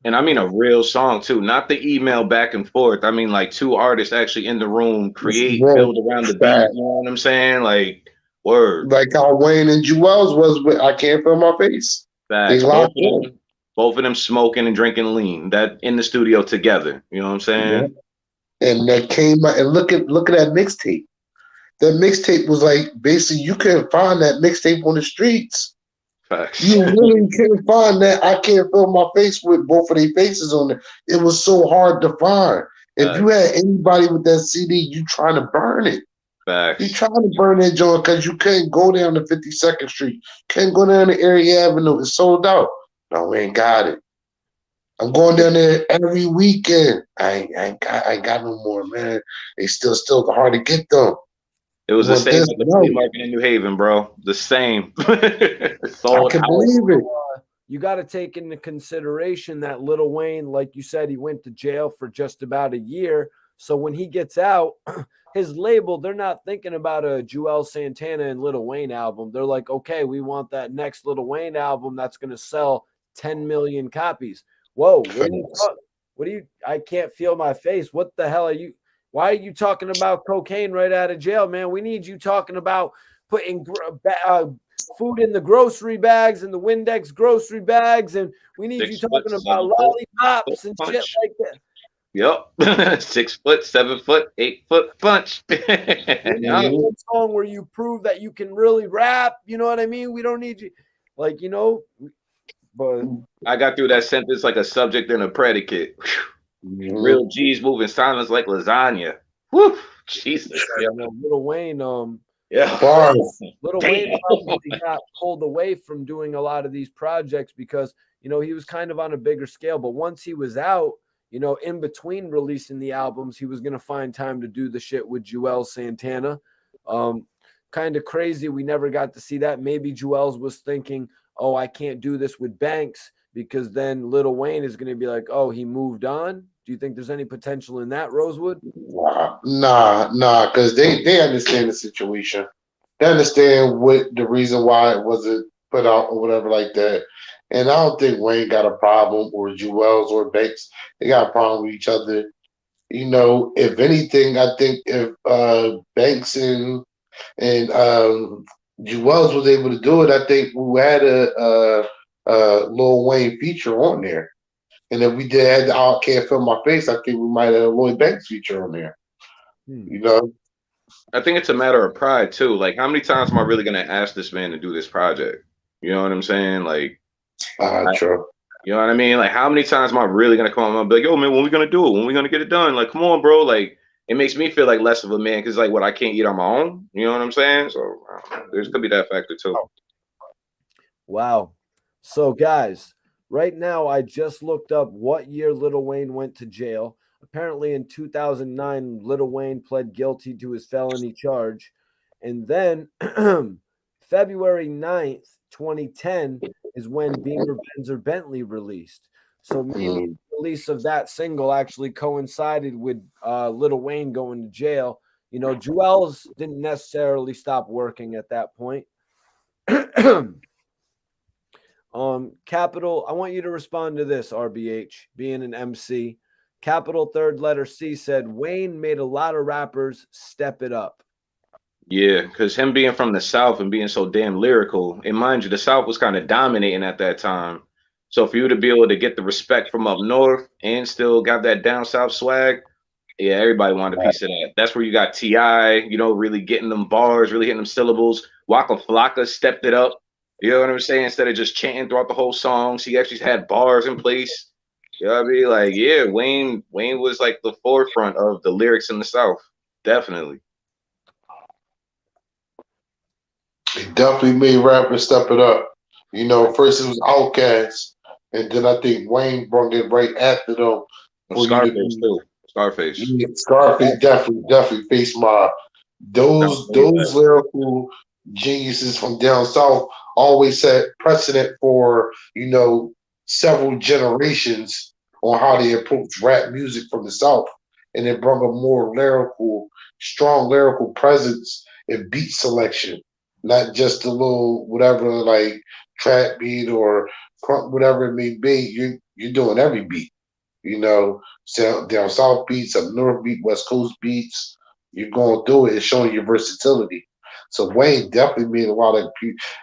And I mean a real song too, not the email back and forth. I mean like two artists actually in the room, build around the beat. You know what I'm saying? Like word. Like how Wayne and Jewels was with I Can't Feel My Face. Facts. They locked in. Both of them smoking and drinking lean. That in the studio together. You know what I'm saying? Yeah. And that came out, and look at that mixtape. That mixtape was like basically you couldn't find that mixtape on the streets. Facts. You really couldn't find that I Can't Feel My Face with both of their faces on it. It was so hard to find. If you had anybody with that CD, you trying to burn it. Facts. You trying to burn that joint because you couldn't go down to 52nd Street. Couldn't go down to Erie Avenue. It's sold out. No, we ain't got it. I'm going down there every weekend. I ain't got no more, man. They still hard to get them. It was the same at the flea market in New Haven, bro. The same. I can believe it. You got to take into consideration that Lil Wayne, like you said, he went to jail for just about a year. So when he gets out, his label, they're not thinking about a Joel Santana and Lil Wayne album. They're like, okay, we want that next Lil Wayne album that's going to sell 10 million copies. Whoa, I can't feel my face. What the hell are you? Why are you talking about cocaine right out of jail, man? We need you talking about putting food in the grocery bags and the Windex grocery bags, and we need you 6 foot, talking 7 about foot, lollipops and shit punch. like that. Yep. 6 foot, 7 foot, 8 foot punch. We need one song where you prove that you can really rap. You know what I mean? We don't need you, like, you know. But I got through that sentence like a subject and a predicate. Real G's moving silence like lasagna. Woo! Jesus. yeah, Lil Wayne, Yeah. Lil Wayne probably got pulled away from doing a lot of these projects because, you know, he was kind of on a bigger scale. But once he was out, you know, in between releasing the albums, he was going to find time to do the shit with Joel Santana. Kind of crazy. We never got to see that. Maybe Joel's was thinking, oh, I can't do this with Banks because then Lil Wayne is going to be like, oh, he moved on. Do you think there's any potential in that, Rosewood? Nah, because they understand the situation. They understand what the reason why it wasn't put out or whatever like that. And I don't think Wayne got a problem or Jewels or Banks. They got a problem with each other. You know, if anything, I think if Banks and Jewels was able to do it, I think we had a Lil Wayne feature on there. And if we did had the I Can't Feel My Face, I think we might have a Lloyd Banks feature on there. You know? I think it's a matter of pride too. Like, how many times am I really gonna ask this man to do this project? You know what I'm saying? Like, True. you know what I mean? Like, how many times am I really gonna come up and be like, yo, man, when we gonna do it? When we gonna get it done? Like, come on, bro. Like, it makes me feel like less of a man because, like, what I can't eat on my own. You know what I'm saying? So there could be that factor too. Wow. So, guys, right now I just looked up what year Lil Wayne went to jail. Apparently, in 2009, Lil Wayne pled guilty to his felony charge, and then February 9th, 2010 is when Beamer Benz or Bentley released. So maybe the release of that single actually coincided with Lil Wayne going to jail. You know, Jewels didn't necessarily stop working at that point. Capital, I want you to respond to this, RBH, being an MC. Capital third letter C said Wayne made a lot of rappers step it up. Yeah, because him being from the South and being so damn lyrical, and mind you, the South was kind of dominating at that time. So for you to be able to get the respect from up north and still got that down south swag, yeah, everybody wanted a piece of that. That's where you got T.I., you know, really getting them bars, really hitting them syllables. Waka Flocka stepped it up. You know what I'm saying? Instead of just chanting throughout the whole songs, he actually had bars in place. You know what I mean? Like, yeah, Wayne was like the forefront of the lyrics in the South. Definitely. He definitely made rappers step it up. You know, first it was Outkast, and then I think Wayne brought it right after them. Scarface too. Scarface. Yeah, Scarface definitely Face Mob. Those lyrical geniuses from down south always set precedent for, you know, several generations on how they approach rap music from the south. And it brought a more strong lyrical presence and beat selection, not just a little whatever like trap beat or crunk, whatever it may be. You're doing every beat. You know, down south beats, up north beat, west coast beats. You're going through it. It's showing your versatility. So Wayne definitely made a lot of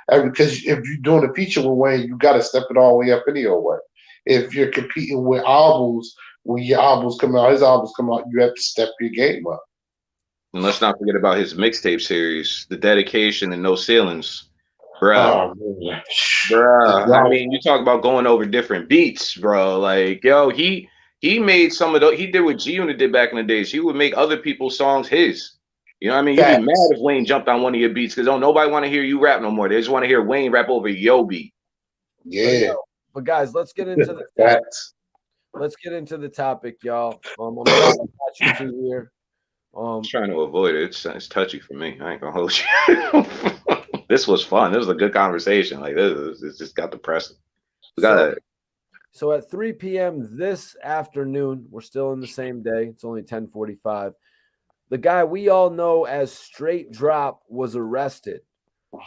because if you're doing a feature with Wayne, you got to step it all the way up anyway. If you're competing with albums, when your albums come out, his albums come out, you have to step your game up. And let's not forget about his mixtape series, The Dedication and No Ceilings. Bruh. I mean, you talk about going over different beats, bro. Like, yo, he made some of those. He did what G Unit did back in the days. He would make other people's songs his. You know what I mean? You'd be mad if Wayne jumped on one of your beats because don't nobody want to hear you rap no more. They just want to hear Wayne rap over yo beat. Yeah. But guys, let's get into the topic. Let's get into the topic, y'all. I'm glad I got you two here. I'm trying to avoid it. It's touchy for me. I ain't gonna hold you. This was fun. This was a good conversation. Like this just got depressing. We got it. So at 3 p.m. this afternoon, we're still in the same day. It's only 10:45. The guy we all know as Straight Dropp was arrested.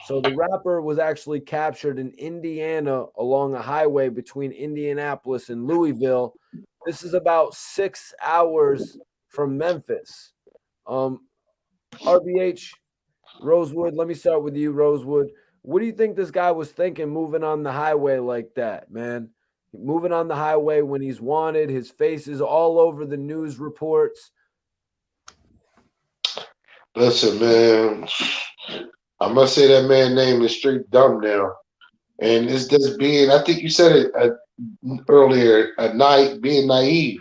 So the rapper was actually captured in Indiana along a highway between Indianapolis and Louisville This is about 6 hours from Memphis. RBH, Rosewood, let me start with you, Rosewood. What do you think this guy was thinking moving on the highway like that, man? Moving on the highway when he's wanted, his face is all over the news reports. Listen, man, I must say that man name is straight dumb now. And it's just being, I think you said it earlier, being naive.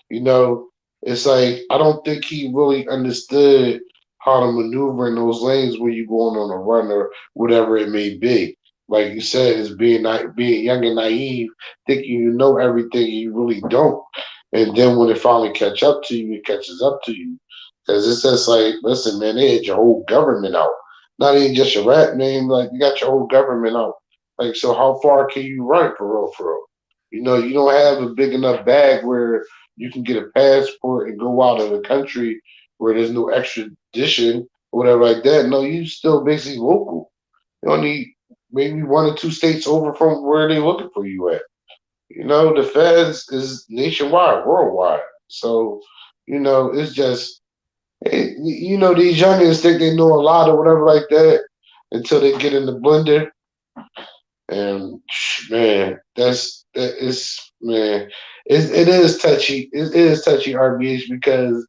You know, it's like I don't think he really understood how to maneuver in those lanes when you're going on a run or whatever it may be. Like you said, it's being young and naive, thinking you know everything you really don't. And then when it finally catch up to you, it catches up to you. Because it's just like, listen, man, they had your whole government out. Not even just your rap name, like you got your whole government out. Like, so how far can you run for real, for real? You know, you don't have a big enough bag where you can get a passport and go out of the country where there's no extradition or whatever like that. No, you still basically local. You only maybe one or two states over from where they looking for you at. You know, the feds is nationwide, worldwide. So, you know, it's just, you know, these youngins think they know a lot or whatever like that until they get in the blender. And man, that is man, it is touchy. It is touchy RBH because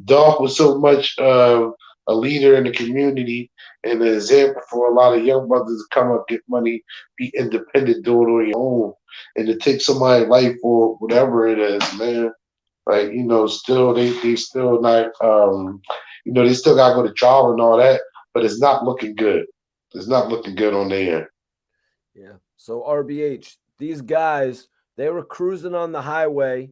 Dolph was so much of a leader in the community and an example for a lot of young brothers to come up, get money, be independent, do it on your own, and to take somebody's life or whatever it is, man. Like, you know, still they still not you know, they still gotta go to trial and all that, but it's not looking good. It's not looking good on their end. Yeah. So RBH, these guys, they were cruising on the highway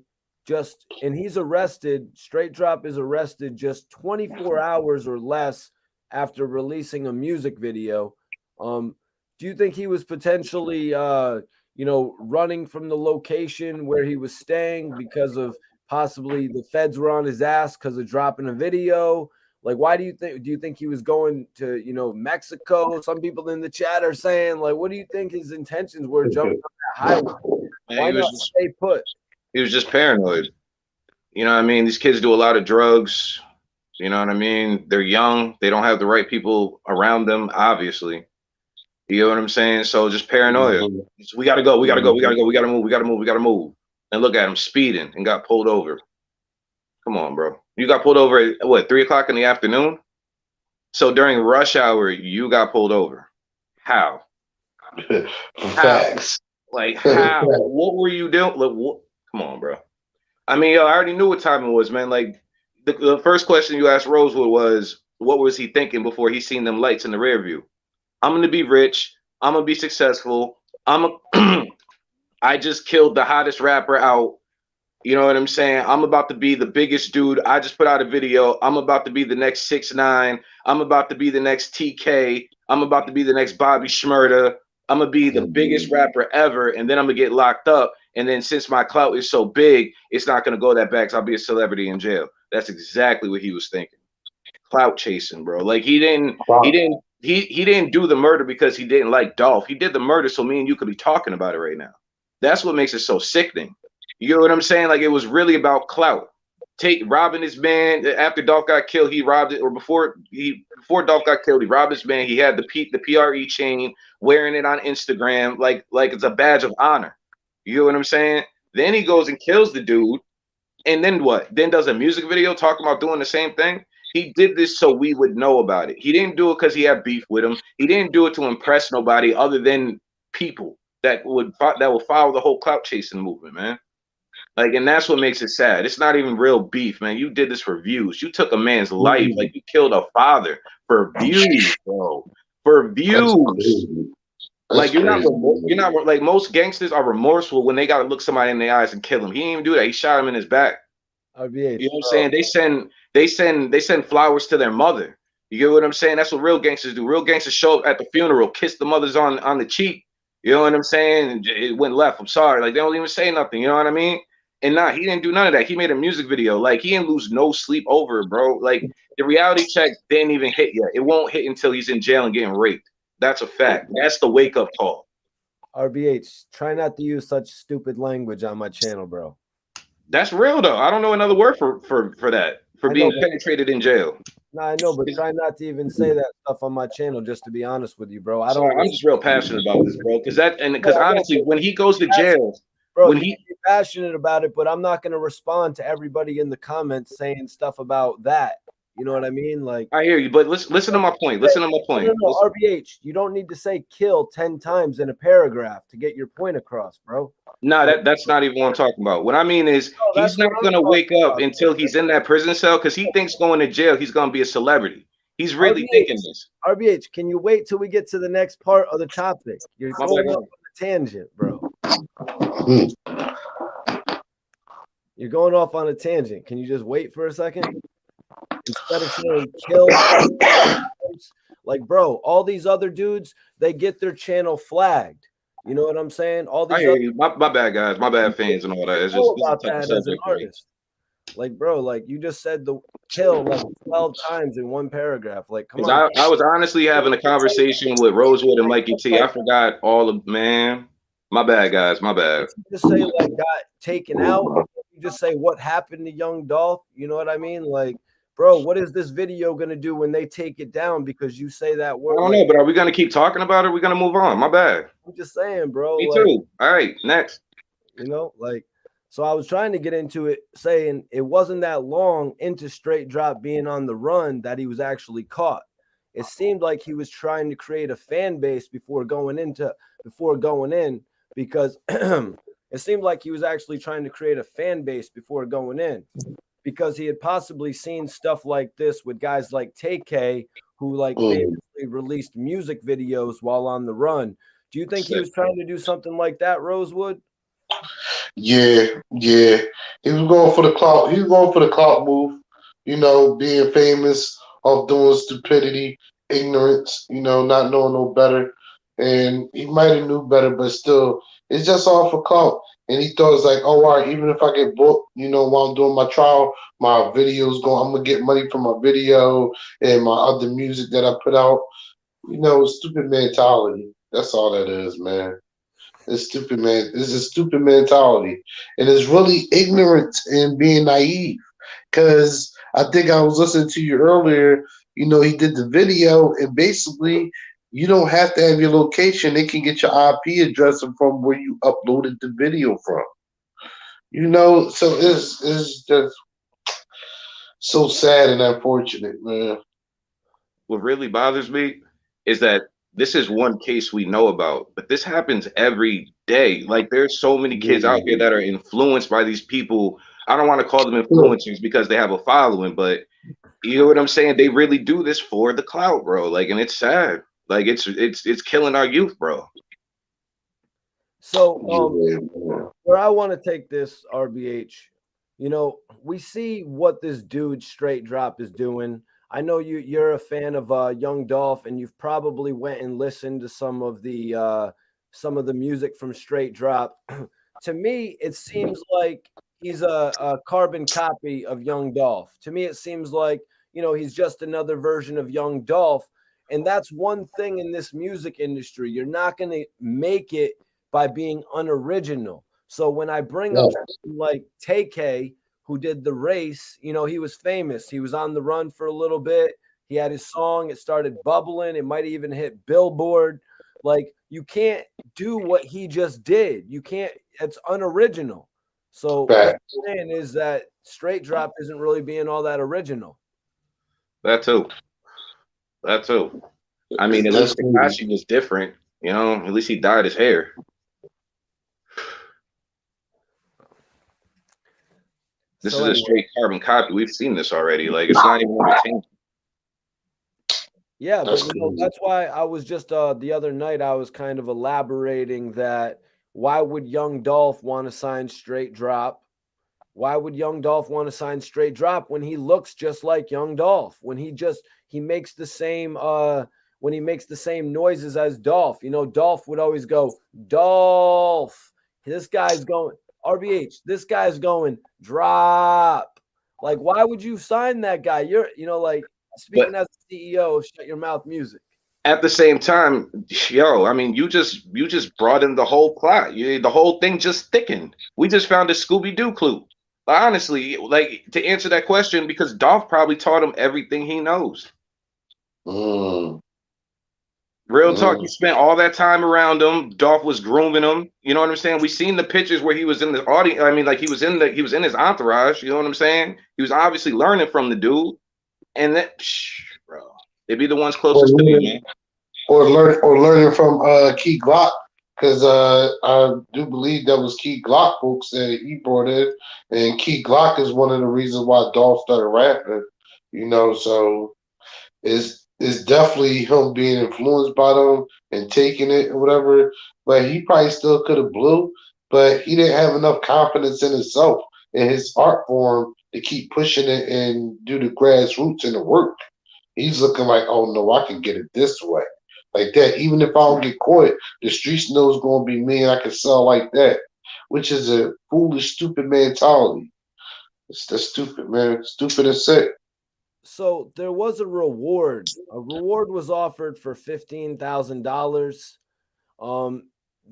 and he's arrested. Straight Drop is arrested just 24 hours or less after releasing a music video. Do you think he was potentially running from the location where he was staying because of possibly the feds were on his ass because of dropping a video? Like, why do you think he was going to, Mexico? Some people in the chat are saying, like, what do you think his intentions were jumping on that highway? Man, Why not stay put? he was just paranoid. You know what I mean? These kids do a lot of drugs. You know what I mean? They're young. They don't have the right people around them, obviously. You know what I'm saying? So just paranoia. So we gotta go. We gotta go. We gotta go. We gotta move. We gotta move. We gotta move. And look at him speeding and got pulled over. Come on, bro. You got pulled over at what, 3 o'clock in the afternoon? So during rush hour, you got pulled over. How? Facts. Like how? What were you doing? Like, what? Come on, bro. I mean, yo, I already knew what time it was, man. Like the first question you asked Rosewood was, what was he thinking before he seen them lights in the rear view? I'm gonna be rich. I'm gonna be successful. I just killed the hottest rapper out. You know what I'm saying? I'm about to be the biggest dude. I just put out a video. I'm about to be the next 6ix9ine. I'm about to be the next TK. I'm about to be the next Bobby Shmurda. I'm gonna be the biggest rapper ever, and then I'm gonna get locked up. And then since my clout is so big, it's not gonna go that bad because I'll be a celebrity in jail. That's exactly what he was thinking. Clout chasing, bro. Like he didn't do the murder because he didn't like Dolph. He did the murder so me and you could be talking about it right now. That's what makes it so sickening. You know what I'm saying? Like it was really about clout. Robbing his man after Dolph got killed. He robbed it, or before Dolph got killed, he robbed his man. He had the PRE chain, wearing it on Instagram like it's a badge of honor. You know what I'm saying? Then he goes and kills the dude, and then what? Then does a music video talking about doing the same thing. He did this so we would know about it. He didn't do it because he had beef with him. He didn't do it to impress nobody other than people that will follow the whole clout chasing movement, man. Like, and that's what makes it sad. It's not even real beef, man. You did this for views. You took a man's life. Like you killed a father for views, bro. For views. Like you're not like most gangsters are remorseful when they gotta look somebody in the eyes and kill him. He didn't even do that. He shot him in his back. You know what I'm saying? They send flowers to their mother. You get what I'm saying? That's what real gangsters do. Real gangsters show up at the funeral, kiss the mothers on the cheek. You know what I'm saying? And it went left. I'm sorry. Like they don't even say nothing. You know what I mean? And he didn't do none of that. He made a music video. Like he didn't lose no sleep over it, bro. Like the reality check didn't even hit yet. It won't hit until he's in jail and getting raped. That's a fact. That's the wake up call. RBH, try not to use such stupid language on my channel, bro. That's real though. I don't know another word for that. For I being know, penetrated in jail. no, I know, but try not to even say that stuff on my channel. Just to be honest with you, bro. I So don't. I'm just real passionate about this, bro. No, Because I know, honestly, when he goes to jail, bro, when you can he be passionate about it, but I'm not going to respond to everybody in the comments saying stuff about that. You know what I mean? Like, I hear you, but listen to my point. Listen to my point. no, RBH, you don't need to say kill 10 times in a paragraph to get your point across, bro. No, Like, that's not even what I'm talking about. What I mean is no, he's that's not what I'm gonna talking wake up about. until he's in that prison cell because he thinks going to jail he's gonna be a celebrity. He's really RBH, thinking this. RBH, can you wait till we get to the next part of the topic? You're My going bad. off on a tangent, bro. Hmm. You're going off on a tangent. Can you just wait for a second? Instead of saying kill, like, bro, all these other dudes, they get their channel flagged. You know what I'm saying? All I these hear other you. My bad, guys. My bad, fans, and all that. It's just know this is about a touchy that as an subject for me. artist. Like, bro, like you just said the kill like 12 times in one paragraph. Like, come on. I was honestly having a conversation with Rosewood and Mikey T. I forgot all of man. My bad, guys. My bad. You just say like got taken out. You just say what happened to young Dolph. You know what I mean? Like, bro, what is this video gonna do when they take it down because you say that I word? don't Like, know, but are we gonna keep talking about it? Or are we gonna move on? My bad. I'm just saying, bro. Me Like, too. All right, next. you know, like, so I was trying to get into it, saying it wasn't that long into Straight Drop being on the run that he was actually caught. It seemed like he was trying to create a fan base before going in, because it seemed like he was actually trying to create a fan base before going in, because he had possibly seen stuff like this with guys like TK, who like famously released music videos while on the run. Do you think he was trying to do something like that, Rosewood? Yeah, yeah. He was going for the clout. He was going for the clout move. You know, being famous of doing stupidity, ignorance. You know, not knowing no better. And he might have knew better, but still, it's just all for clout. And he thought it's like, oh, all right, even if I get booked, you know, while I'm doing my trial, my video's going. I'm gonna get money from my video and my other music that I put out. You know, stupid mentality. That's all that is, man. It's stupid, man. It's a stupid mentality, and it's really ignorance and being naive. Because I think I was listening to you earlier. You know, he did the video, and basically, you don't have to have your location. They can get your IP address from where you uploaded the video from. You know, so it's just so sad and unfortunate, man. What really bothers me is that this is one case we know about, but this happens every day. Like there's so many kids out here that are influenced by these people. I don't want to call them influencers because they have a following, but you know what I'm saying? They really do this for the clout, bro. Like, and it's sad. Like it's killing our youth, bro. So where I want to take this, RBH, you know, we see what this dude Straight Drop is doing. I know you're a fan of Young Dolph, and you've probably went and listened to some of the music from Straight Drop. To me, it seems like he's a carbon copy of Young Dolph. To me, it seems like, you know, he's just another version of Young Dolph. And that's one thing in this music industry. You're not going to make it by being unoriginal. So when I bring up like TK, who did the race, you know, he was famous. He was on the run for a little bit. He had his song. It started bubbling. It might even hit Billboard. Like, you can't do what he just did. You can't. It's unoriginal. So what I'm saying is that Straight Drop isn't really being all that original. That too. That too. I mean, at least Takashi was different. You know, at least he dyed his hair. This is a straight carbon copy. We've seen this already. Like, it's not even entertaining. Yeah, but you know, that's why I was just the other night I was kind of elaborating that why would Young Dolph want to sign Straight Drop? Why would Young Dolph want to sign Straight Drop when he looks just like Young Dolph? When he makes the same noises as Dolph. You know, Dolph would always go, Dolph. This guy's going RBH. This guy's going drop. Like, why would you sign that guy? You're, you know, like, speaking as a CEO of Shut Your Mouth Music. At the same time, yo, I mean, you just brought in the whole plot. The whole thing just thickened. We just found a Scooby-Doo clue. honestly, like to answer that question, because Dolph probably taught him everything he knows. Mm. Real talk, he spent all that time around him. Dolph was grooming him. You know what I'm saying? We seen the pictures where he was in the audience. I mean, like he was in his entourage. You know what I'm saying? He was obviously learning from the dude. And that, bro, they be the ones closest to you, man. Or learning from Key Glock, because I do believe that was Key Glock folks that he brought in, and Key Glock is one of the reasons why Dolph started rapping. You know, so it's definitely him being influenced by them and taking it or whatever. But he probably still could have blew, but he didn't have enough confidence in himself and his art form to keep pushing it and do the grassroots and the work. He's looking like, oh no, I can get it this way. Like that, even if I don't get caught, the streets know it's gonna be me and I can sell like that. Which is a foolish, stupid mentality. It's that's stupid, man. Stupid and sick. So there was a reward. A reward was offered for $15,000.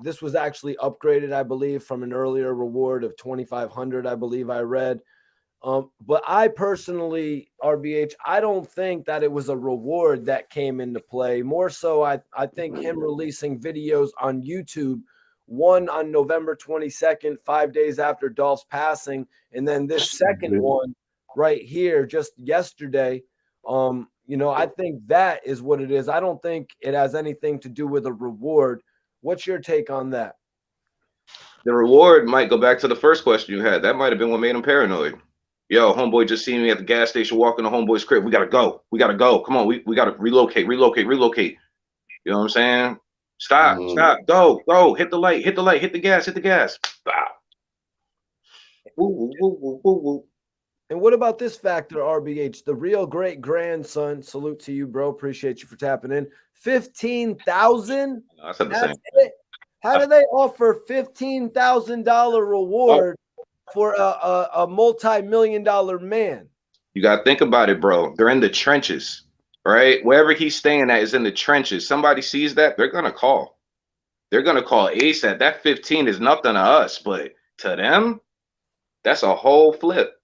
This was actually upgraded, I believe, from an earlier reward of 2,500. I believe I read. But I personally, RBH, I don't think that it was a reward that came into play. More so, I think him releasing videos on YouTube, one on November 22nd, 5 days after Dolph's passing, and then this second one right here just yesterday. I think that is what it is. I don't think it has anything to do with a reward. What's your take on that? The reward might go back to the first question you had. That might have been what made him paranoid. Yo, homeboy just seen me at the gas station walking to homeboy's crib. We gotta go. We gotta go. Come on, we gotta relocate. You know what I'm saying? Stop, go, hit the light, hit the gas. Bow. Woo, woo, woo, woo, woo. And what about this factor, RBH? The real great grandson. Salute to you, bro. Appreciate you for tapping in. 15,000. That's it. How do they offer $15,000 reward for a multi-million-dollar man? You got to think about it, bro. They're in the trenches, right? Wherever he's staying at is in the trenches. Somebody sees that, they're going to call. They're going to call ASAP. That 15 is nothing to us, but to them, that's a whole flip.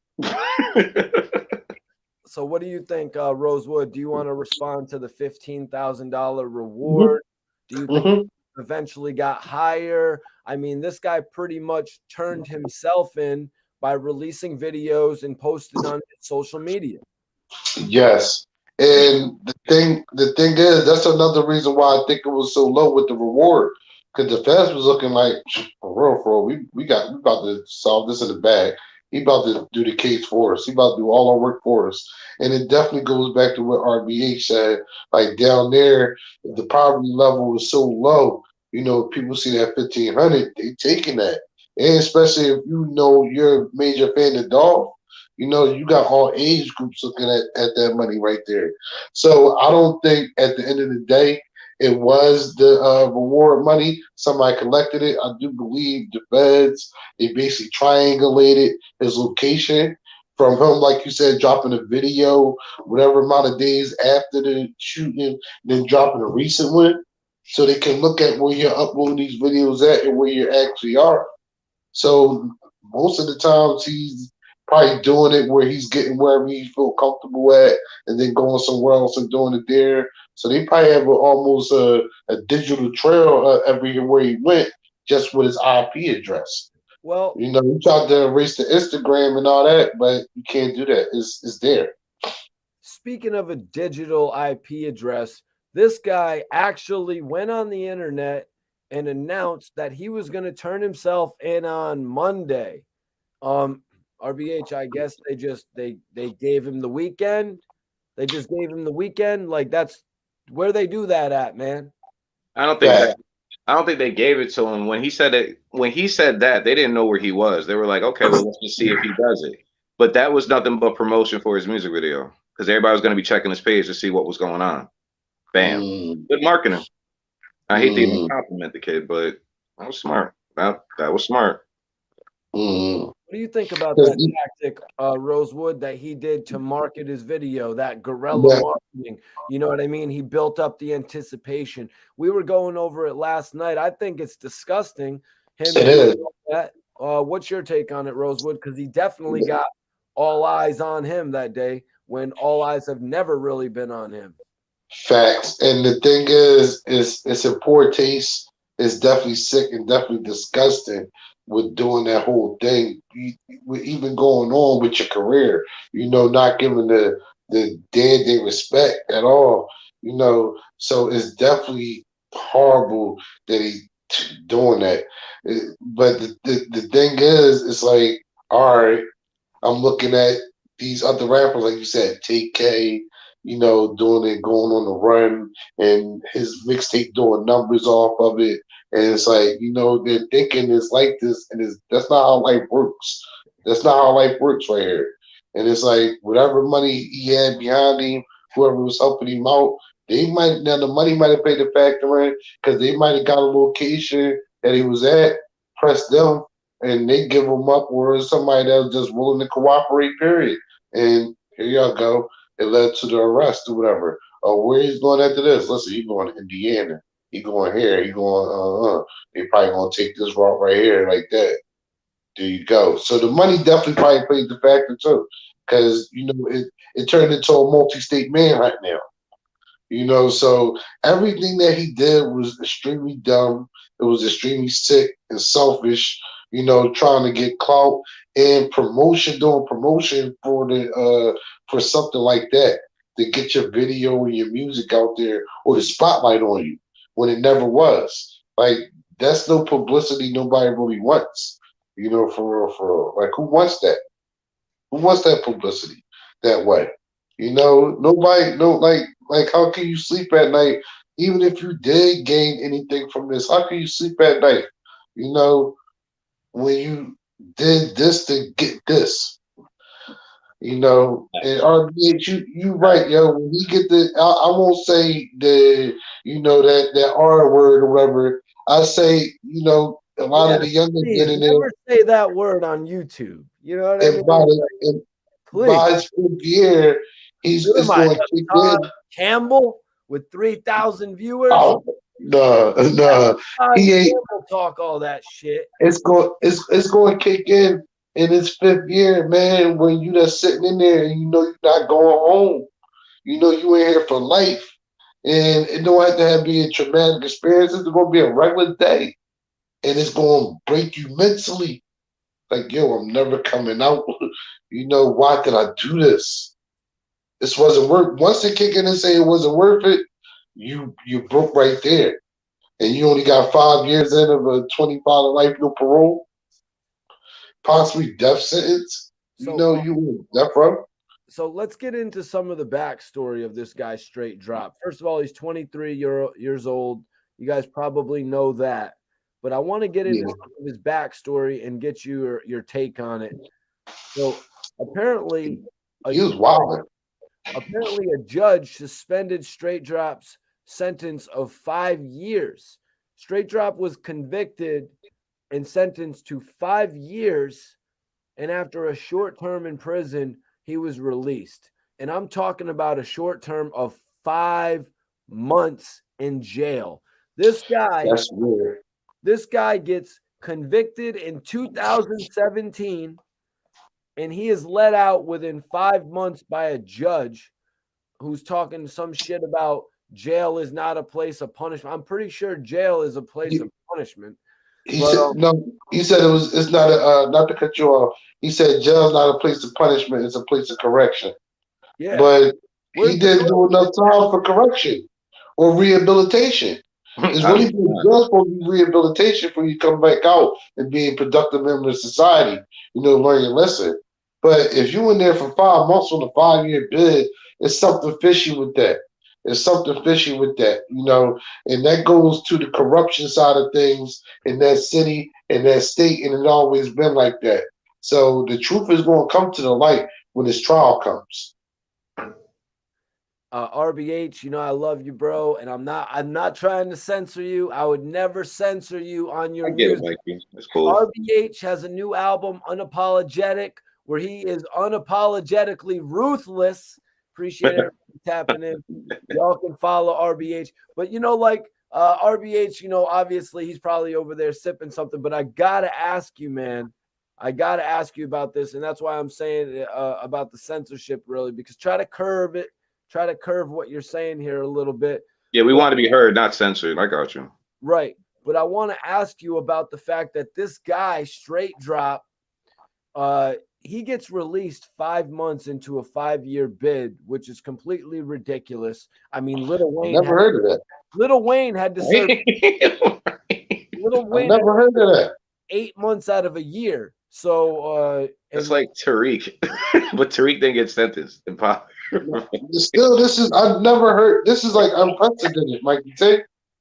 So what do you think, Rosewood? Do you want to respond to the $15,000 reward? Do you think eventually got higher? I mean, this guy pretty much turned himself in by releasing videos and posting on social media. Yes. And the thing is, that's another reason why I think it was so low with the reward. Because the feds was looking like, for real, we about to solve this in the bag. He about to do the case for us. He about to do all our work for us. And it definitely goes back to what RBH said. Like down there, the poverty level was so low. People see that 1,500, they taking that. And especially if you're a major fan of Dolph, you got all age groups looking at that money right there. So I don't think at the end of the day, it was the reward money. Somebody collected it. I do believe the feds, they basically triangulated his location from him, like you said, dropping a video, whatever amount of days after the shooting, then dropping a recent one. So they can look at where you're uploading these videos at and where you actually are. So most of the times he's probably doing it where he's getting wherever he feel comfortable at and then going somewhere else and doing it there. So they probably have almost a digital trail everywhere he went just with his IP address. Well, he tried to erase the Instagram and all that, but you can't do that. It's there. Speaking of a digital IP address, this guy actually went on the internet and announced that he was going to turn himself in on Monday. RBH, I guess they gave him the weekend. They just gave him the weekend. Like that's where they do that at, man. I don't think they gave it to him when he said that they didn't know where he was. They were like, okay, well, let's just see if he does it. But that was nothing but promotion for his music video because everybody was going to be checking his page to see what was going on. Bam, good marketing. I hate to even compliment the kid, but that was smart. That was smart. What do you think about that tactic, Rosewood, that he did to market his video, that guerrilla marketing? You know what I mean? He built up the anticipation. We were going over it last night. I think it's disgusting. Him doing that. What's your take on it, Rosewood? Because he definitely got all eyes on him that day when all eyes have never really been on him. Facts. And the thing is, it's in poor taste. It's definitely sick and definitely disgusting with doing that whole thing. With even going on with your career, not giving the dead they respect at all. So it's definitely horrible that he doing that. But the thing is, it's like, all right, I'm looking at these other rappers, like you said, TK, doing it, going on the run, and his mixtape doing numbers off of it. And it's like, they're thinking it's like this, and that's not how life works. That's not how life works right here. And it's like, whatever money he had behind him, whoever was helping him out, the money might have paid the factor in because they might have got a location that he was at, pressed them, and they give them up, or somebody that was just willing to cooperate, period. And here y'all go. It led to the arrest or whatever. Oh, where he's going after this? Listen, he going to Indiana. He going here. He going, they probably going to take this route right here like that. There you go. So the money definitely probably played the factor too. Because, it turned into a multi-state manhunt now. So everything that he did was extremely dumb. It was extremely sick and selfish, trying to get clout and doing promotion for something like that, to get your video and your music out there or the spotlight on you when it never was. Like, that's no publicity nobody really wants. For real, for real. Like, who wants that? Who wants that publicity that way? Nobody, no, like, how can you sleep at night? Even if you did gain anything from this, how can you sleep at night? When you did this to get this, and RBH, you right, yo. When he get I won't say that R word or whatever. I say, a lot of the younger Please get in there, never say that word on YouTube. You know what I mean? and by his fifth year, What am it's I, going to kick Todd in. Campbell with 3,000 viewers? Oh, no, no, Todd he ain't. Campbell talk all that shit. It's going to kick in his fifth year, man. When you just sitting in there and you're not going home, you ain't here for life, and it don't have to be a traumatic experience. It's going to be a regular day, and it's going to break you mentally. Like, yo, I'm never coming out. Why did I do this? This wasn't worth. Once they kick in and say it wasn't worth it, you broke right there, and you only got 5 years in of a 25 life, no parole, possibly death sentence. So, You in death row. so let's get into some of the backstory of this guy, Straight Drop. First of all, he's 23 years old. You guys probably know that, but I want to get into some of his backstory and get your take on it. So apparently, He was wild. Apparently, a judge suspended Straight Drop's sentence of 5 years. Straight Drop was convicted and sentenced to 5 years, and after a short term in prison, he was released. And I'm talking about a short term of 5 months in jail. This guy, That's weird. this guy gets convicted in 2017, and he is let out within 5 months by a judge who's talking some shit about jail is not a place of punishment. I'm pretty sure jail is a place of punishment. He said no. He said it's not not to cut you off. He said jail's not a place of punishment; it's a place of correction. Yeah, but he didn't do enough time for correction or rehabilitation. It's really just for rehabilitation for you to come back out and be a productive member of society. Learn your lesson. But if you in there for 5 months on a 5 year bid, it's something fishy with that. There's something fishy with that, and that goes to the corruption side of things in that city, in that state, and it's always been like that. So the truth is going to come to the light when this trial comes. RBH, I love you, bro, and I'm not trying to censor you. I would never censor you on your music. It, Mikey. That's cool. RBH has a new album, Unapologetic, where he is unapologetically ruthless. Appreciate it tapping in. Y'all can follow RBH. But RBH, you know, obviously he's probably over there sipping something, but I gotta ask you, man. I gotta ask you about this, and that's why I'm saying about the censorship, really, because try to curve it, try to curve what you're saying here a little bit. Yeah, we But want to be heard, not censored. I got you. right. But I want to ask you about the fact that this guy, Straight Drop, he gets released 5 months into a 5-year bid, which is completely ridiculous. I mean, I never heard of that. Little Wayne had to serve. Little I Wayne never heard of that. 8 months out of a year. So It's like Tariq, but Tariq didn't get sentenced. Still, I've never heard. This is like unprecedented, Mikey.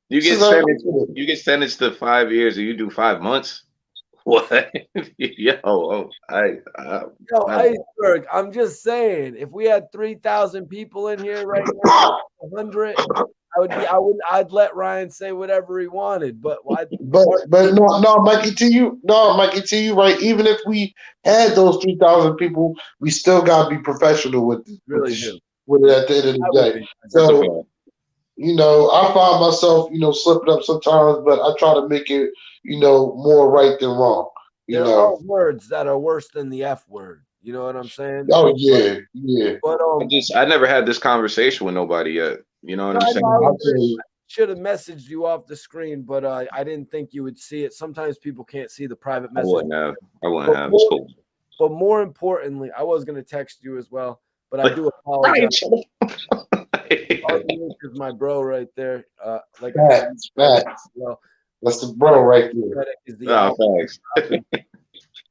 You get sentenced to 5 years, and you do 5 months. What? Iceberg. I'm just saying, if we had 3,000 people in here right now, 100, I'd let Ryan say whatever he wanted. But no, Mikey, to you, right? Even if we had those 3,000 people, we still gotta be professional with it. Really do. With it at the end of the day. So, you know, I find myself, you know, slipping up sometimes, but I try to make it, you know, more right than wrong. There are words that are worse than the F word. You know what I'm saying? Oh yeah, yeah. But I never had this conversation with nobody yet. You know what I'm saying? I should have messaged you off the screen, but I didn't think you would see it. Sometimes people can't see the private message. I wouldn't have. It's cool. But more importantly, I was going to text you as well, but I do apologize. Is my bro right there. Facts. Well, that's the bro right there. Thanks.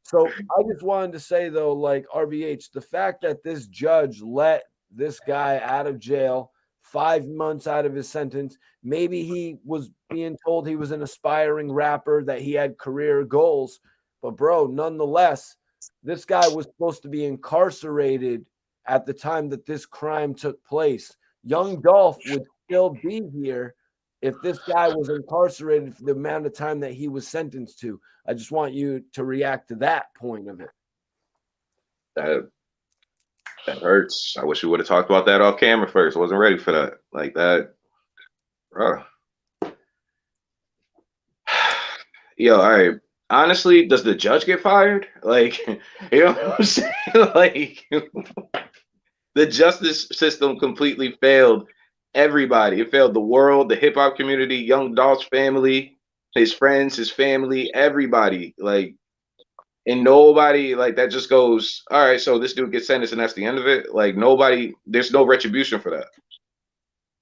So I just wanted to say though, like RBH, the fact that this judge let this guy out of jail 5 months out of his sentence, maybe he was being told he was an aspiring rapper, that he had career goals, but bro, nonetheless, this guy was supposed to be incarcerated at the time that this crime took place. Young Dolph would still be here if this guy was incarcerated for the amount of time that he was sentenced to. I just want you to react to that point of it. That hurts. I wish we would have talked about that off camera first. I wasn't ready for that. Like that. Bro. Yo, all right. Honestly, does the judge get fired? Like, you know what I'm saying? Like, the justice system completely failed everybody. It failed the world, the hip hop community, Young Dolph's family, his friends, his family, everybody. Like, and nobody, like, that just goes, all right, so this dude gets sentenced and that's the end of it. Like, nobody, there's no retribution for that.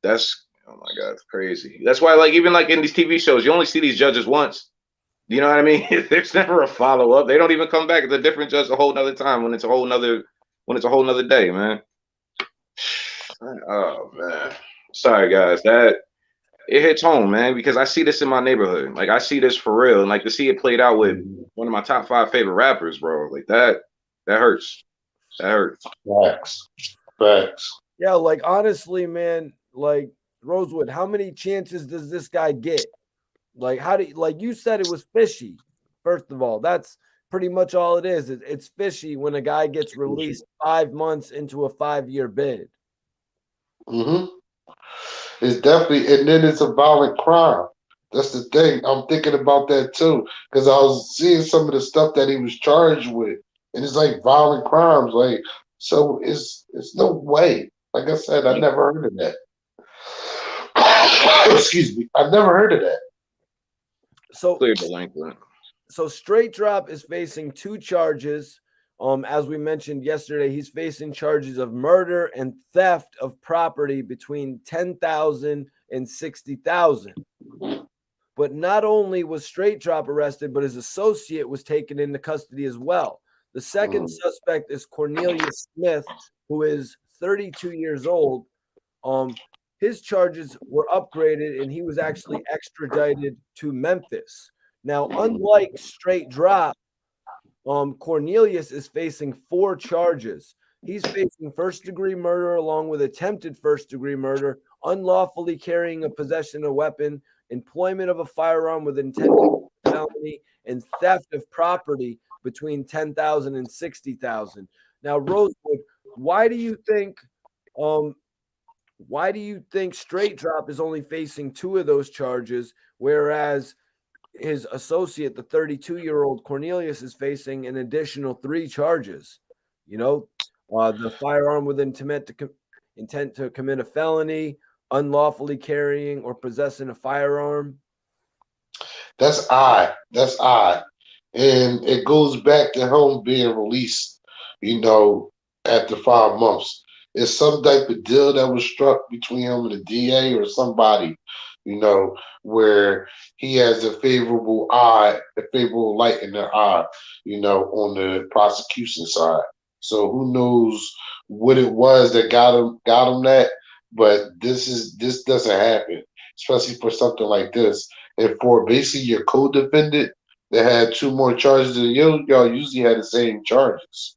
That's, oh my God, it's crazy. That's why, like, even like in these TV shows, you only see these judges once. You know what I mean? There's never a follow-up. They don't even come back. It's a different judge a whole nother time when it's a whole nother day, man. Oh man. Sorry guys. That it hits home, man, because I see this in my neighborhood. Like I see this for real. And like to see it played out with one of my top 5 favorite rappers, bro. Like that hurts. That hurts. Facts. Yeah, like honestly, man, like Rosewood, how many chances does this guy get? Like, like you said, it was fishy. First of all, that's pretty much all it is. It's fishy when a guy gets released 5 months into a 5-year bid. It's definitely, and then it's a violent crime. That's the thing. I'm thinking about that too, because I was seeing some of the stuff that he was charged with, and it's like violent crimes. Like, so it's no way. Like I said, I never heard of that. Excuse me, I've never heard of that. So clear delinquent. So Straight Drop is facing 2 charges. As we mentioned yesterday, he's facing charges of murder and theft of property between $10,000 and $60,000. But not only was Straight Drop arrested, but his associate was taken into custody as well. The second suspect is Cornelius Smith, who is 32 years old. His charges were upgraded, and he was actually extradited to Memphis. Now, unlike Straight Drop, Cornelius is facing 4 charges. He's facing first-degree murder along with attempted first-degree murder, unlawfully carrying a possession of a weapon, employment of a firearm with intended felony, and theft of property between $10,000 and $60,000. Now, Rosewood, why do you think why do you think straight Dropp is only facing 2 of those charges, whereas his associate, the 32-year-old Cornelius, is facing an additional 3 charges? You know, the firearm with intent to commit a felony, unlawfully carrying or possessing a firearm. That's odd. That's odd. And it goes back to him being released, after 5 months. It's some type of deal that was struck between him and the DA or somebody, where he has a favorable light in their eye, on the prosecution side. So who knows what it was that got him that, but this doesn't happen, especially for something like this. And for basically your co-defendant that had 2 more charges than you, y'all usually had the same charges.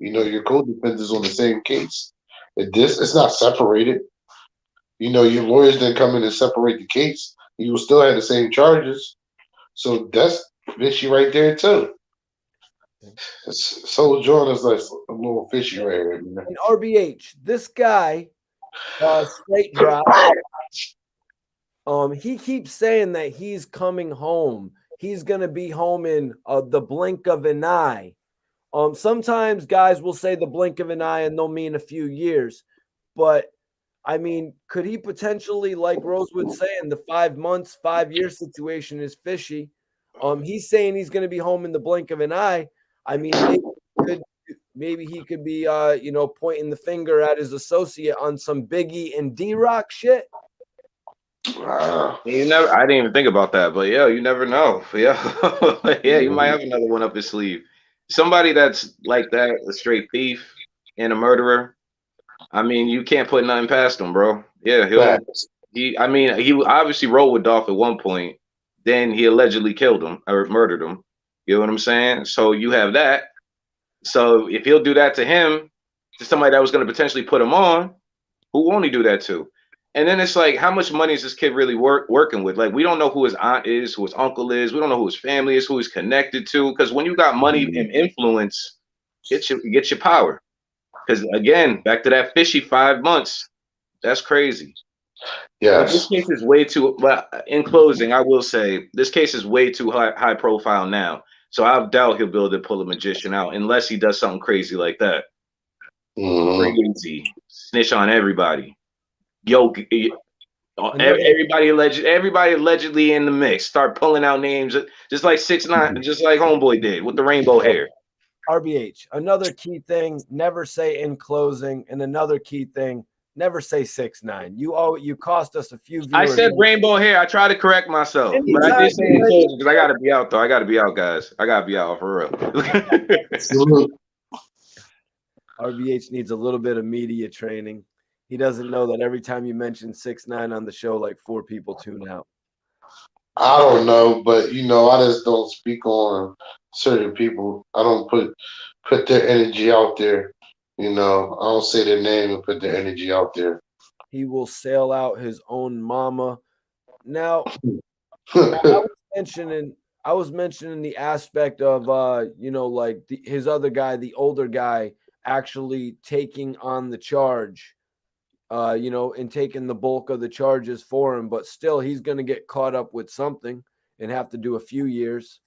Your co-defendant's on the same case. It's not separated. Your lawyers didn't come in and separate the case. You will still have the same charges. So that's fishy right there too. So Jordan is like a little fishy right here. Man. And RBH, this guy, straight Dropp. He keeps saying that he's coming home. He's gonna be home in the blink of an eye. Sometimes guys will say the blink of an eye and they'll mean a few years, but I mean, could he potentially, like Rosewood saying, the 5 months, 5-year situation is fishy? He's saying he's going to be home in the blink of an eye. I mean, maybe he could be, pointing the finger at his associate on some Biggie and D-Rock shit. I didn't even think about that, but yeah, you never know. Yeah, yeah, you might have another one up his sleeve. Somebody that's like that, a straight thief and a murderer. I mean, you can't put nothing past him, bro. Yeah, he obviously rolled with Dolph at one point. Then he allegedly killed him or murdered him. You know what I'm saying? So you have that. So if he'll do that to him, to somebody that was going to potentially put him on, who won't he do that to? And then it's like, how much money is this kid really working with? Like, we don't know who his aunt is, who his uncle is. We don't know who his family is, who he's connected to. Because when you got money and influence, get your power. Because again, back to that fishy 5 months, that's crazy. Yeah. This case is way too. But in closing, I will say this case is way too high profile now. So I doubt he'll be able to pull a magician out unless he does something crazy like that. Crazy, snitch on everybody. Yo, everybody allegedly in the mix. Start pulling out names, just like 6ix9ine, just like Homeboy did with the rainbow hair. RBH, another key thing, never say in closing, and another key thing, never say 6ix9ine. You cost us a few viewers. I said rainbow hair. I try to correct myself, but I did say in closing because I gotta be out though. I gotta be out, guys. I gotta be out for real. RBH needs a little bit of media training. He doesn't know that every time you mention 6ix9ine on the show, like 4 people tune out. I don't know, but I just don't speak on certain people. I don't put their energy out there. I don't say their name and put their energy out there. He will sail out his own mama. Now, I was mentioning the aspect of his other guy, the older guy, actually taking on the charge. And taking the bulk of the charges for him, but still he's going to get caught up with something and have to do a few years.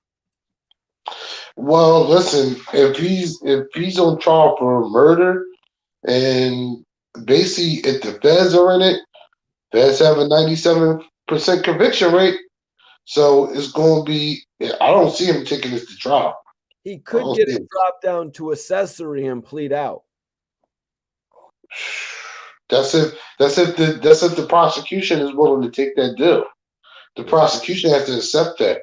Well, listen, if he's on trial for murder, and basically if the feds are in it, feds have a 97% conviction rate, so it's going to be. I don't see him taking this to trial. He could get it dropped down to accessory and plead out. That's if the prosecution is willing to take that deal. The prosecution has to accept that.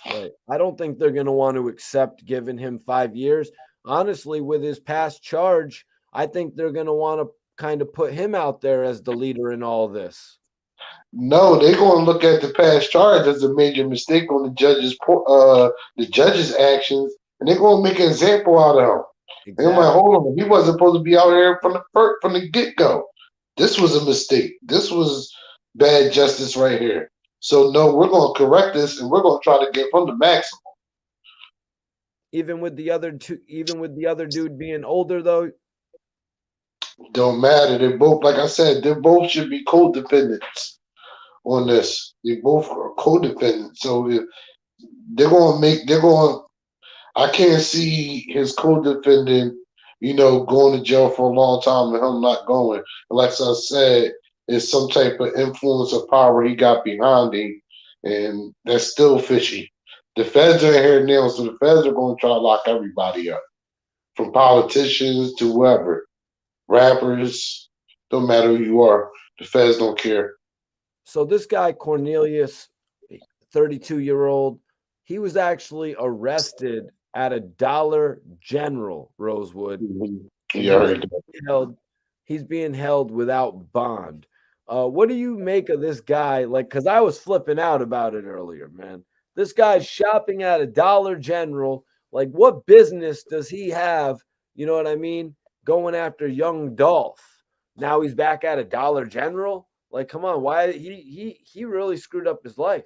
Right. I don't think they're going to want to accept giving him 5 years. Honestly, with his past charge, I think they're going to want to kind of put him out there as the leader in all this. No, they're going to look at the past charge as a major mistake on the judge's actions, and they're going to make an example out of him. Exactly. They're like, hold on, he wasn't supposed to be out here from the get-go. This was a mistake. This was bad justice right here. So no, we're going to correct this, and we're going to try to get from the maximum. Even with the other dude being older, though. Don't matter. They both, like I said, they both should be codependents on this. They both are codependent. So if they're going. I can't see his co-defendant, going to jail for a long time and him not going. Like I said, it's some type of influence or power he got behind him, and that's still fishy. The feds are in here now, so the feds are going to try to lock everybody up, from politicians to whoever, rappers. Don't matter who you are, the feds don't care. So this guy Cornelius, 32-year-old, he was actually arrested at a Dollar General, Rosewood, Mhm. and Yeah, I heard that. he's being held without bond. What do you make of this guy? Like, because I was flipping out about it earlier, man. This guy's shopping at a Dollar General. Like, what business does he have? You know what I mean? Going after young Dolph. Now he's back at a Dollar General. Like, come on, why he really screwed up his life.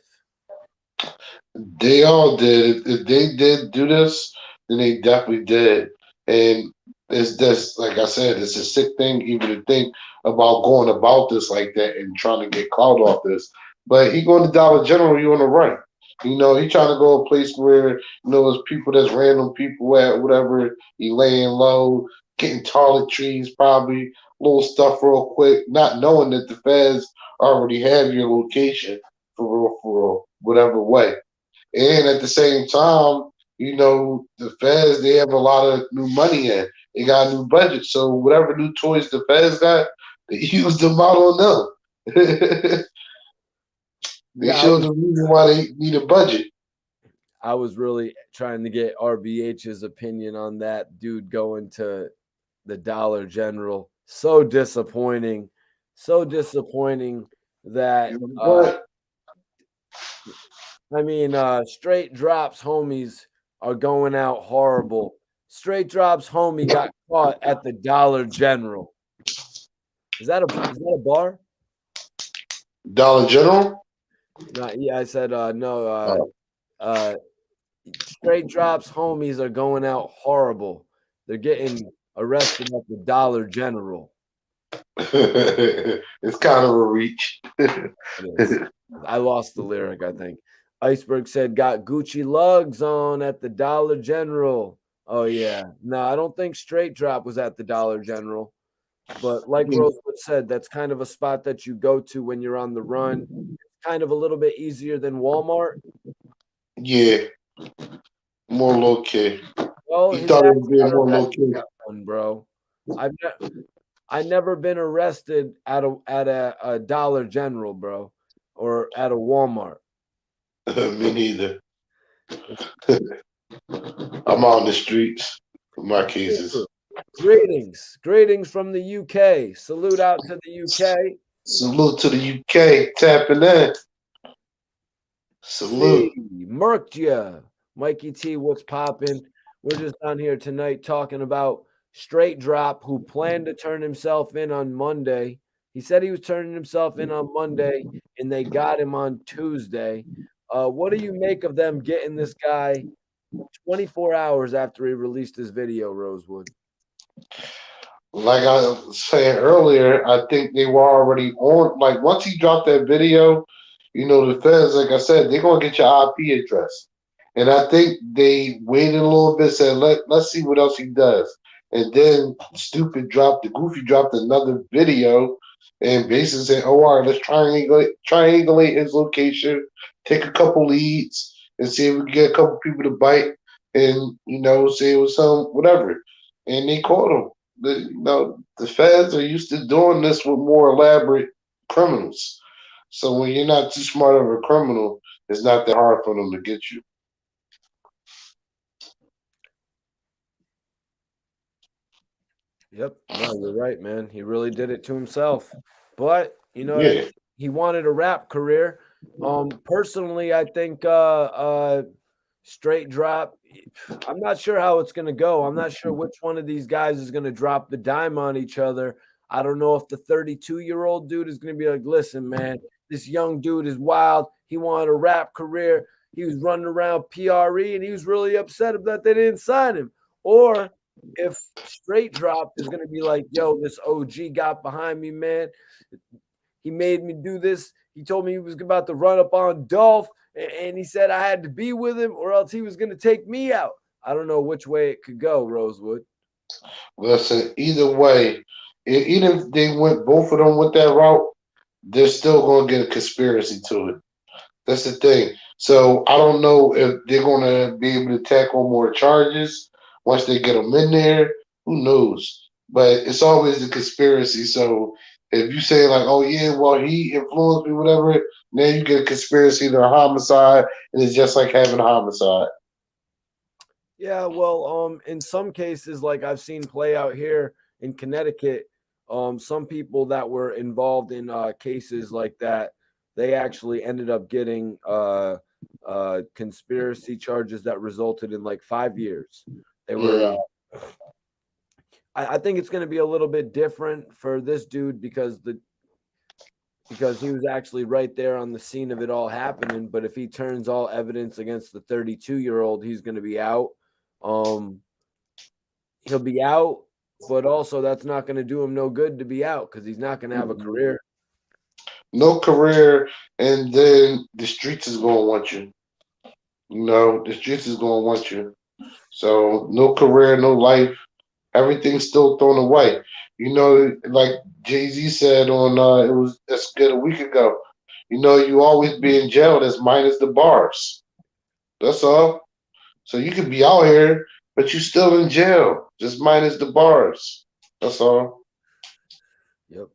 They all did. If they did do this, then they definitely did. And it's just like I said, it's a sick thing even to think about going about this like that and trying to get clout off this. But he going to Dollar General, you on the right. He trying to go a place where there's people that's random people at whatever. He laying low, getting toiletries, probably little stuff real quick, not knowing that the feds already have your location for real, whatever way. And at the same time, the feds, they have a lot of new money in. They got a new budget. So whatever new toys the feds got, they use them out on them. They Yeah, showed the reason why they need a budget. I was really trying to get RBH's opinion on that dude going to the Dollar General. So disappointing. So disappointing that But Straight Dropp's homies are going out horrible. Straight Dropp's homie got caught at the Dollar General. Is that a bar? Dollar General? Yeah, I said no. Oh. Straight Dropp's homies are going out horrible. They're getting arrested at the Dollar General. It's kind of a reach. It is. I lost the lyric, I think. Iceberg said, got Gucci lugs on at the Dollar General. Oh, yeah. No, I don't think Straight Drop was at the Dollar General. But like Rosewood said, that's kind of a spot that you go to when you're on the run. It's kind of a little bit easier than Walmart. Yeah, more low key. Well, He his thought it dad's was being got more low arrested key. at one, bro. I never been arrested at a Dollar General, bro, or at a Walmart. Me neither. I'm out in the streets in my cases. Greetings from the UK. Salute out to the UK. Salute to the UK, tapping in. See, Salute. murked ya. Mikey T, what's popping? We're just on here tonight talking about Straight Drop, who planned to turn himself in on Monday. He said he was turning himself in on Monday, and they got him on Tuesday. What do you make of them getting this guy 24 hours after he released his video, Rosewood? Like I was saying earlier, I think they were already on. Like once he dropped that video, the feds, like I said, they're gonna get your IP address, and I think they waited a little bit, said let's see what else he does, and then the Goofy dropped another video, and basically said, "Oh, all right, let's triangulate his location, take a couple leads, and see if we can get a couple people to bite, and say it was some whatever." And they caught him. The feds are used to doing this with more elaborate criminals. So when you're not too smart of a criminal, it's not that hard for them to get you. Yep. No, you're right, man. He really did it to himself. But you know what I Yeah. mean? He wanted a rap career. Personally, I think Straight Drop. I'm not sure how it's gonna go. I'm not sure which one of these guys is gonna drop the dime on each other. I don't know if the 32-year-old dude is gonna be like, listen, man, this young dude is wild. He wanted a rap career. He was running around PRE and he was really upset that they didn't sign him. Or if Straight Drop is gonna be like, yo, this OG got behind me, man. He made me do this. He told me he was about to run up on Dolph, and he said I had to be with him, or else he was gonna take me out. I don't know which way it could go, Rosewood. Listen, either way, even if they went both of them with that route, they're still going to get a conspiracy to it. That's the thing. So I don't know if they're going to be able to tackle more charges once they get them in there. Who knows? But it's always a conspiracy. So if you say like, "Oh yeah, well he influenced me," whatever, then you get a conspiracy to a homicide, and it's just like having a homicide. Yeah, well, in some cases, like I've seen play out here in Connecticut, some people that were involved in cases like that, they actually ended up getting conspiracy charges that resulted in like 5 years. They were. Mm. I think it's going to be a little bit different for this dude because he was actually right there on the scene of it all happening. But if he turns all evidence against the 32-year-old, he's going to be out. Um, he'll be out, but also that's not going to do him no good to be out because he's not going to have a career. No career, and then the streets is going to want you. You know, the streets is going to want you. So no career, no life. Everything's still thrown away. You know, like Jay Z said on it was that's good a week ago. You know, you always be in jail. That's minus the bars. That's all. So you could be out here, but you still in jail. Just minus the bars. That's all. Yep.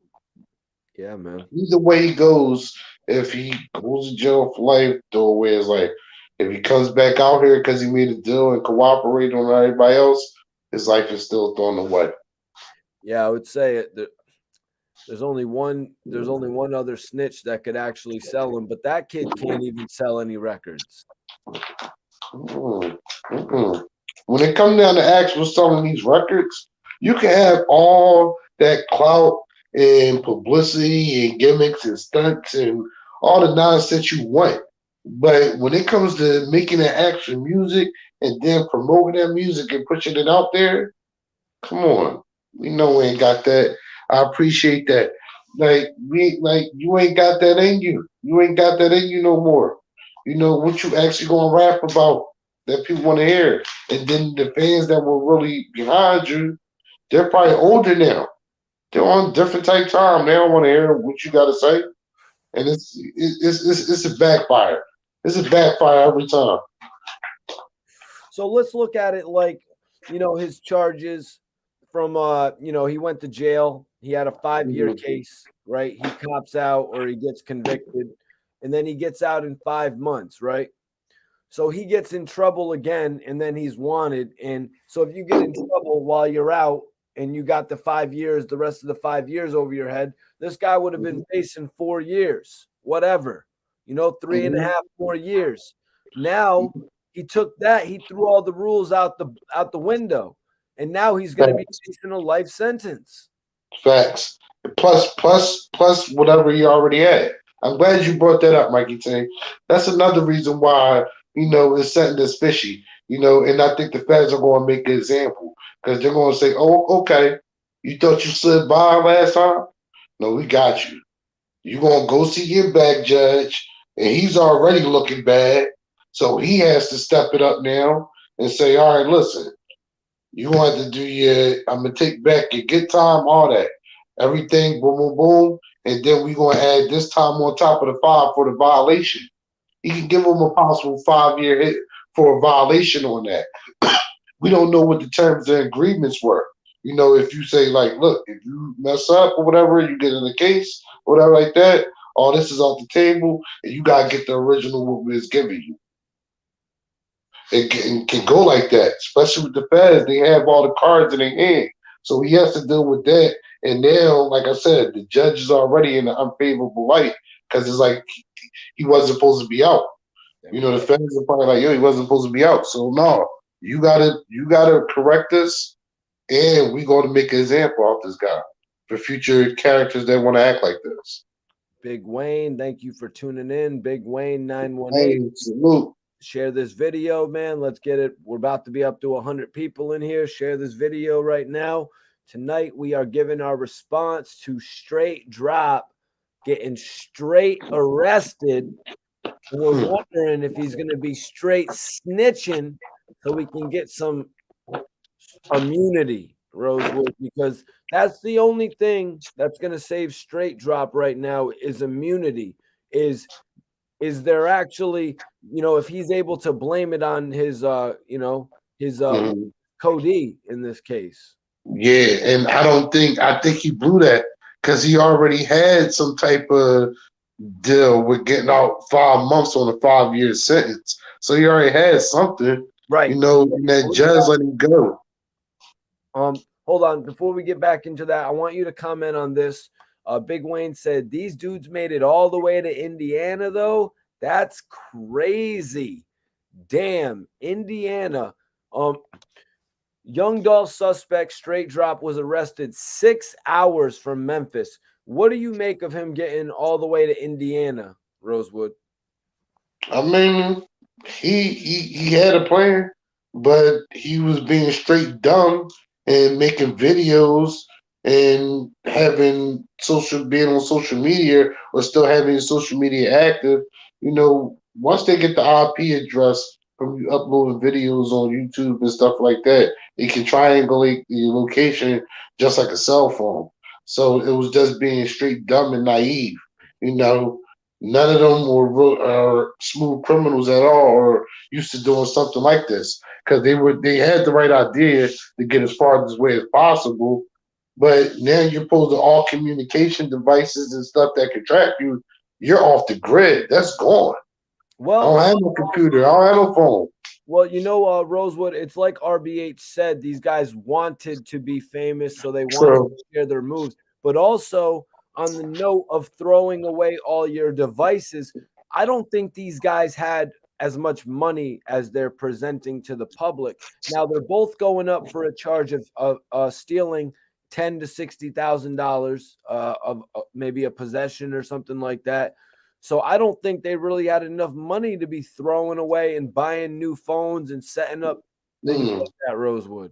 Yeah, man. Either way he goes, if he goes to jail for life, throw away his life. If he comes back out here because he made a deal and cooperated on everybody else, his life is still thrown away. Yeah, I would say it. There's only one. There's only one other snitch that could actually sell him, but that kid can't even sell any records. Mm, mm-mm. When it comes down to actual selling these records, you can have all that clout and publicity and gimmicks and stunts and all the nonsense you want. But when it comes to making that actual music and then promoting that music and pushing it out there, come on. We know we ain't got that. I appreciate that. Like you ain't got that in you. You ain't got that in you no more. You know what you actually gonna rap about that people want to hear. And then the fans that were really behind you, they're probably older now. They're on different type time. They don't want to hear what you got to say, and it's a backfire. It's a backfire every time. So let's look at it like, his charges from he went to jail. He had a 5-year case, right? He cops out or he gets convicted, and then he gets out in 5 months, right? So he gets in trouble again, and then he's wanted. And so if you get in trouble while you're out and you got the 5 years, the rest of the 5 years over your head, this guy would have been facing 4 years, whatever, 3.5 more years. Now he took that, he threw all the rules out the window, and now he's going to be facing a life sentence. Facts. Plus whatever he already had. I'm glad you brought that up, Mikey T. That's another reason why, it's something that's fishy. And I think the feds are going to make an example because they're going to say, oh, okay, you thought you slid by last time? No, we got you. You're going to go see your back judge, and he's already looking bad. So he has to step it up now and say, all right, listen, you want to do I'm going to take back your good time, all that. Everything, boom, boom, boom. And then we're going to add this time on top of the 5 for the violation. He can give him a possible 5-year hit for a violation on that. We don't know what the terms and agreements were. If you say, like, look, if you mess up or whatever, you get in the case, or whatever like that, all this is off the table, and you got to get the original what we was giving you. It can go like that, especially with the feds. They have all the cards in their hand. So he has to deal with that. And now, like I said, the judge is already in an unfavorable light because it's like he wasn't supposed to be out. The feds are probably like, yo, he wasn't supposed to be out. So no, you gotta correct this, and we going to make an example of this guy for future characters that want to act like this. Big Wayne, thank you for tuning in. Big Wayne 918. Hey, salute. share this video, man. Let's get it. We're about to be up to 100 people in here. Share this video right now. Tonight, we are giving our response to Straight Dropp getting straight arrested. We're wondering if he's going to be straight snitching so we can get some immunity, Rosewood, because that's the only thing that's going to save Straight Dropp right now is immunity. Is there actually, if he's able to blame it on his, his Cody in this case. Yeah, and I think he blew that because he already had some type of deal with getting out 5 months on a 5-year sentence. So he already had something, right? And that judge let him go. Hold on, before we get back into that, I want you to comment on this. Big Wayne said these dudes made it all the way to Indiana, though. That's crazy. Damn, Indiana. Young Dolph suspect Straight Dropp was arrested 6 hours from Memphis. What do you make of him getting all the way to Indiana, Rosewood? I mean, he had a plan, but he was being straight dumb and making videos and being on social media or still having social media active. Once they get the IP address from you uploading videos on YouTube and stuff like that, it can triangulate your location just like a cell phone. So it was just being straight dumb and naive. None of them were smooth criminals at all or used to doing something like this because they had the right idea to get as far this way as possible. But now you're opposed to all communication devices and stuff that can track you. You're off the grid. That's gone. Well, I don't have no computer. I don't have no phone. Well, Rosewood, it's like RBH said, these guys wanted to be famous, so they wanted to share their moves. But also, on the note of throwing away all your devices, I don't think these guys had as much money as they're presenting to the public. Now, they're both going up for a charge of stealing $10,000 to $60,000 of maybe a possession or something like that. So I don't think they really had enough money to be throwing away and buying new phones and setting up things like that, Rosewood.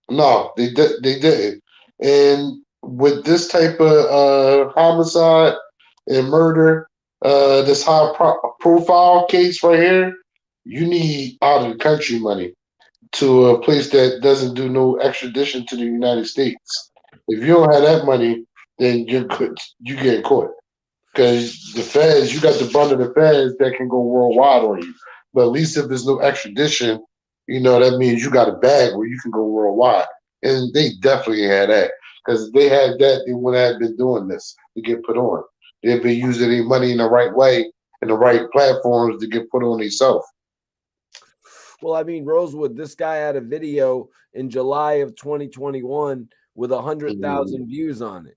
No, they didn't. And with this type of homicide and murder, this high profile case right here, you need out of the country money to a place that doesn't do no extradition to the United States. If you don't have that money, then you're getting caught. Because the feds, you got the brunt of the feds that can go worldwide on you. But at least if there's no extradition, that means you got a bag where you can go worldwide. And they definitely had that. Because if they had that, they wouldn't have been doing this to get put on. They'd be using their money in the right way and the right platforms to get put on themselves. Well, I mean, Rosewood, this guy had a video in July of 2021 with 100,000 views on it.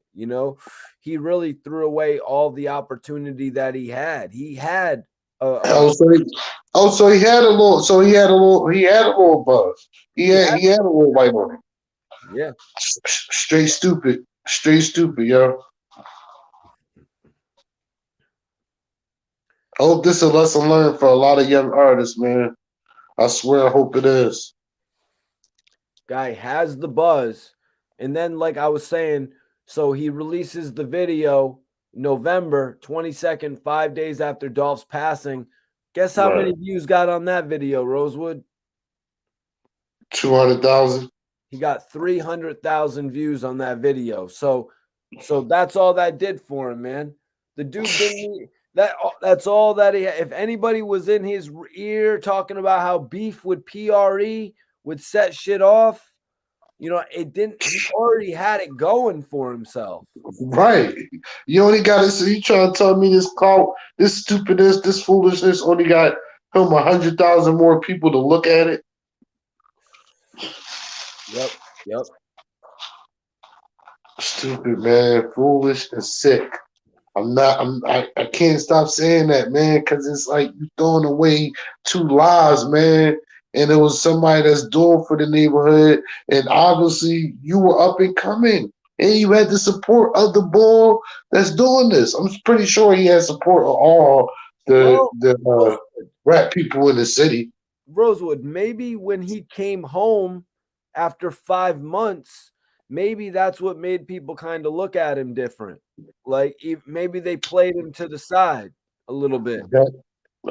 He really threw away all the opportunity that he had. He had so he had a little buzz. He had a little light on him. Yeah. Straight stupid, yo. I hope this is a lesson learned for a lot of young artists, man. I swear, I hope it is. Guy has the buzz. And then, like I was saying, so he releases the video November 22nd, 5 days after Dolph's passing. Guess how many views got on that video, Rosewood? 200,000. He got 300,000 views on that video. So that's all that did for him, man. The dude didn't. That's all that he had. If anybody was in his ear talking about how beef with PRE would set shit off, it didn't. He already had it going for himself. Right. You only got it. So you trying to tell me this clout, this stupidness, this foolishness only got him 100,000 more people to look at it? Yep. Stupid, man. Foolish and sick. I can't stop saying that, man, because it's like you throwing away 2 lives, man. And it was somebody that's doing for the neighborhood. And obviously you were up and coming. And you had the support of the bull that's doing this. I'm pretty sure he has support of all rap people in the city. Rosewood, maybe when he came home after 5 months, maybe that's what made people kind of look at him different. Like maybe they played him to the side a little bit. That,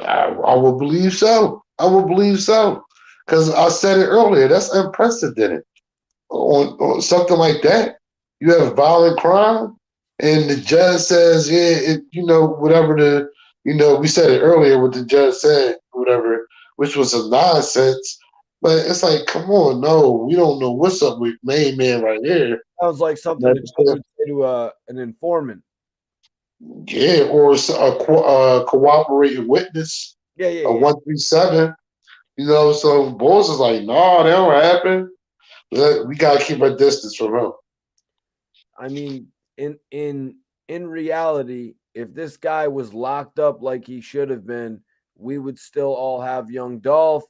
I would believe so. I would believe so. Because I said it earlier, that's unprecedented. On something like that, you have violent crime, and the judge says, yeah, whatever we said it earlier, what the judge said, whatever, which was a nonsense. But it's like, come on, no, we don't know what's up with main man right here. Sounds like something that you would say to an informant. Yeah, or a cooperating witness, Yeah, a yeah, yeah. 137. So Bulls is like, no, that don't happen. We gotta keep our distance from him. I mean, in reality, if this guy was locked up like he should have been, we would still all have young Dolph.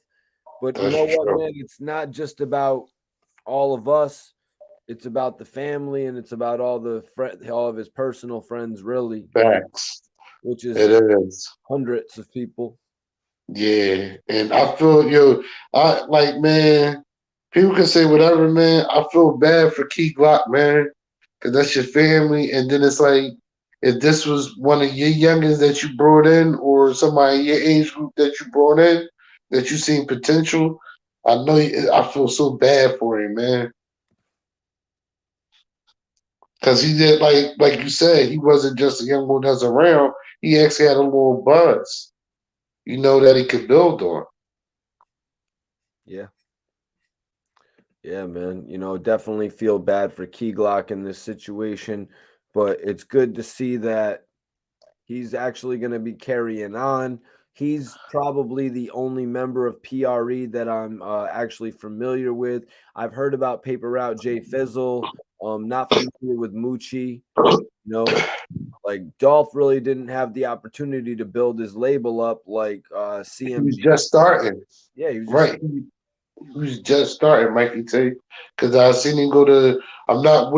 But you That's know what, true. man? It's not just about all of us. It's about the family, and it's about all of his personal friends, really, Facts. which is It is. hundreds of people. Yeah. And I feel I like, man, people can say whatever, man. I feel bad for Key Glock, man. Cause that's your family. And then it's like if this was one of your youngins that you brought in or somebody in your age group that you brought in that you seen potential, I feel so bad for him, man. Because he did like you said, he wasn't just a young boy that's around. He actually had a little buzz, that he could build on. Yeah. Yeah, man. Definitely feel bad for Key Glock in this situation, but it's good to see that he's actually going to be carrying on. He's probably the only member of PRE that I'm actually familiar with. I've heard about Paper Route J Fizzle. Not familiar with Moochie. Like Dolph really didn't have the opportunity to build his label up like He was CMG. just starting. Yeah, he was just Right. He was just starting, Mikey T. Because I seen him go to, I'm not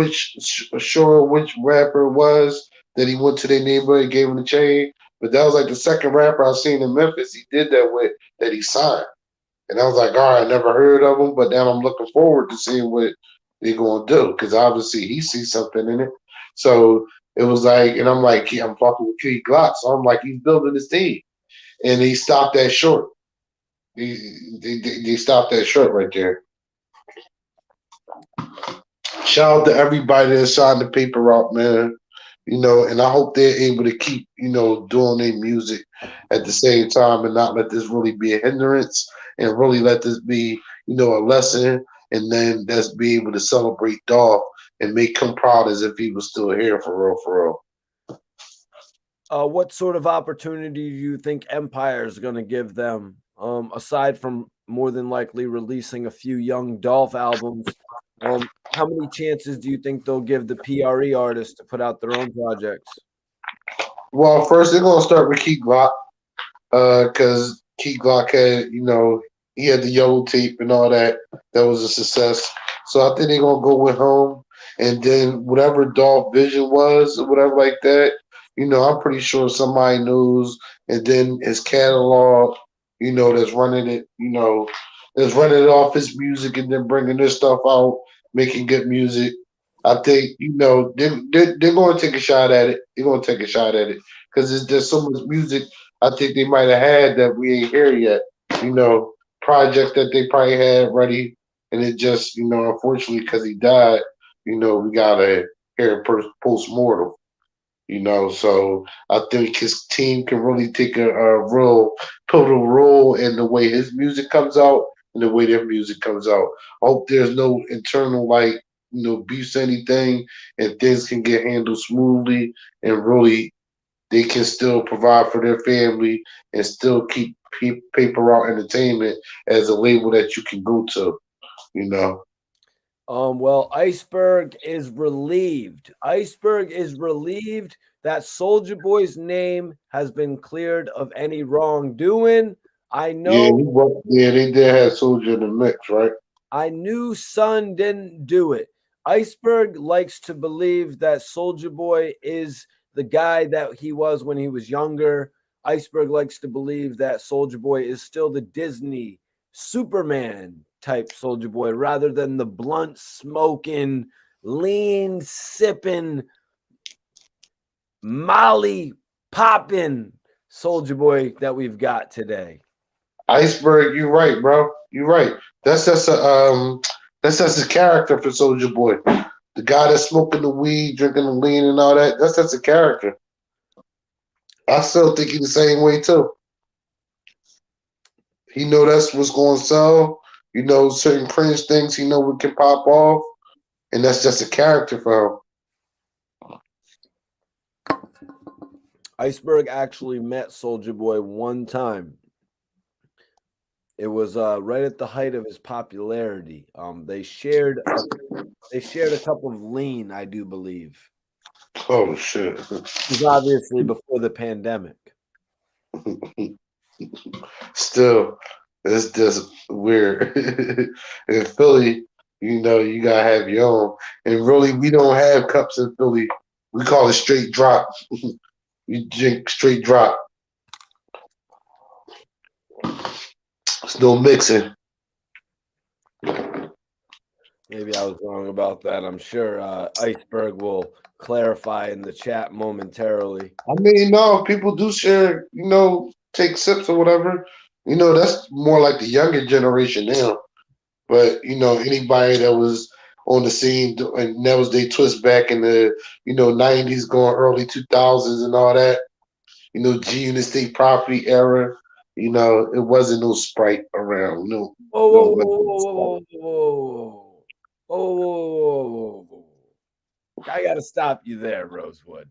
sure which rapper it was that he went to their neighborhood and gave him the chain, but that was like the second rapper I seen in Memphis he did that with that he signed. And I was like, all right, I never heard of him, but now I'm looking forward to seeing what they're going to do because obviously he sees something in it. So it was like, and I'm like, yeah, I'm fucking with Key Glock. So I'm like, he's building his team. And he stopped that short. They stopped that short right there. Shout out to everybody that signed the paper out, man. And I hope they're able to keep, doing their music at the same time and not let this really be a hindrance and really let this be, a lesson and then let's be able to celebrate Dolph and make him proud as if he was still here for real, for real. What sort of opportunity do you think Empire is going to give them, aside from more than likely releasing a few young Dolph albums? How many chances do you think they'll give the PRE artists to put out their own projects? Well, first they're gonna start with Key Glock, because Key Glock had, he had the yellow tape and all that. That was a success. So I think they're gonna go with home, and then whatever Dolph Vision was or whatever like that. I'm pretty sure somebody knows, and then his catalog, that's running it, that's running it off his music and then bringing this stuff out, making good music. I think they're going to take a shot at it. They're going to take a shot at it because there's so much music I think they might have had that we ain't hear yet. Projects that they probably had ready, and it just unfortunately because he died, we gotta hear post mortem. So I think his team can really take a real pivotal role in the way his music comes out and the way their music comes out. I hope there's no internal beefs or anything, and things can get handled smoothly and really they can still provide for their family and still keep Paper Out Entertainment as a label that you can go to. You know. Well, Iceberg is relieved. Iceberg is relieved that Soldier Boy's name has been cleared of any wrongdoing. I Yeah, know. they did have Soldier in the mix, right? I knew Son didn't do it. Iceberg likes to believe that Soldier Boy is the guy that he was when he was younger. Iceberg likes to believe that Soulja Boy is still the Disney Superman type Soulja Boy rather than the blunt smoking, lean sipping, Molly popping Soulja Boy that we've got today. Iceberg, you're right, bro. You're right. That's just a character for Soldier Boy. The guy that's smoking the weed, drinking the lean, and all that. That's a character. I still think he's the same way too. He know that's what's going to sell. You know, certain cringe things he know what can pop off, and that's just a character for him. Iceberg actually met Soulja Boy one time. It was right at the height of his popularity. They shared a cup of lean, I do believe. Oh shit! It was obviously before the pandemic. Still, it's just weird. In Philly, you know, you gotta have your own. And really, we don't have cups in Philly. We call it straight drop. You drink straight drop. There's no mixing. Maybe I was wrong about that. I'm sure Iceberg will clarify in the chat momentarily. I mean, no, people do share, you know, take sips or whatever. You know, that's more like the younger generation now. But, you know, anybody that was on the scene, and that was they twist back in the, you know, 90s going early 2000s and all that, you know, G Unit State Property era, you know, it wasn't no Sprite around. No, Whoa, no, it whoa, wasn't whoa, Sprite. whoa, whoa, whoa, whoa. I got to stop you there, Rosewood.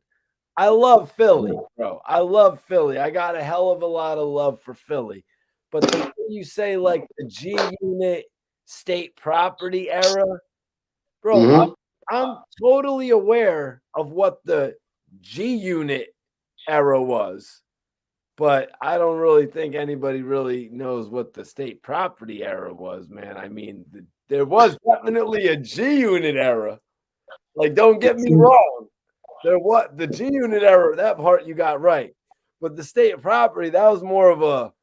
I love Philly, bro. I love Philly. I got a hell of a lot of love for Philly. But the way you say like the G Unit State Property era, bro, Mm-hmm. I'm totally aware of what the G Unit era was, but I don't really think anybody really knows what the state property era was, man. I mean, there was definitely a G Unit era. Like, don't get me wrong. The G Unit era, that part you got right. But the state property, that was more of a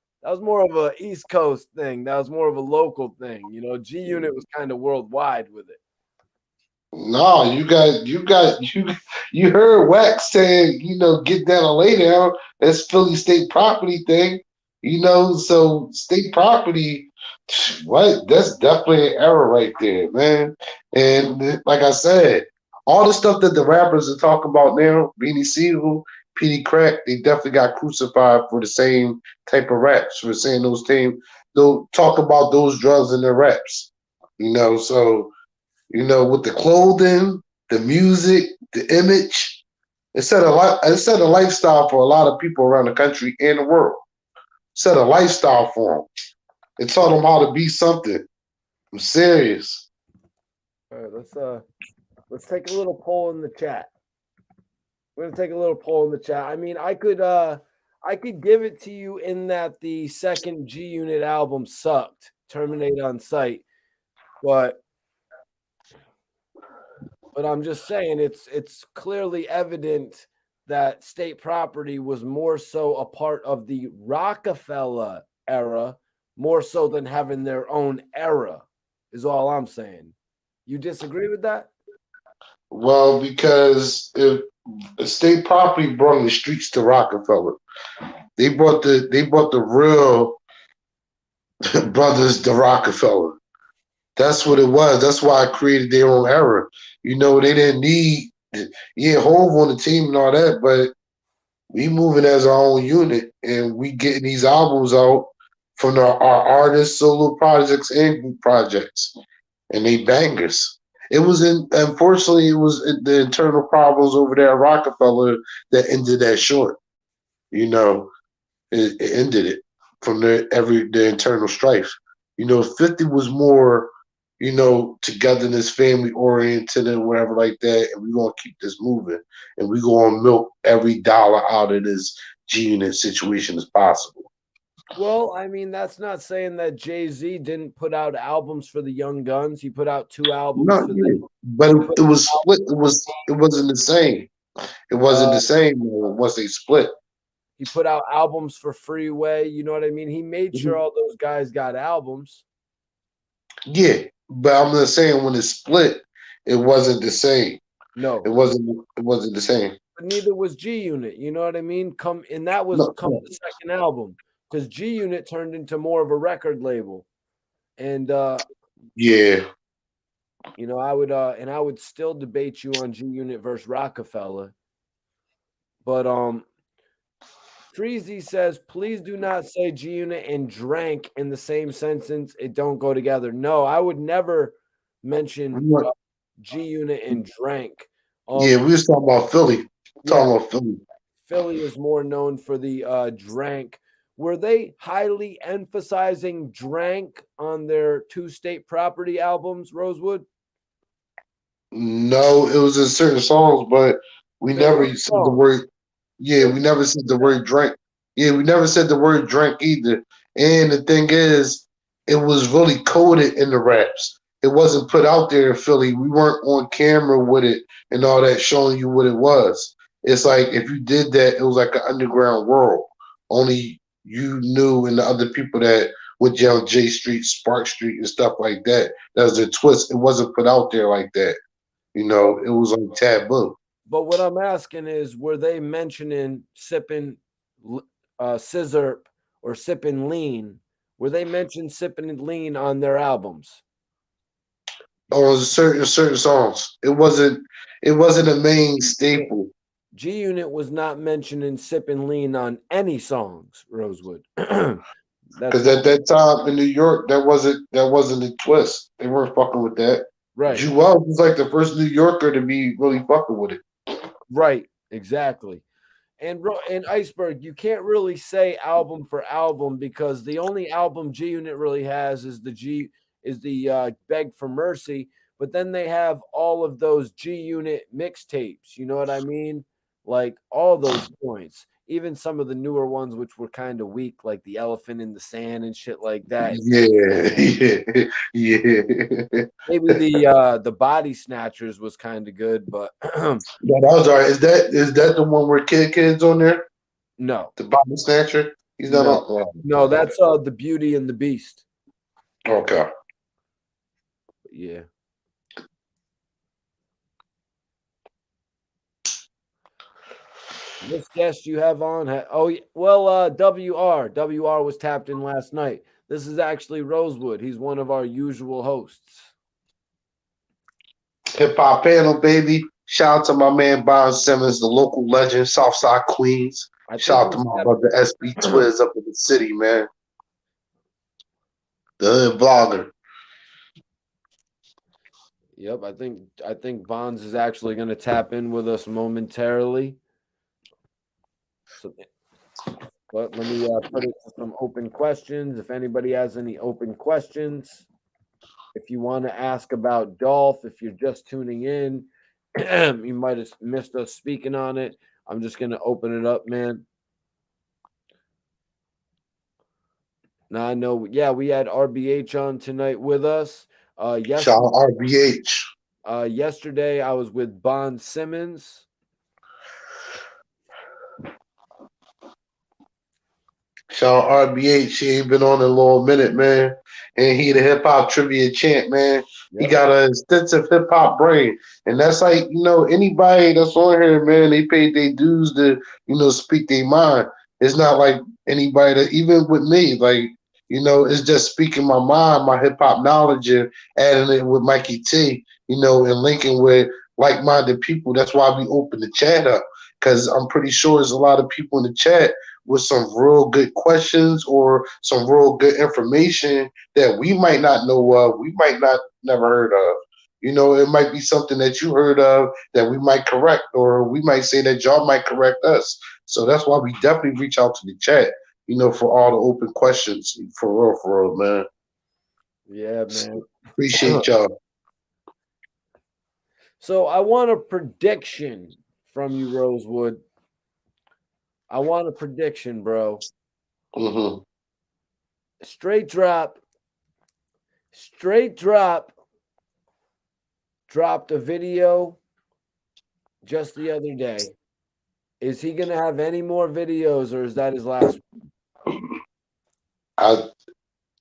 East Coast thing. That was more of a local thing. You know, G Unit was kind of worldwide with it. No, you heard Wax saying, you know, get down and lay down. That's Philly state property thing, you know. So state property, what? That's definitely an error right there, man. And like I said, all the stuff that the rappers are talking about now, Beanie Siegel, Petey Crack, they definitely got crucified for the same type of raps, for saying those same, they'll talk about those drugs in their raps, you know. So you know, with the clothing, the music, the image. It set a lot. It set a lifestyle for a lot of people around the country and the world. Set a lifestyle for them. It taught them how to be something. I'm serious. All right, let's take a little poll in the chat. We're gonna take a little poll in the chat. I mean, I could give it to you in that the second G Unit album sucked, Terminate on Sight, but I'm just saying it's clearly evident that state property was more so a part of the Rockefeller era, more so than having their own era, is all I'm saying. You disagree with that? Well, because if state property brought the streets to Rockefeller, they brought the real brothers to Rockefeller. That's what it was. That's why I created their own era. You know, they didn't need, yeah, Hove on the team and all that, but we moving as our own unit and we getting these albums out from our artists, solo projects, and group projects, and they bangers. Unfortunately, it was the internal problems over there at Rockefeller that ended that short. You know, it ended it from the internal strife. You know, 50 was more, you know, togetherness, family oriented and whatever like that, and we're gonna keep this moving and we're gonna milk every dollar out of this G Unit situation as possible. Well, I mean, that's not saying that Jay-Z didn't put out albums for the Young Guns. He put out 2 albums No, for yeah. them. But it was split. It wasn't the same. It wasn't Uh, the same once they split. He put out albums for Freeway. You know what I mean? He made sure all those guys got albums. Yeah, but I'm just saying when it split, it wasn't the same. No, It wasn't the same. but neither was G Unit. You know what I mean? That was No, the second album because G Unit turned into more of a record label, and yeah. you know I would still debate you on G Unit versus Rockefeller, but Treasy says, please do not say G Unit and drank in the same sentence. It don't go together. No, I would never mention G Unit and drank. Yeah, we was talking about Philly. Talking about Philly. Philly is more known for the drank. Were they highly emphasizing drank on their two state property albums, Rosewood? No, it was in certain songs, but we There never were said the songs. word. Yeah, we never said the word drink. Yeah, we never said the word drink either. And the thing is, it was really coded in the raps. It wasn't put out there in Philly. We weren't on camera with it and all that, showing you what it was. It's like if you did that, it was like an underground world. Only you knew, and the other people that went down J Street, Spark Street, and stuff like that. That was a twist. It wasn't put out there like that. You know, it was like taboo. But what I'm asking is, were they mentioning sipping scissor or sipping lean? Were they mentioning sipping lean on their albums? On certain songs, it wasn't a main staple. G Unit was not mentioning sipping lean on any songs, Rosewood. Because at that time in New York, that wasn't a twist. They weren't fucking with that. Right. Jewel was like the first New Yorker to be really fucking with it. Right, exactly. And Iceberg, you can't really say album for album because the only album G Unit really has is the Beg for Mercy, but then they have all of those G Unit mixtapes. You know what I mean? Like all those points, even some of the newer ones which were kind of weak, like the Elephant in the Sand and shit like that. Yeah, yeah. Maybe the Body Snatchers was kind of good, but Yeah, that was all right. Is that the one where Kid's on there? no, The Body Snatcher? He's not no, on. Oh, no. That's the Beauty and the Beast. okay. Yeah. This guest you have on, WR was tapped in last night. This is actually Rosewood. He's one of our usual hosts. Hip hop panel, baby. Shout out to my man Bon Simmons, the local legend, Southside Queens. Shout out to my brother SB Twiz up in the city, man. The hood vlogger. Yep, I think Bonds is actually going to tap in with us momentarily. So, but let me put it to some open questions. If anybody has any open questions, if you want to ask about Dolph, if you're just tuning in, you might have missed us speaking on it. I'm just going to open it up, man. Now I know, yeah, we had RBH on tonight with us. Shout out RBH. Yesterday I was with Bond Simmons. Shout out RBH. He ain't been on in a little minute, man. And he the hip hop trivia champ, man. He got an extensive hip hop brain. And that's like, anybody that's on here, man, they paid their dues to, speak their mind. It's not like anybody that, even with me, like, it's just speaking my mind, my hip hop knowledge, and adding it with Mikey T, and linking with like minded people. That's why we open the chat up. Because I'm pretty sure there's a lot of people in the chat with some real good questions or some real good information that we might not know of, we might not never heard of. It might be something that you heard of that we might correct, or we might say that y'all might correct us. So that's why we definitely reach out to the chat, for all the open questions. For real, man. Yeah, man. Appreciate y'all. So I want a prediction from you, Rosewood. I want a prediction, bro. Mm-hmm. Straight Drop dropped a video just the other day. Is he gonna have any more videos, or is that his last one? I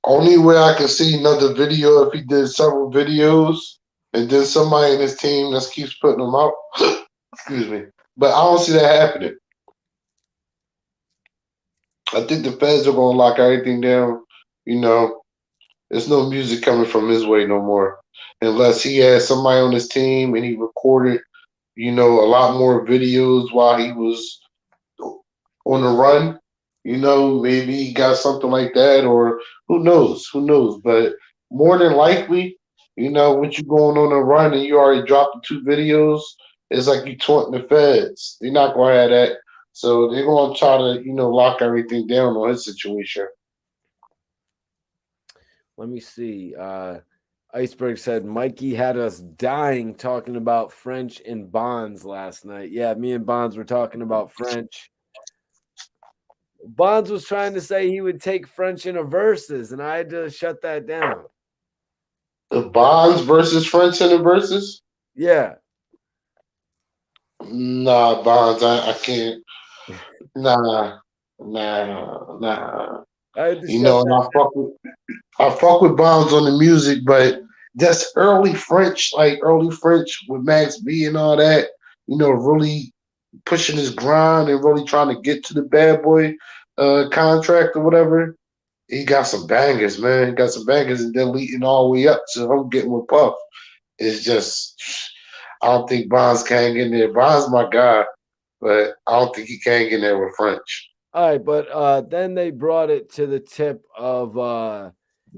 only way I can see another video if he did several videos and then somebody in his team just keeps putting them out. Excuse me. But I don't see that happening. I think the feds are gonna lock everything down. You know, there's no music coming from his way no more. Unless he has somebody on his team and he recorded, a lot more videos while he was on the run. Maybe he got something like that, or who knows? Who knows? But more than likely, with you going on a run and you already dropped the two videos, it's like you taunting the feds. They're not going to have that. So they're going to try to, lock everything down on his situation. Let me see. Iceberg said Mikey had us dying talking about French and Bonds last night. Yeah, me and Bonds were talking about French. Bonds was trying to say he would take French in a verses, and I had to shut that down. The Bonds versus French in the versus? Yeah. Nah, Bonds, I can't. Nah. I had to And shut that I fuck with Bonds on the music, but just early French, like early French with Max B and all that, really pushing his grind and really trying to get to the bad boy contract or whatever. He got some bangers, man. He got some bangers and then leading all the way up to him getting with Puff. It's just, I don't think Bonds can get in there. Bonds my guy, but I don't think he can get in there with French. All right, but then they brought it to the tip of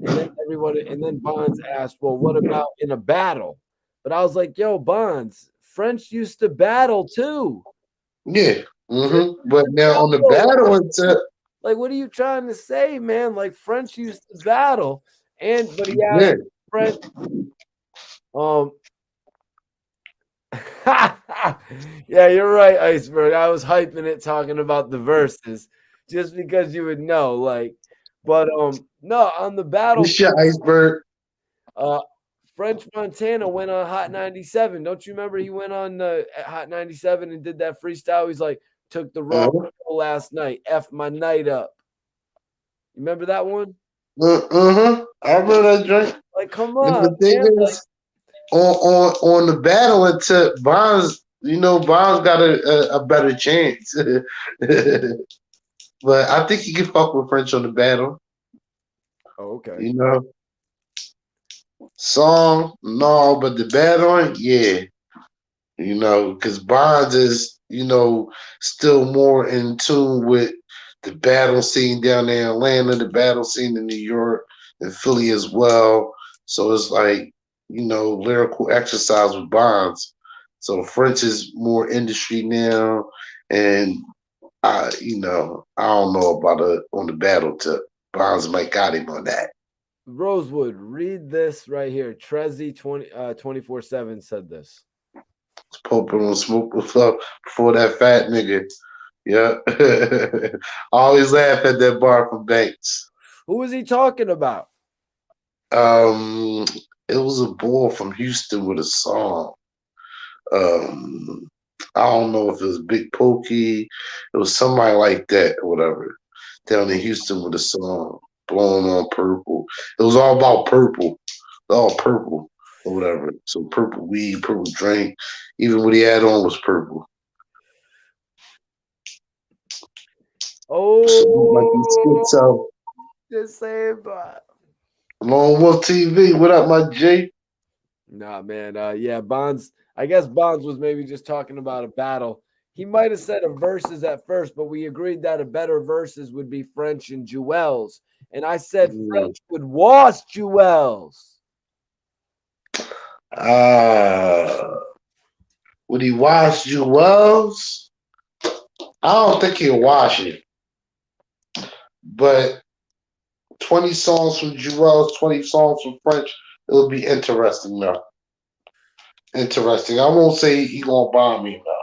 and then everybody and then Bonds asked, well, what about in a battle? But I was like, yo, Bonds, French used to battle too. Yeah. French But used to now on the battle tip, like, what are you trying to say, man? Like French used to battle, but he asked yeah. French. Yeah, you're right, Iceberg. I was hyping it talking about the verses just because you would know, like, but no, on the battle, This shit, Iceberg. uh, French Montana went on Hot 97. Don't you remember he went on Hot 97 and did that freestyle? He's like, took the wrong pill last night, F my night up. You remember that one? I remember that drink. Like, come And on, the thing man. is, on the battle until Bonds, Bonds got a better chance. But I think he can fuck with French on the battle. Oh, okay. Song, no, but the battle, yeah. Because Bonds is, still more in tune with the battle scene down there in Atlanta, the battle scene in New York and Philly as well. So it's like, lyrical exercise with Bonds. So French is more industry now, and I don't know about it on the battle tip. Bonds might got him on that. Rosewood, read this right here. Trezzy 24/7 said this. Pope on smoke before that fat nigga. Yeah. I always laugh at that bar from Banks. Who was he talking about? It was a boy from Houston with a song. I don't know if it was Big Pokey. It was somebody like that or whatever. Down in Houston with a song, Blowing on Purple. It was all about purple. All purple or whatever. So purple weed, purple drink. Even what he had on was purple. Oh, so just saying, but Lone Wolf TV. What up, my G? nah, man. Yeah, Bonds. I guess Bonds was maybe just talking about a battle. He might have said a verses at first, but we agreed that a better verses would be French and Jewels. And I said French would wash Jewels. Would he wash Jewels? I don't think he'll wash it. But 20 songs from Jewels, 20 songs from French, it'll be interesting though. Interesting. I won't say he gonna bomb me though.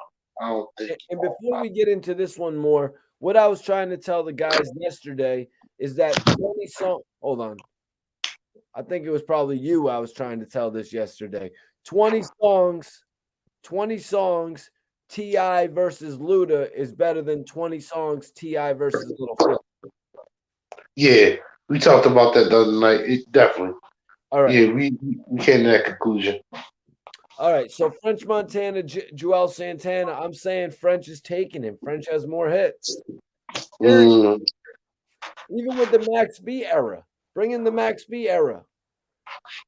I don't think. And before we get into this one more, what I was trying to tell the guys yesterday is that 20 songs. Hold on. I think it was probably you I was trying to tell this yesterday. 20 songs T.I. versus Luda is better than 20 songs T.I. versus Little Phil. Yeah, we talked about that the other night. Definitely. All right. Yeah, we came to that conclusion. All right. So French Montana, Joel Santana. I'm saying French is taking him. French has more hits. Mm. Even with the Max B era. Bring in the Max B era.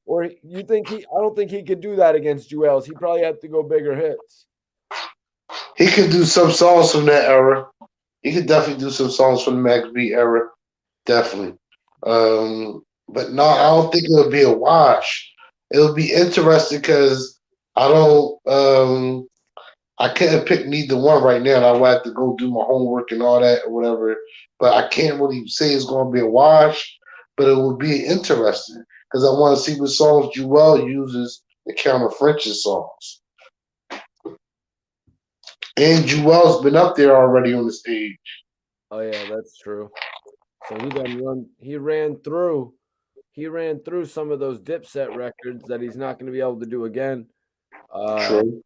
Or you think I don't think he could do that against Joel's. He probably had to go bigger hits. He could do some songs from that era. He could definitely do some songs from the Max B era. Definitely. But no, I don't think it'll be a wash. It'll be interesting because I don't I couldn't pick neither one right now, and I would have to go do my homework and all that or whatever. But I can't really say it's going to be a wash, but it will be interesting because I want to see what songs Jewel uses to counter French's songs. And Jewel's been up there already on the stage. Oh yeah, that's true. So he ran through some of those Dipset records that he's not going to be able to do again. True.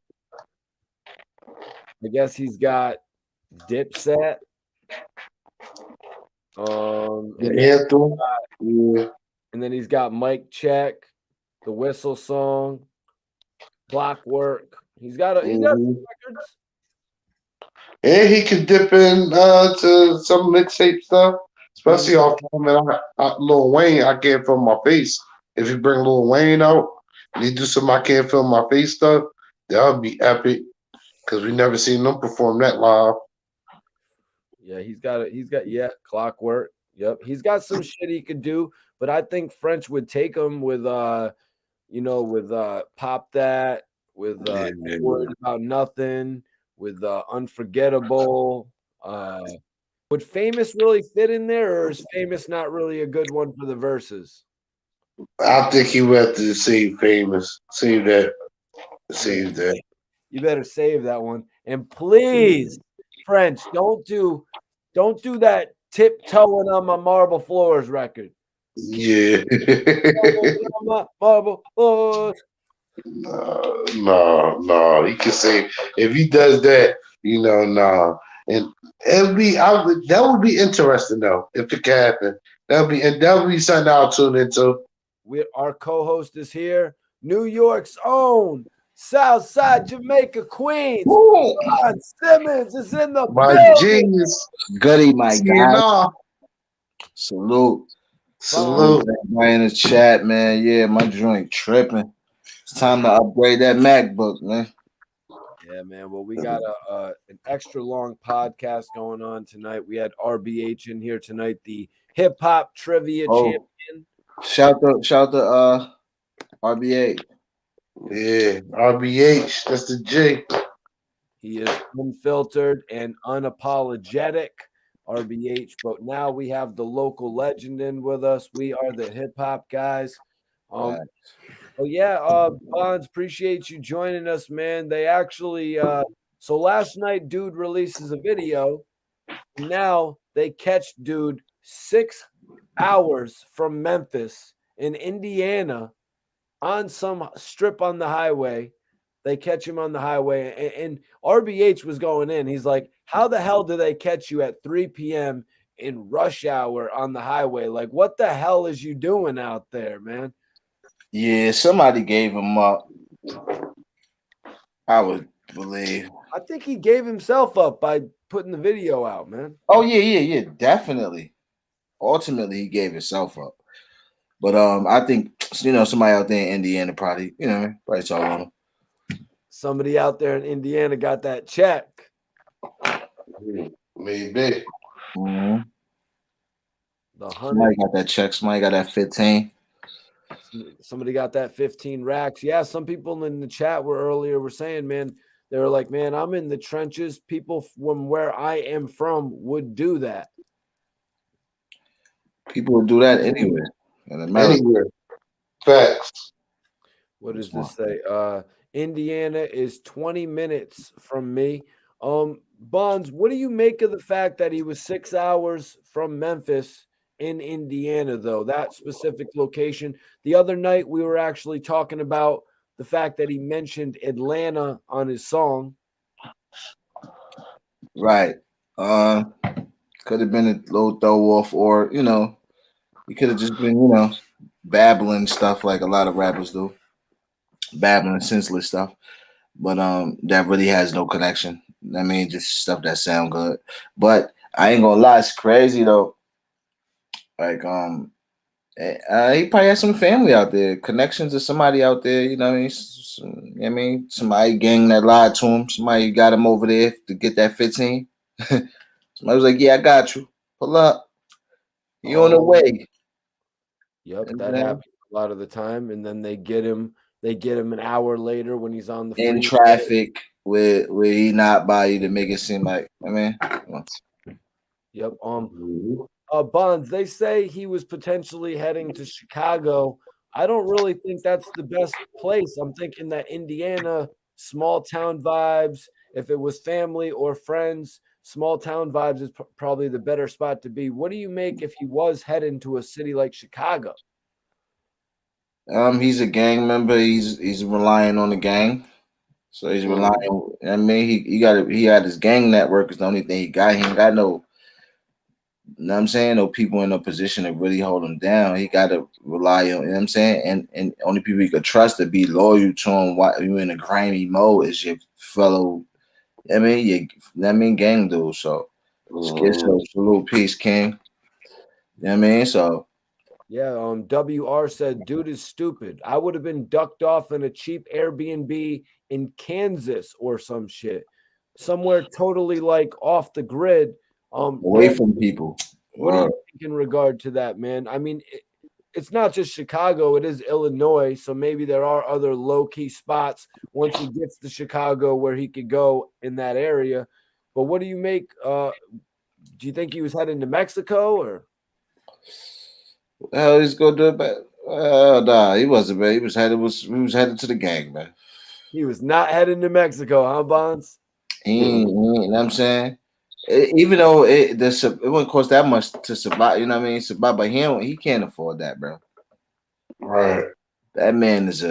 I guess he's got Dipset. Anthem. Yeah. And then he's got Mike Check, the Whistle Song, Clockwork. He's got records. And he could dip in to some mixtape stuff, especially off Lil Wayne. I Can't Feel My Face. If you bring Lil Wayne out and he do some I Can't Feel My Face stuff, that would be epic because we never seen them perform that live. Yeah, he's got Clockwork. Yep, he's got some shit he could do, but I think French would take him with Pop That, with Worried About Nothing, with Unforgettable. Would Famous really fit in there, or is Famous not really a good one for the verses? I think he would have to save Famous. Save that. Save that. You better save that one. And please, French, don't do that tiptoeing on my marble floors record. Yeah. Marble floors. No. He can say if he does that, no. And that would be interesting though, if it can happen. That would be something I'll tune into. Our co-host is here, New York's own Southside Jamaica Queens. Simmons is in the building. Genius. Goody, my guy. Salute. Everybody in the chat, man. Yeah, my joint tripping. It's time to upgrade that MacBook, man. Yeah, man. Well, we got an extra long podcast going on tonight. We had RBH in here tonight, the hip hop trivia champion. Shout to RBH. Yeah, RBH. That's the J. He is unfiltered and unapologetic, RBH. But now we have the local legend in with us. We are the hip hop guys. Bonds, appreciate you joining us, man. They actually so last night dude releases a video. Now they catch dude 6 hours from Memphis in Indiana on some strip on the highway. They catch him on the highway, and RBH was going in. He's like, how the hell do they catch you at 3 p.m. in rush hour on the highway? Like, what the hell is you doing out there, man? Yeah, somebody gave him up. I would believe. I think he gave himself up by putting the video out, man. Oh, yeah, definitely. Ultimately, he gave himself up. But I think, somebody out there in Indiana probably saw him. Somebody out there in Indiana got that check. Maybe. Mm-hmm. Somebody got that check. Somebody got that 15. Somebody got that 15 racks. Yeah, some people in the chat were saying, man, they were like, man, I'm in the trenches. People from where I am from would do that. People would do that anywhere. Anywhere. Facts. What does this say? Indiana is 20 minutes from me. Bonds, what do you make of the fact that he was 6 hours from Memphis in Indiana, though, that specific location? The other night, we were actually talking about the fact that he mentioned Atlanta on his song. Right. Could have been a little throw off, or he could have just been babbling stuff like a lot of rappers do, babbling senseless stuff. But that really has no connection. I mean, just stuff that sound good. But I ain't gonna lie, it's crazy though. Like he probably has some family out there, connections to somebody out there. You know what I mean? Somebody gang that lied to him. Somebody got him over there to get that 15. Somebody was like, "Yeah, I got you. Pull up. You on the way." Yep, that happens a lot of the time, and then they get him. They get him an hour later when he's on the in freeway. traffic where he not by you to make it seem like Yep. Bonds, they say he was potentially heading to Chicago. I don't really think that's the best place. I'm thinking that Indiana, small town vibes. If it was family or friends, small town vibes is probably the better spot to be. What do you make if he was heading to a city like Chicago? he's a gang member. He's relying on the gang. So he's relying. I mean, he had his gang network. Is the only thing he got. He ain't got no. You know what I'm saying? No people in a position to really hold him down. He got to rely on. You know what I'm saying? And only people he could trust to be loyal to him while you in a grimy mode is your fellow. Gang dude. So salute, peace, king. You know what I mean? So. Yeah, WR said, dude is stupid. I would have been ducked off in a cheap Airbnb in Kansas or some shit. Somewhere totally like off the grid. Away from people. What do you think in regard to that, man? I mean, it's not just Chicago, it is Illinois. So maybe there are other low-key spots once he gets to Chicago where he could go in that area. But what do you make? Do you think he was heading to Mexico or? Hell, he's gonna do it, but nah, he wasn't, man. He was headed to the gang, man. He was not heading to Mexico, huh, Bonds? You know what I'm saying? Even though it wouldn't cost that much to survive, you know what I mean? Survive, but he can't afford that, bro. Right. That man is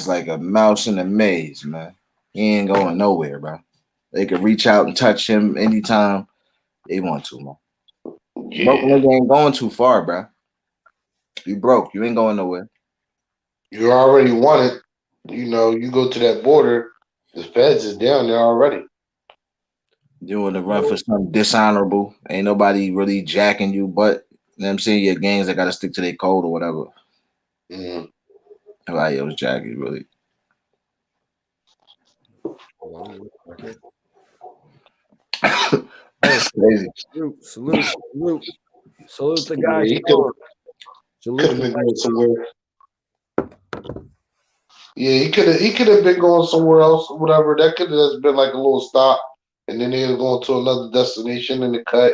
like a mouse in a maze, man. He ain't going nowhere, bro. They could reach out and touch him anytime they want to, man. Yeah. Broke nigga ain't going too far, bro. You broke. You ain't going nowhere. You already won it. You go to that border, the feds is down there already. You want to run for something dishonorable. Ain't nobody really jacking you, but you know what I'm saying? Your gangs that got to stick to their code or whatever. Nobody else jack you, really. That's crazy. Salute the guy. Yeah, he could have been going somewhere. Yeah, he could have been going somewhere else, or whatever. That could have been like a little stop, and then they were going to another destination in the cut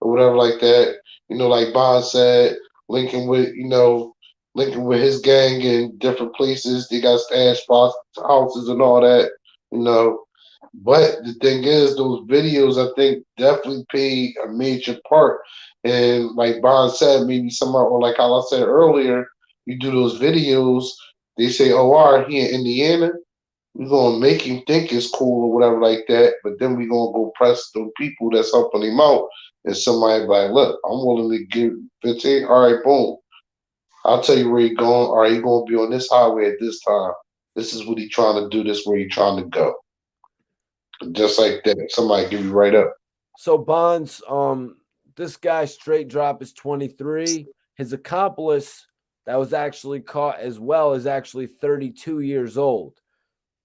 or whatever like that. Like Bond said, linking with his gang in different places. They got stash spots, houses, and all that. But the thing is, those videos I think definitely played a major part. And like Bond said, maybe somehow, or like how I said earlier, you do those videos. They say, "Oh, all right, he in Indiana. We're gonna make him think it's cool or whatever like that." But then we're gonna go press the people that's helping him out, and somebody be like, "Look, I'm willing to give 15. All right, boom. I'll tell you where he going. All right, he gonna be on this highway at this time. This is what he trying to do. This is where he trying to go." Just like that, somebody give you right up. So Bonds, this guy Straight Drop is 23. His accomplice that was actually caught as well is actually 32 years old.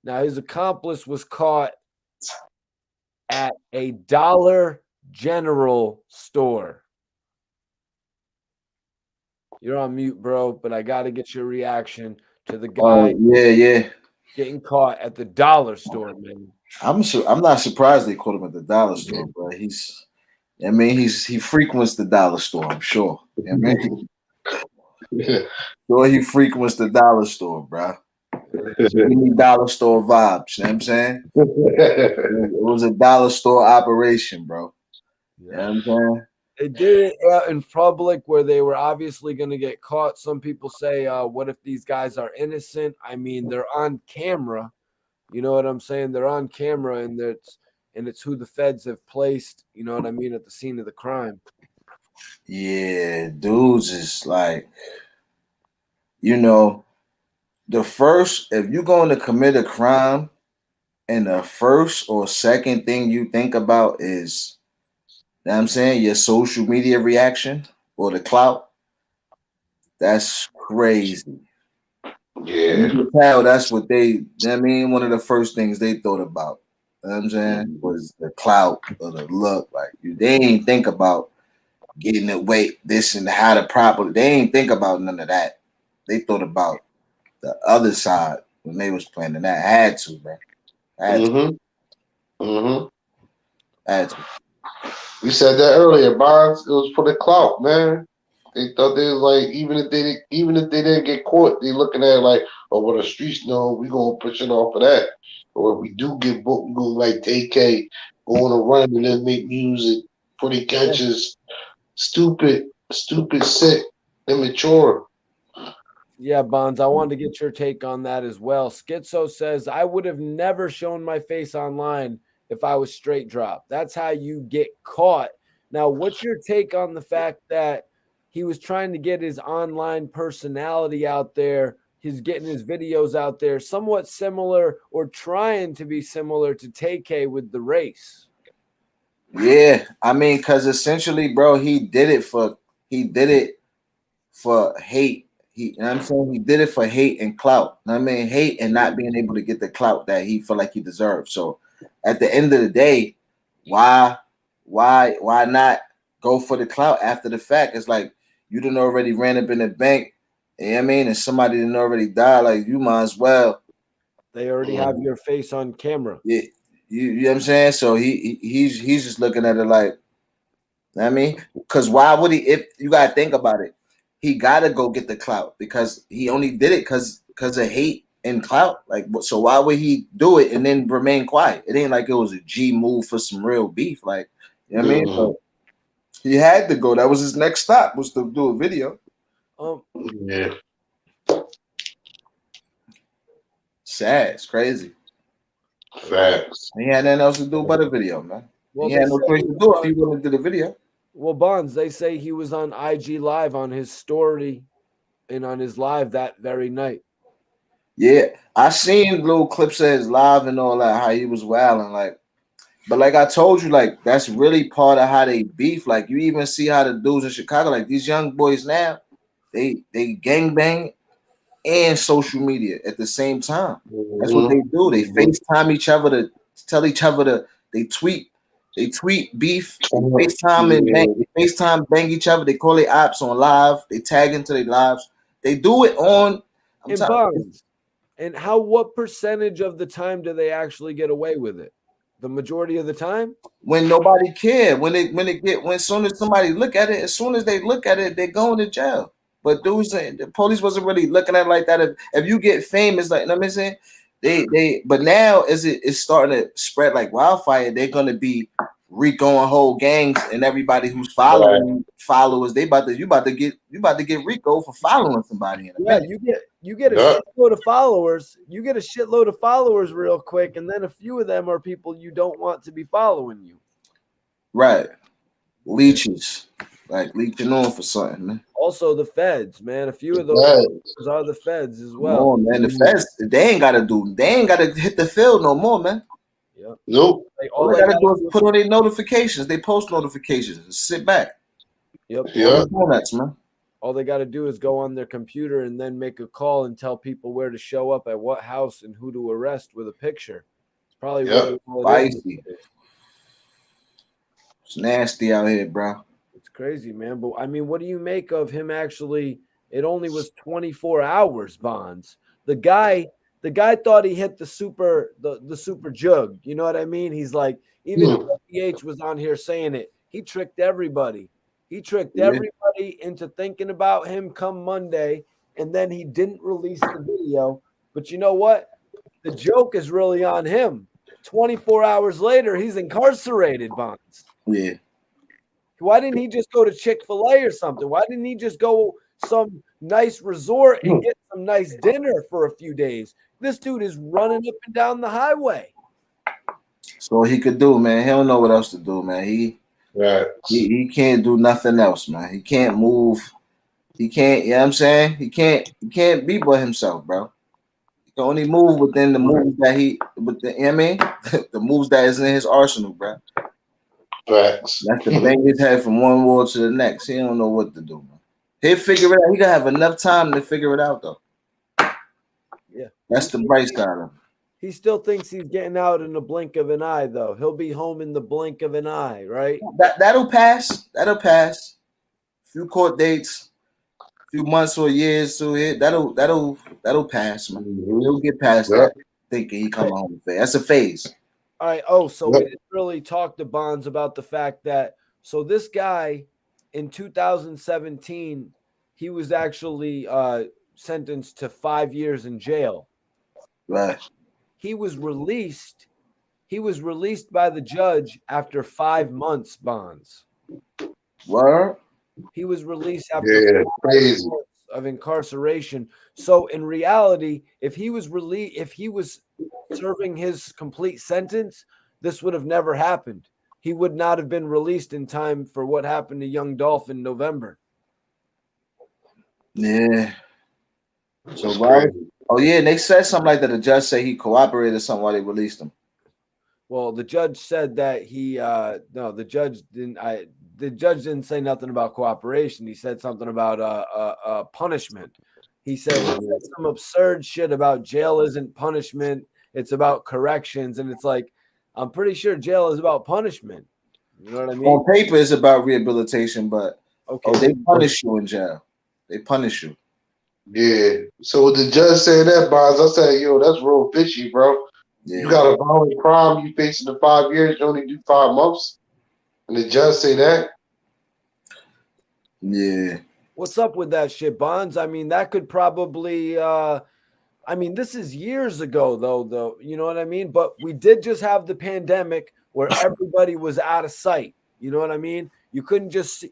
Now his accomplice was caught at a Dollar General store. You're on mute, bro, but I got to get your reaction to the guy. Yeah. Getting caught at the dollar store, man. I'm not surprised they caught him at the dollar store, bro. He frequents the dollar store, I'm sure. Sure, he frequents the dollar store, bro. Give me dollar store vibes, you know what I'm saying? It was a dollar store operation, bro. You know what I'm saying? They did it out in public where they were obviously going to get caught. Some people say, what if these guys are innocent? I mean, they're on camera. You know what I'm saying? They're on camera, and it's who the feds have placed. You know what I mean, at the scene of the crime. Yeah, dudes is like, you know, if you're going to commit a crime and the first or second thing you think about is, you know what I'm saying, your social media reaction or the clout, that's crazy. You Yeah. can tell that's what you know what I mean, one of the first things they thought about, you know what I'm saying, was the clout or the look. Like, they ain't think about getting the weight, this and how to properly. They ain't think about none of that. They thought about the other side when they was planning that. Had to, bro. Had to. Mm-hmm. Mm-hmm. Had to. We said that earlier, Bonds. It was for the clout, man. They thought they was like, even if they didn't get caught, they looking at it like, oh, well, the streets know we gonna push it off of that. Or if we do get booked, we gonna like AK, go on a run and then make music for the catches. Stupid, sick, immature. Yeah, Bonds, I wanted to get your take on that as well. Schizo says, I would have never shown my face online if I was straight drop. That's how you get caught. Now, what's your take on the fact that he was trying to get his online personality out there, he's getting his videos out there, somewhat similar or trying to be similar to TK with the race? Yeah, I mean, because essentially, bro, he did it for hate. You know what I'm saying? He did it for hate and clout. You know what I mean, hate and not being able to get the clout that he felt like he deserved. So at the end of the day, why not go for the clout after the fact? It's like you done already ran up in the bank, you know what I mean, and somebody didn't already die. Like, you might as well. They already have your face on camera. Yeah, you know what I'm saying? So he's just looking at it like, I mean, because why would he? If you gotta think about it, he gotta go get the clout because he only did it because of hate and clout. Like, so why would he do it and then remain quiet? It ain't like it was a G move for some real beef. Like, you know what I mean? So he had to go. That was his next stop, was to do a video. Yeah. Sad. It's crazy. Facts. He had nothing else to do but a video, man. Well, He had no choice to do it if he wouldn't do the video. Well, Bonds, they say he was on IG Live on his story and on his live that very night. Yeah, I seen little clips of his live and all that, how he was wilding, like. But like I told you, like, that's really part of how they beef. Like, you even see how the dudes in Chicago, like these young boys now, they gangbang and social media at the same time. That's what they do. They FaceTime each other to tell each other they tweet beef, they FaceTime and bang, they FaceTime bang each other, they call their ops on live, they tag into their lives. They do it on Bonds. And what percentage of the time do they actually get away with it? The majority of the time? When nobody cared. As soon as somebody look at it, as soon as they look at it, they're going to jail. But dudes, the police wasn't really looking at it like that. If you get famous, like, you know what I'm saying, but now as it's starting to spread like wildfire, they're gonna be Ricoing whole gangs and everybody who's following followers. You about to get Rico for following somebody in a minute. You get a shitload of followers. You get a shitload of followers real quick, and then a few of them are people you don't want to be following you. Right. Leeches. Like leeching on for something, man. Also the feds, man. A few of those are the feds as well. Oh man, the feds, they ain't gotta hit the field no more, man. Yep. Nope. All they gotta do is put on their notifications, they post notifications, and sit back. Yep. Man. All they got to do is go on their computer and then make a call and tell people where to show up at what house and who to arrest with a picture. It's probably really spicy. It's nasty out here, bro. It's crazy, man. But I mean, what do you make of him actually? It only was 24 hours, Bonds. The guy thought he hit the super jug. You know what I mean? He's like, even PH was on here saying it. He tricked everybody. He tricked everybody into thinking about him come Monday, and then he didn't release the video. But you know what? The joke is really on him. 24 hours later, he's incarcerated, Bonds. Yeah. Why didn't he just go to Chick-fil-A or something? Why didn't he just go some nice resort and get some nice dinner for a few days? This dude is running up and down the highway. So he could do, man. He don't know what else to do, man. He can't do nothing else, man. He can't move. He can't, you know what I'm saying? He can't be but himself, bro. He can only move within the moves that you know what I mean? The moves that is in his arsenal, bro. Facts. That's to bang his head from one wall to the next. He don't know what to do, man. He'll figure it out. He gonna have enough time to figure it out, though. Yeah. That's the bright side of him. He still thinks he's getting out in the blink of an eye, though. He'll be home in the blink of an eye, right? That'll pass. That'll pass. Few court dates, few months or years to it. That'll pass, man. He'll get past that. Thinking he coming home fair. That's a phase. All right. Oh, so we didn't really talk to Bonds about the fact that this guy in 2017, he was actually sentenced to 5 years in jail. Right. He was released. He was released by the judge after 5 months Bonds. Word? He was released after 5 months of incarceration. So in reality, if he was serving his complete sentence, this would have never happened. He would not have been released in time for what happened to young Dolph in November. Yeah. So why? Oh yeah, and they said something like that. The judge said he cooperated or something while they released him. Well, the judge said that the judge didn't say nothing about cooperation. He said something about punishment. He said some absurd shit about jail isn't punishment, it's about corrections. And it's like, I'm pretty sure jail is about punishment. You know what I mean? On paper, it's about rehabilitation, but they punish you in jail. They punish you. Yeah. So the judge said that, Bonds, I said, yo, that's real fishy, bro. Yeah. You got a violent crime, you facing the 5 years, you only do 5 months. And the judge say that? Yeah. What's up with that shit, Bonds? I mean, that could probably this is years ago though, you know what I mean? But we did just have the pandemic where everybody was out of sight. You know what I mean? You couldn't just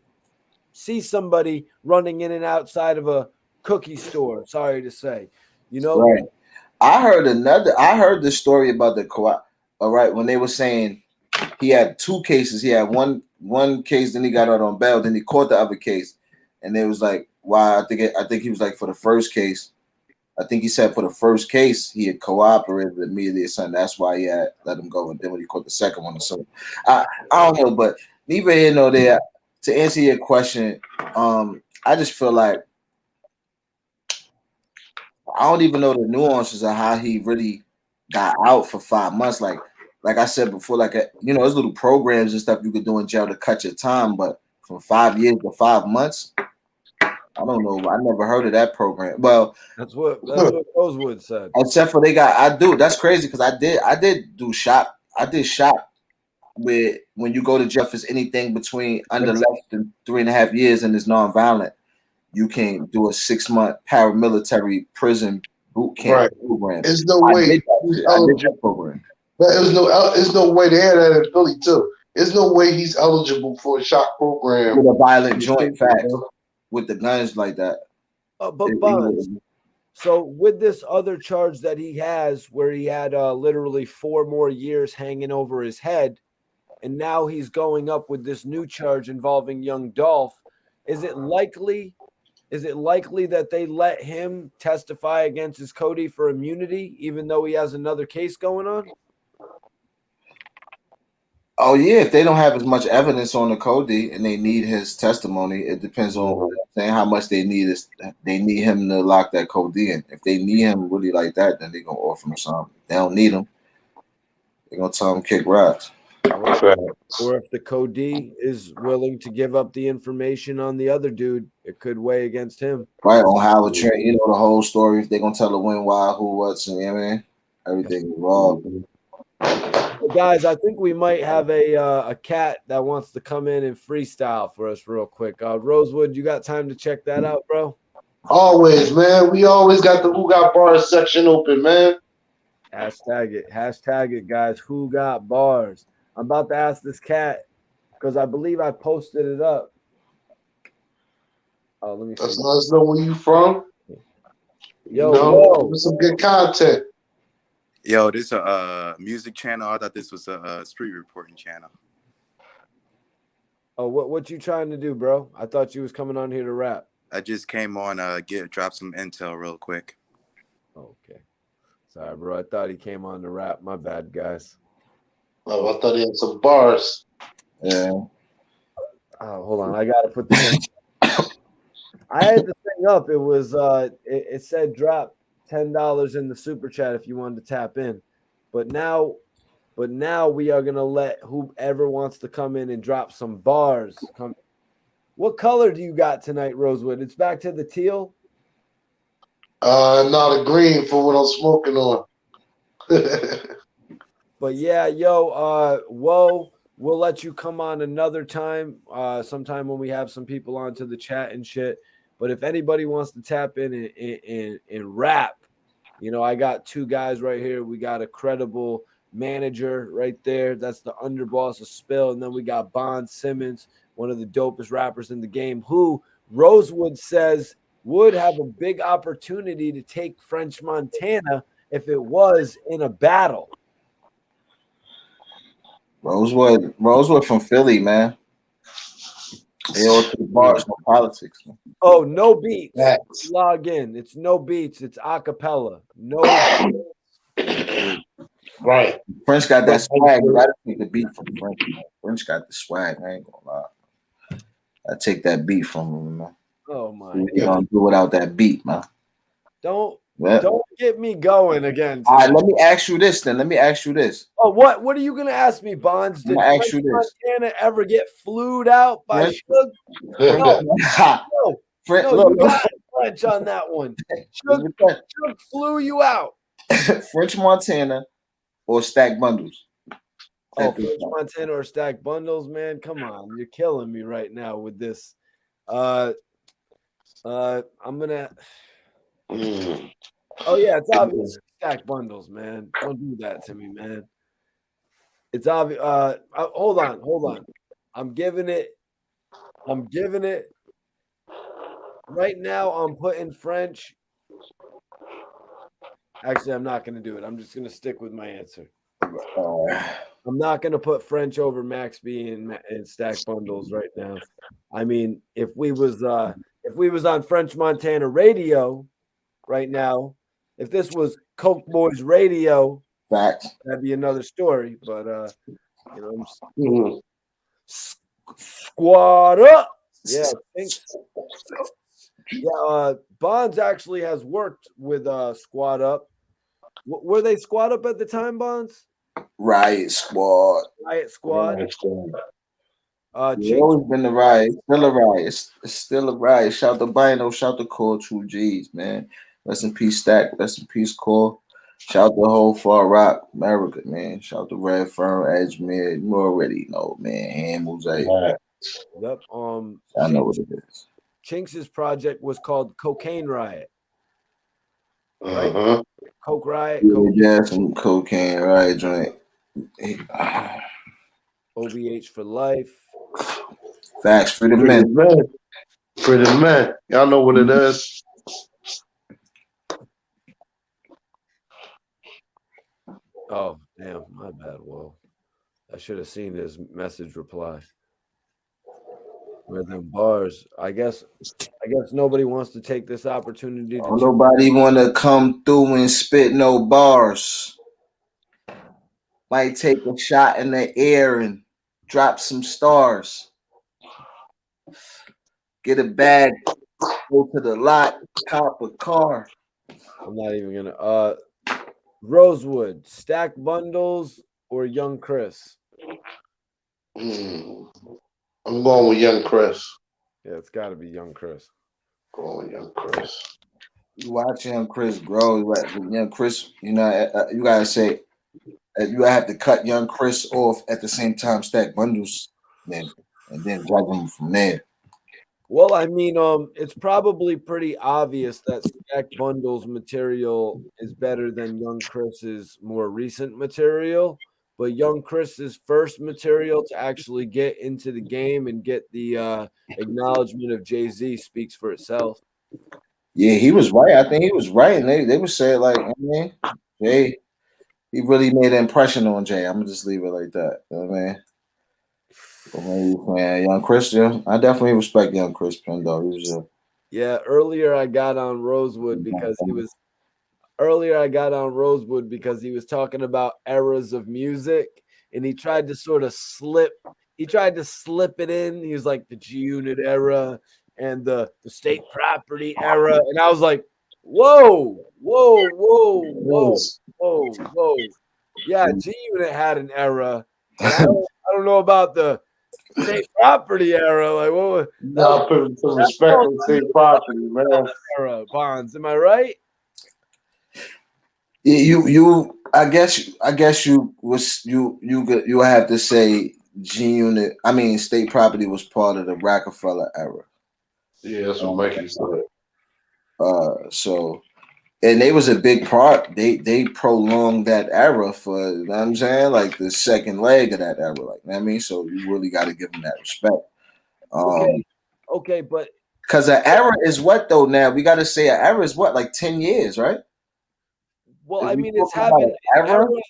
see somebody running in and outside of a cookie store, sorry to say. You know? Right. I heard the story about the co-op. All right, when they were saying he had 2 cases. He had one case, then he got out on bail, then he caught the other case. And it was like, wow, I think he was like for the first case. I think he said for the first case he had cooperated immediately or something. That's why he had let him go. And then when he caught the second one, so I don't know, but neither here nor there. To answer your question, I just feel like I don't even know the nuances of how he really got out for 5 months. Like I said before, there's little programs and stuff you could do in jail to cut your time, but from 5 years to 5 months, I don't know. I never heard of that program. Well, that's what Rosewood said. Except for that's crazy because I did shop with when you go to jail, if it's anything between under less than 3.5 years and is nonviolent, you can do a 6-month paramilitary prison boot camp program. There's no way he's eligible. There's no way they had that in Philly too. There's no way he's eligible for a shot program with a violent joint fact with the guns like that. But Bonds, so with this other charge that he has, where he had literally 4 more years hanging over his head, and now he's going up with this new charge involving young Dolph, is it likely that they let him testify against his Cody for immunity, even though he has another case going on? Oh yeah, if they don't have as much evidence on the Cody and they need his testimony, it depends on how much they need him to lock that Cody in. If they need him really like that, then they're gonna offer him something. If they don't need him, they're gonna tell him kick rocks. Or if the Cody is willing to give up the information on the other dude, it could weigh against him. Right, on how it train, the whole story. If they're gonna tell the when, why, who, what's, and everything involved. Guys, I think we might have a cat that wants to come in and freestyle for us real quick. Rosewood, you got time to check that out, bro? Always, man. We always got the Who Got Bars section open, man. Hashtag it, guys. Who got bars? I'm about to ask this cat because I believe I posted it up. Oh, let me see. Let us know where you from. Yo, with some good content. Yo, this a music channel. I thought this was a street reporting channel. Oh, what you trying to do, bro? I thought you was coming on here to rap. I just came on drop some intel real quick. Okay. Sorry, bro. I thought he came on to rap. My bad, guys. Oh, I thought he had some bars. Yeah. Oh, hold on. I gotta put this in. I had the thing up. It was it said drop $10 in the super chat if you wanted to tap in. But now we are gonna let whoever wants to come in and drop some bars come. What color do you got tonight, Rosewood? It's back to the teal. Not a green for what I'm smoking on. But yeah, whoa, we'll let you come on another time, sometime when we have some people onto the chat and shit. But if anybody wants to tap in and rap, I got two guys right here. We got a credible manager right there. That's the underboss of Spill. And then we got Simmons, one of the dopest rappers in the game, who Rosewood says would have a big opportunity to take French Montana if it was in a battle. Rosewood from Philly, man. They all to the bars, no politics, man. Oh, no beats. Facts. Log in. It's no beats. It's acapella. No. Right. French got that swag. You gotta take the beat from French. Man. French got the swag. I ain't gonna lie. I take that beat from him, man. Oh my You don't do without that beat, man. Don't get me going again. All right, let me ask you this then. Oh, what are you gonna ask me, Bonds? Did ask you this. Montana ever get flued out by Suge? No. No, you got French on that one. Suge flew you out. French Montana or Stack Bundles? Oh, French Montana or Stack Bundles, man. Come on. You're killing me right now with this. I'm gonna Oh yeah, it's obvious. Stack Bundles, man. Don't do that to me, man. It's obvious. Hold on. I'm giving it. Right now, I'm putting French. Actually, I'm not going to do it. I'm just going to stick with my answer. I'm not going to put French over Max B and Stack Bundles right now. I mean, if we was on French Montana radio right now, if this was Coke Boys radio, facts, that'd be another story. But squad up. Yeah, Bonds actually has worked with Squad Up. Were they Squad Up at the time, Bonds? Riot Squad. It's always been the riot. Still a riot. It's still a riot. Shout to Bino. Shout to Core 2Gs, man. Rest in peace, Stack. Rest in peace, Core. Shout to whole Far Rock, America, man. Shout to Red Firm, Edgemere. You already know, man. Hand Mosaic. Yep. I know what it is. Chinks' project was called Cocaine Riot. Right? Coke Riot. Yeah, some cocaine riot joint. OBH for life. Facts for the men. For the men. Y'all know what it is. Oh, damn. My bad. Well, I should have seen his message reply. With them bars. I guess nobody wants to take this opportunity to nobody want to come through and spit no bars. Might take a shot in the air and drop some stars. Get a bag, go to the lot, cop a car. I'm not even gonna Rosewood, Stack Bundles or Young Chris? I'm going with Young Chris. Yeah, it's got to be Young Chris. Going with Young Chris. You watch Young Chris grow. Young Chris, you gotta say, you have to cut Young Chris off at the same time, Stack Bundles, and then judge him from there. Well, I mean, it's probably pretty obvious that Stack Bundles material is better than Young Chris's more recent material. But Young Chris's first material to actually get into the game and get the acknowledgement of Jay-Z speaks for itself. Yeah, he was right. I think he was right. And they would say, like, I mean, Jay he really made an impression on Jay. I'm gonna just leave it like that. You know what I mean? Man, Young Christian, I definitely respect Young Christian though. He was a Yeah, earlier I got on Rosewood because he was talking about eras of music, and he tried to sort of slip it in. He was like the G Unit era and the state property era. And I was like, whoa, whoa, whoa, whoa, whoa, whoa. Yeah, G Unit had an era, but I don't know about the state property era. Like, what? Nah, put some respect on state property, man. Era Bonds. Am I right? you. I guess you have to say G Unit. I mean, state property was part of the Rockefeller era. Yeah, that's what Mikey said. So. And they was a big part. They prolonged that era for, you know what I'm saying, like the second leg of that era. Like, you know what I mean, so you really got to give them that respect. Okay, but because an era is what though? Now we got to say an era is what, like 10 years, right? Well, If I we mean, it's talking about having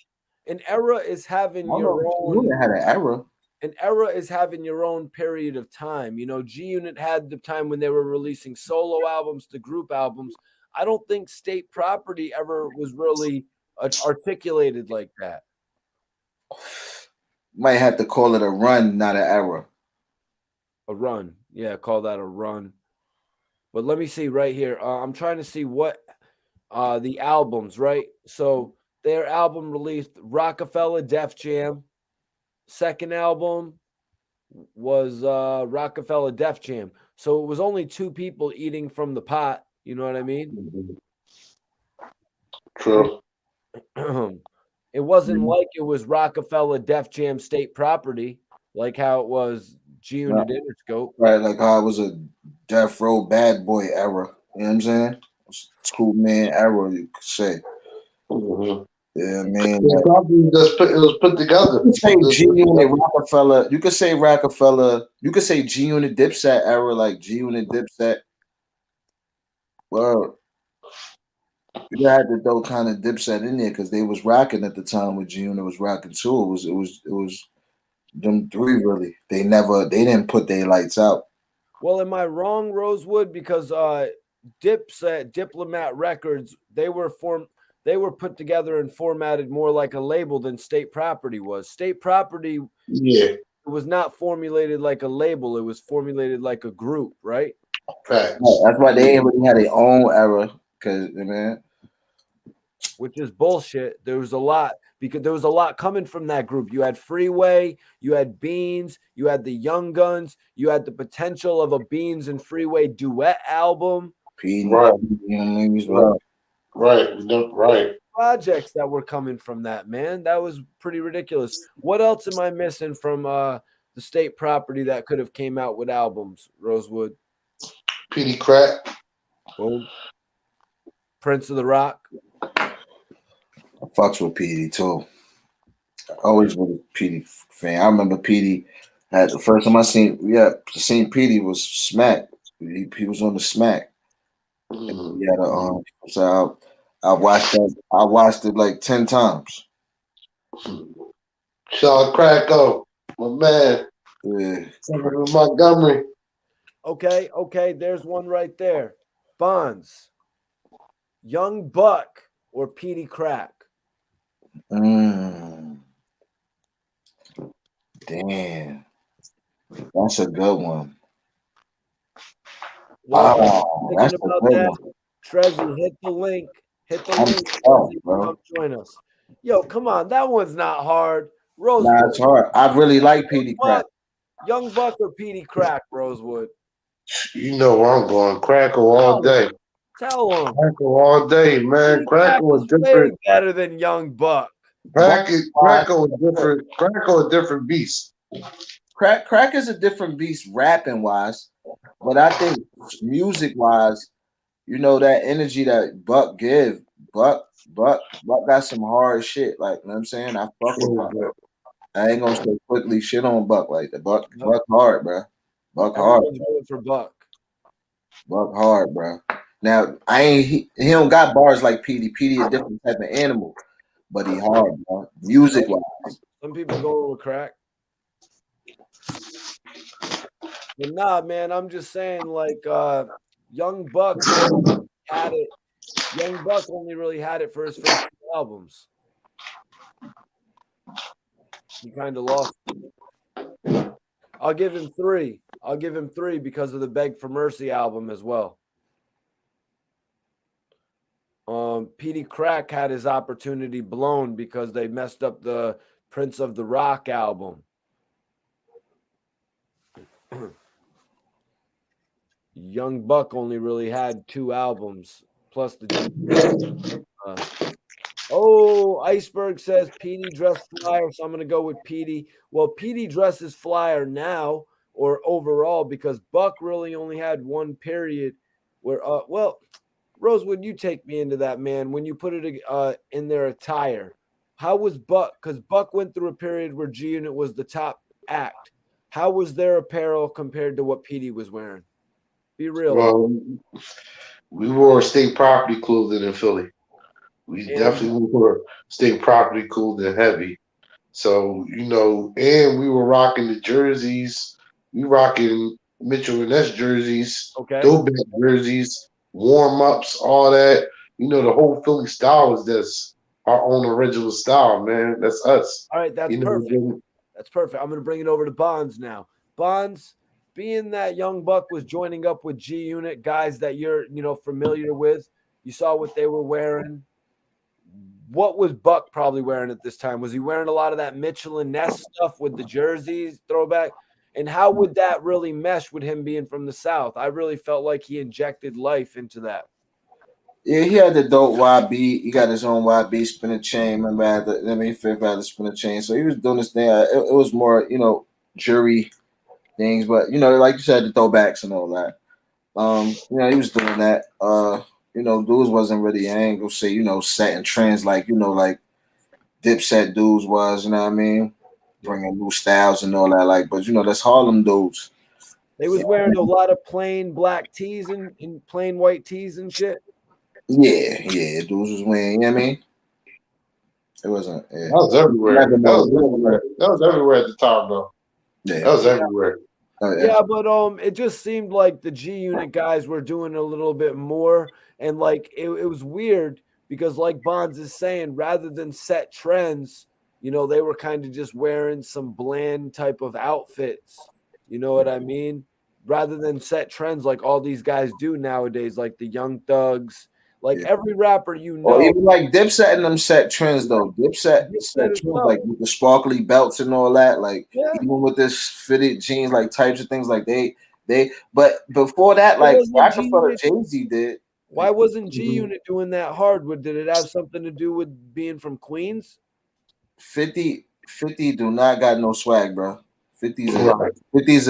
an era is having your own. Had an era. An era is having your own period of time. You know, G Unit had the time when they were releasing solo albums to group albums. I don't think state property ever was really articulated like that. Might have to call it a run, not an era. A run. Yeah, call that a run. But let me see right here. I'm trying to see what the albums, right? So their album released Rockefeller Def Jam. Second album was Rockefeller Def Jam. So it was only two people eating from the pot. You know what I mean? True. It wasn't like it was Rockefeller Def Jam state property, like how it was G Unit Interscope. Right, like how it was a Death Row Bad Boy era. You know what I'm saying? School man era, you could say. Mm-hmm. Yeah, man. It was put together. You could say G Unit Rockefeller. You could say Rockefeller. You could say G Unit Dipset era, like G Unit Dipset. Well, you had to throw kind of Dipset in there because they was rocking at the time when G Unit was rocking too. It was them three really. They didn't put their lights out. Well, am I wrong, Rosewood? Because Dipset, Diplomat Records, they were put together and formatted more like a label than State Property was. State Property, yeah, was not formulated like a label. It was formulated like a group, right? Facts. That's why they ain't really had their own era, because man. Which is bullshit. There was a lot coming from that group. You had Freeway, you had Beans, you had the Young Guns, you had the potential of a Beans and Freeway duet album. Right. Right. Projects that were coming from that, man. That was pretty ridiculous. What else am I missing from the state property that could have came out with albums, Rosewood? Petey Crack. Boom. Prince of the Rock. I fucks with Petey too. Always was a Petey fan. I remember Petey had the first time I seen Petey was Smack. He was on the Smack. Mm-hmm. Yeah, so I watched it like 10 times. Shaw Cracko, my man. Yeah. Montgomery. Okay, there's one right there. Bonds. Young Buck or Petey Crack? Damn. That's a good one. Well, thinking about that, Trezzy, hit the link. Come join us. Yo, come on. That one's not hard. Rosewood. Nah, it's hard. I really like Petey Crack. Young Buck or Petey Crack, Rosewood? You know where I'm going. Crackle all day. Tell him. Crackle all day, man. Crackle was different. Way better than Young Buck. Crackle was different. Crackle a different beast. Crack is a different beast rapping wise, but I think music wise, you know, that energy that Buck give. Buck got some hard shit. Like, you know what I'm saying? I fuck with Buck. I ain't gonna say quickly shit on Buck like that. Buck hard, bro. Buck hard. For Buck. Buck hard, bro. Now he don't got bars like Petey. Petey a different type of animal. but he hard, bro. Music wise. Some people go with crack. But nah, man, I'm just saying, like, Young Buck had it. Young Buck only really had it for his first two albums. He kind of lost. I'll give him 3. I'll give him 3 because of the Beg for Mercy album as well. Petey Crack had his opportunity blown because they messed up the Prince of the Rock album. Young Buck only really had 2 albums plus the. Iceberg says Petey dressed flyer, so I'm going to go with Petey. Well, Petey dresses flyer now or overall because Buck really only had one period where, Rosewood, you take me into that, man. When you put it in their attire, how was Buck? Because Buck went through a period where G Unit was the top act. How was their apparel compared to what Petey was wearing? Be real. Well, we wore state property clothing in Philly. We definitely wore state property clothing heavy. So, and we were rocking the jerseys. We rocking Mitchell and Ness jerseys, throwback jerseys, warm ups, all that. The whole Philly style is this our own original style, man. That's us. All right, that's perfect. That's perfect. I'm going to bring it over to Bonds now. Bonds, being that Young Buck was joining up with G Unit, guys that you're, familiar with, you saw what they were wearing. What was Buck probably wearing at this time? Was he wearing a lot of that Mitchell and Ness stuff with the jerseys, throwback? And how would that really mesh with him being from the South? I really felt like he injected life into that. Yeah, he had the dope YB. He got his own YB spinner chain. Remember, Fifth had the spinner chain. So he was doing this thing. It was more, jury things. But, like you said, the throwbacks and all that. He was doing that. Dudes wasn't really, I ain't gonna say, setting trends like, like Dipset dudes was, you know what I mean? Bringing new styles and all that, like, but that's Harlem dudes. They was wearing a lot of plain black tees and plain white tees and shit. Yeah, dudes was wearing, you know what I mean? It wasn't, yeah. That was everywhere. That was everywhere at the time, though. Yeah. That was everywhere. Yeah, but it just seemed like the G Unit guys were doing a little bit more, and like it was weird because, like Bonds is saying, rather than set trends, they were kind of just wearing some bland type of outfits. You know what I mean? Rather than set trends like all these guys do nowadays, like the Young Thugs, like every rapper even like Dipset and them set trends though. Dipset set trends like with the sparkly belts and all that. Like even with this fitted jeans, like types of things, like they. But before that, like Rockefeller, Jay-Z did. Why wasn't G Unit doing that hard? Did it have something to do with being from Queens? 50 do not got no swag, bro. 50's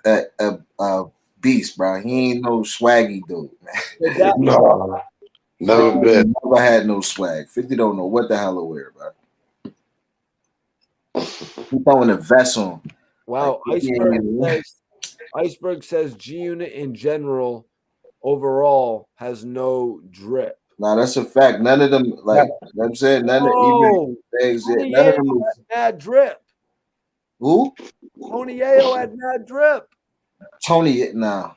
a beast, bro. He ain't no swaggy dude, man. No. Never had no swag. 50 don't know what the hell to wear, bro. He throwing a vest on. Wow, like, Iceberg says G Unit in general overall has no drip. Nah, that's a fact. None of them, like I'm saying, none of them had drip. Who? Tony Yayo had mad drip. Tony, nah.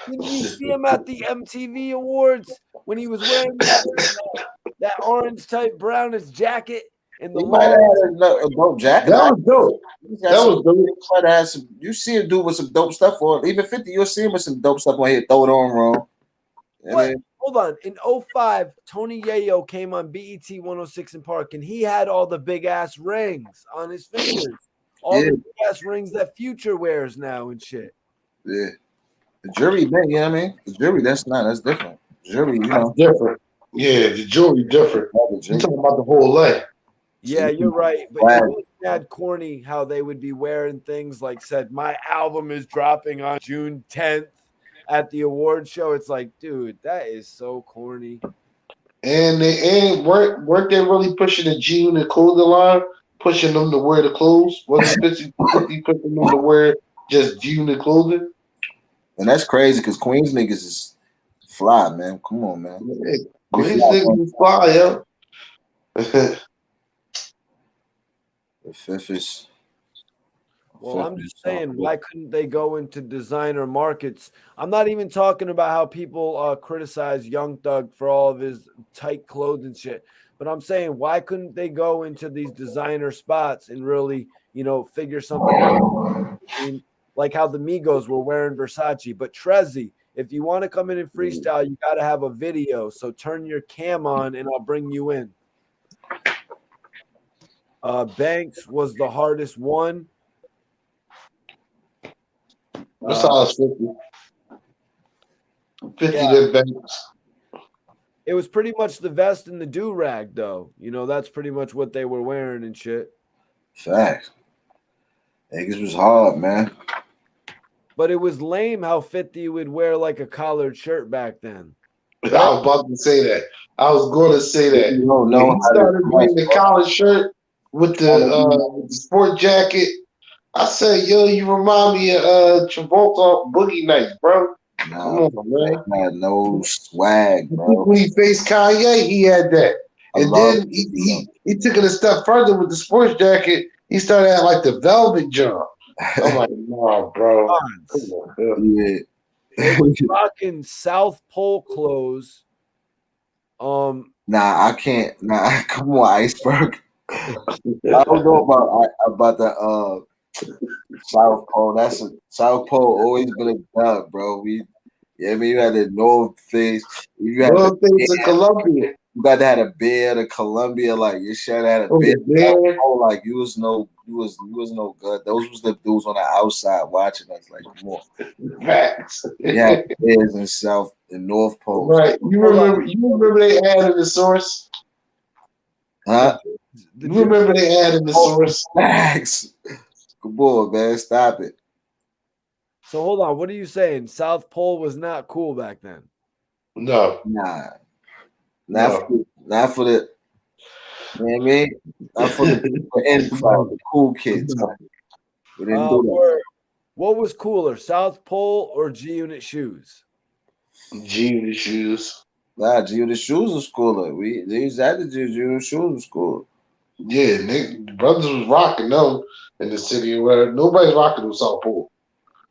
Didn't you see him at the MTV Awards when he was wearing that orange type brownish jacket and the a dope jacket? That was dope. That was dope. You see a dude with some dope stuff on. Even 50, you'll see him with some dope stuff on here. Throw it on wrong. What? Hold on. In 05, Tony Yayo came on BET 106 in Park, and he had all the big ass rings on his fingers. All the big ass rings that Future wears now and shit. Yeah. The jury, you know what I mean? The jury, that's different. Jury, that's different. Yeah, the jewelry different. You're talking about the whole leg. Yeah, you're right. But it was mad corny how they would be wearing things like said, my album is dropping on June 10th at the award show. It's like, dude, that is so corny. And weren't they really pushing the G Unit clothing line, pushing them to wear the clothes? Wasn't 50 pushing them to wear just G Unit clothing? And that's crazy because Queens niggas is fly, man. Come on, man. Queens niggas is fly, yo. The fifth is. Well, I'm just saying, why couldn't they go into designer markets? I'm not even talking about how people criticize Young Thug for all of his tight clothes and shit. But I'm saying, why couldn't they go into these designer spots and really, figure something out? I mean, like how the Migos were wearing Versace. But Trezzy, if you want to come in and freestyle, you got to have a video. So turn your cam on and I'll bring you in. Banks was the hardest one. Besides 50. 50 to Banks. It was pretty much the vest and the do-rag, though. That's pretty much what they were wearing and shit. Facts. Niggas was hard, man. But it was lame how 50 would wear like a collared shirt back then. I was about to say that. I was going to say that. You don't know he started wearing the collar shirt with the sport jacket. I said, yo, you remind me of Travolta Boogie Nights, bro. Come on, man. Had no swag, bro. When he faced Kanye, he had that. And then he took it a step further with the sports jacket. He started at like the velvet jump. I'm like, no, bro. Come on, yeah. They was rocking South Pole clothes. Nah, I can't. Nah, come on, Iceberg. I don't know about the South Pole. South Pole always been a dub, bro. You had the North Face. You had North Face of Columbia. You got to have a beard of Columbia, like your shirt had a beard. Like you was no good. Those was the dudes on the outside watching us. Like, come on. Facts. Yeah, beards in South and North Pole. Right. You remember they added the source? Huh? You remember they added the source? Facts. Come on, man. Stop it. So hold on. What are you saying? South Pole was not cool back then? No. Nah. Not for the, you know what I mean? Not for the cool kids. We didn't do that. What was cooler, South Pole or G-Unit shoes? G-Unit shoes. Nah, G-Unit shoes was cooler. They used to G-Unit shoes was cool. Yeah, brothers was rocking them in the city where nobody's rocking them South Pole.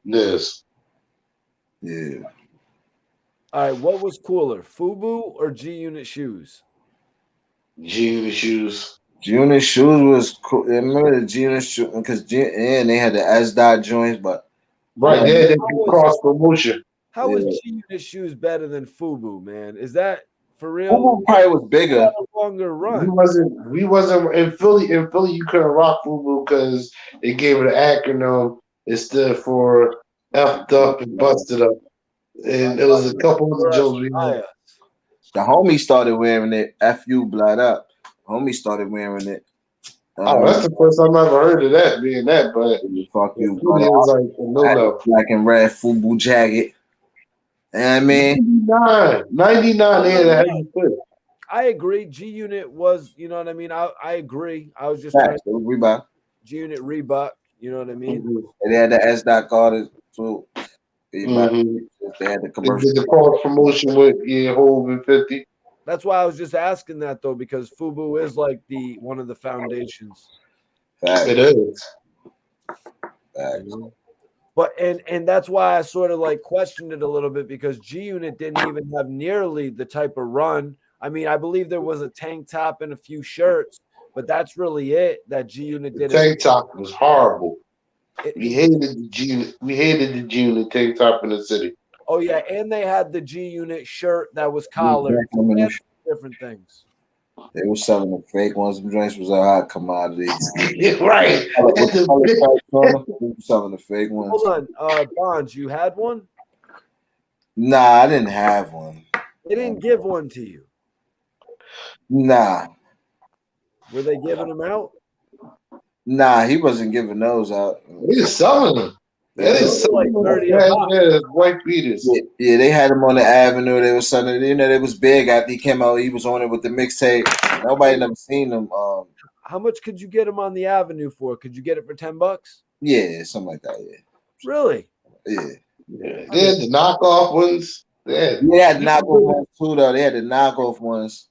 Yes. Yeah. All right, what was cooler, FUBU or G-Unit shoes? G-Unit shoes. G-Unit shoes was cool. I remember the G-Unit shoes because they had the S-Dot joints, but right there, they cross promotion. How was G-Unit shoes better than FUBU, man? Is that for real? FUBU probably was bigger. A longer run. We wasn't in Philly. In Philly, you couldn't rock FUBU because they gave it an acronym. It stood for effed up and busted up. And it was a couple of the jokes we had. The homie started wearing it. FU blood up. Homie started wearing it. That's the first time I ever heard of that being that. But fuck you, it was like no. Black and red FUBU jacket. You know what I mean? 99 they had a heavy foot. I agree. G-Unit was, you know what I mean? I agree. I was just trying to Reebok. G-Unit Reebok, you know what I mean? And they had the S-Dot card too. They had the commercial. They did the cross promotion with Hove and 50. That's why I was just asking that though, because FUBU is like one of the foundations. Fact. It is. Fact. But and that's why I sort of like questioned it a little bit because G-Unit didn't even have nearly the type of run. I mean, I believe there was a tank top and a few shirts, but that's really it that G-Unit did. The tank top was horrible. We hated the G-Unit. We hated the G-Unit tank top in the city. Oh yeah, and they had the G-Unit shirt that was collared. Different things. They were selling the fake ones. The joints was a hot commodity. Right. Selling the fake ones. Hold on, Bonds, you had one? Nah, I didn't have one. They didn't give one to you. Nah. Were they giving them out? Nah, he wasn't giving those out. He was selling them. Yeah, they selling like 30 white beaters. Yeah, they had him on the avenue. They was selling. You know, they was big after he came out. He was on it with the mixtape. Nobody never seen them. How much could you get him on the avenue for? Could you get it for $10? Yeah, something like that. Yeah. Really? Yeah. They had the knockoff ones. They had knockoff ones too, though. They had the knockoff ones.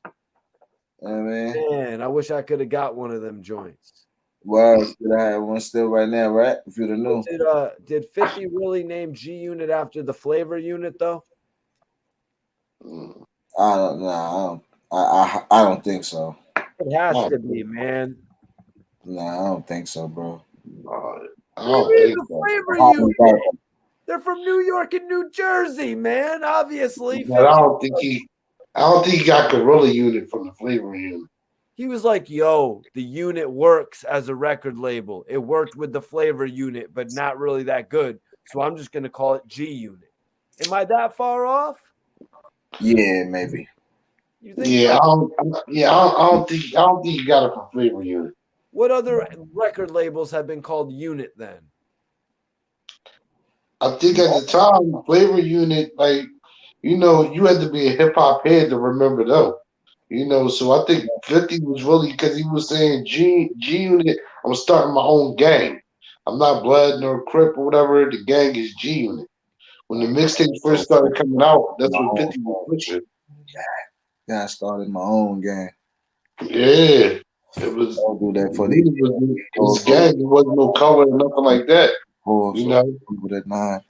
You know what I mean? Man, I wish I could have got one of them joints. Well, I have one still right now, right? If you'd have knew. Did 50 really name G Unit after the flavor unit though? I don't know. I don't think so. It has to be, man. No, I don't think so, bro. I What do you don't mean think the so. flavor unit? They're from New York and New Jersey, man. Obviously, But I don't think he got Gorilla Unit from the Flavor Unit. he was like, "Yo, the unit works as a record label. It worked with the flavor unit, but not really that good. So I'm just gonna call it G Unit." Am I that far off? Yeah, maybe. You think Yeah, so? I don't think he got it from Flavor Unit. What other record labels have been called Unit then? I think at the time, Flavor Unit, like, you had to be a hip hop head to remember them. So I think 50 was really because he was saying G Unit, I'm starting my own gang. I'm not Blood nor Crip or whatever. The gang is G Unit. When the mixtapes first started coming out, that's when 50 was pushing. Yeah, I started my own game. Yeah. It was Don't do that for it was gang. There wasn't no color or nothing like that. People that 9.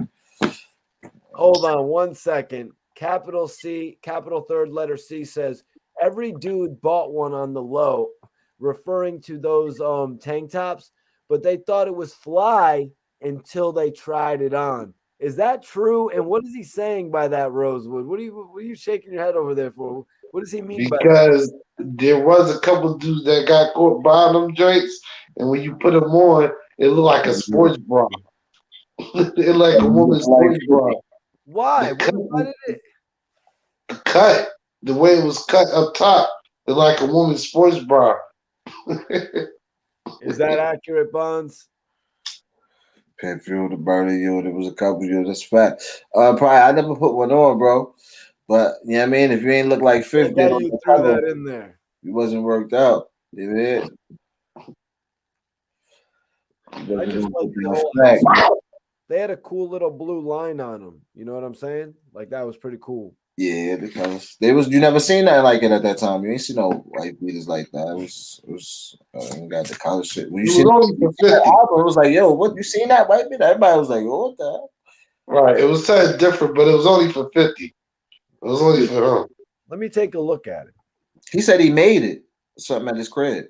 Hold on 1 second. Capital C, capital third letter C says every dude bought one on the low, referring to those tank tops, but they thought it was fly until they tried it on. Is that true? And what is he saying by that, Rosewood? What are you shaking your head over there for? What does he mean by that? Because there was a couple dudes that got caught buying them joints, and when you put them on, it looked like a sports bra. It like a woman's sports bra. Why? The Why did it? cut, the way it was cut up top, it like a woman's sports bra. Is that accurate, Bonds? Pay fuel to burn you. There was a couple of you. That's fact. Probably I never put one on, bro. But you know what I mean. If you ain't look like 50, You threw that in there. It wasn't worked out. You know? I just like the whole. They had a cool little blue line on them. You know what I'm saying? Like that was pretty cool. Yeah, because you never seen that like it at that time. You ain't seen no white beaters like that. It was got the color shit. When you see that album, it was like, yo, what you seen that white beater? Everybody was like, oh, what the hell? Right. It was something different, but it was only for 50. It was only for him. Let me take a look at it. He said he made it. Something at his crib.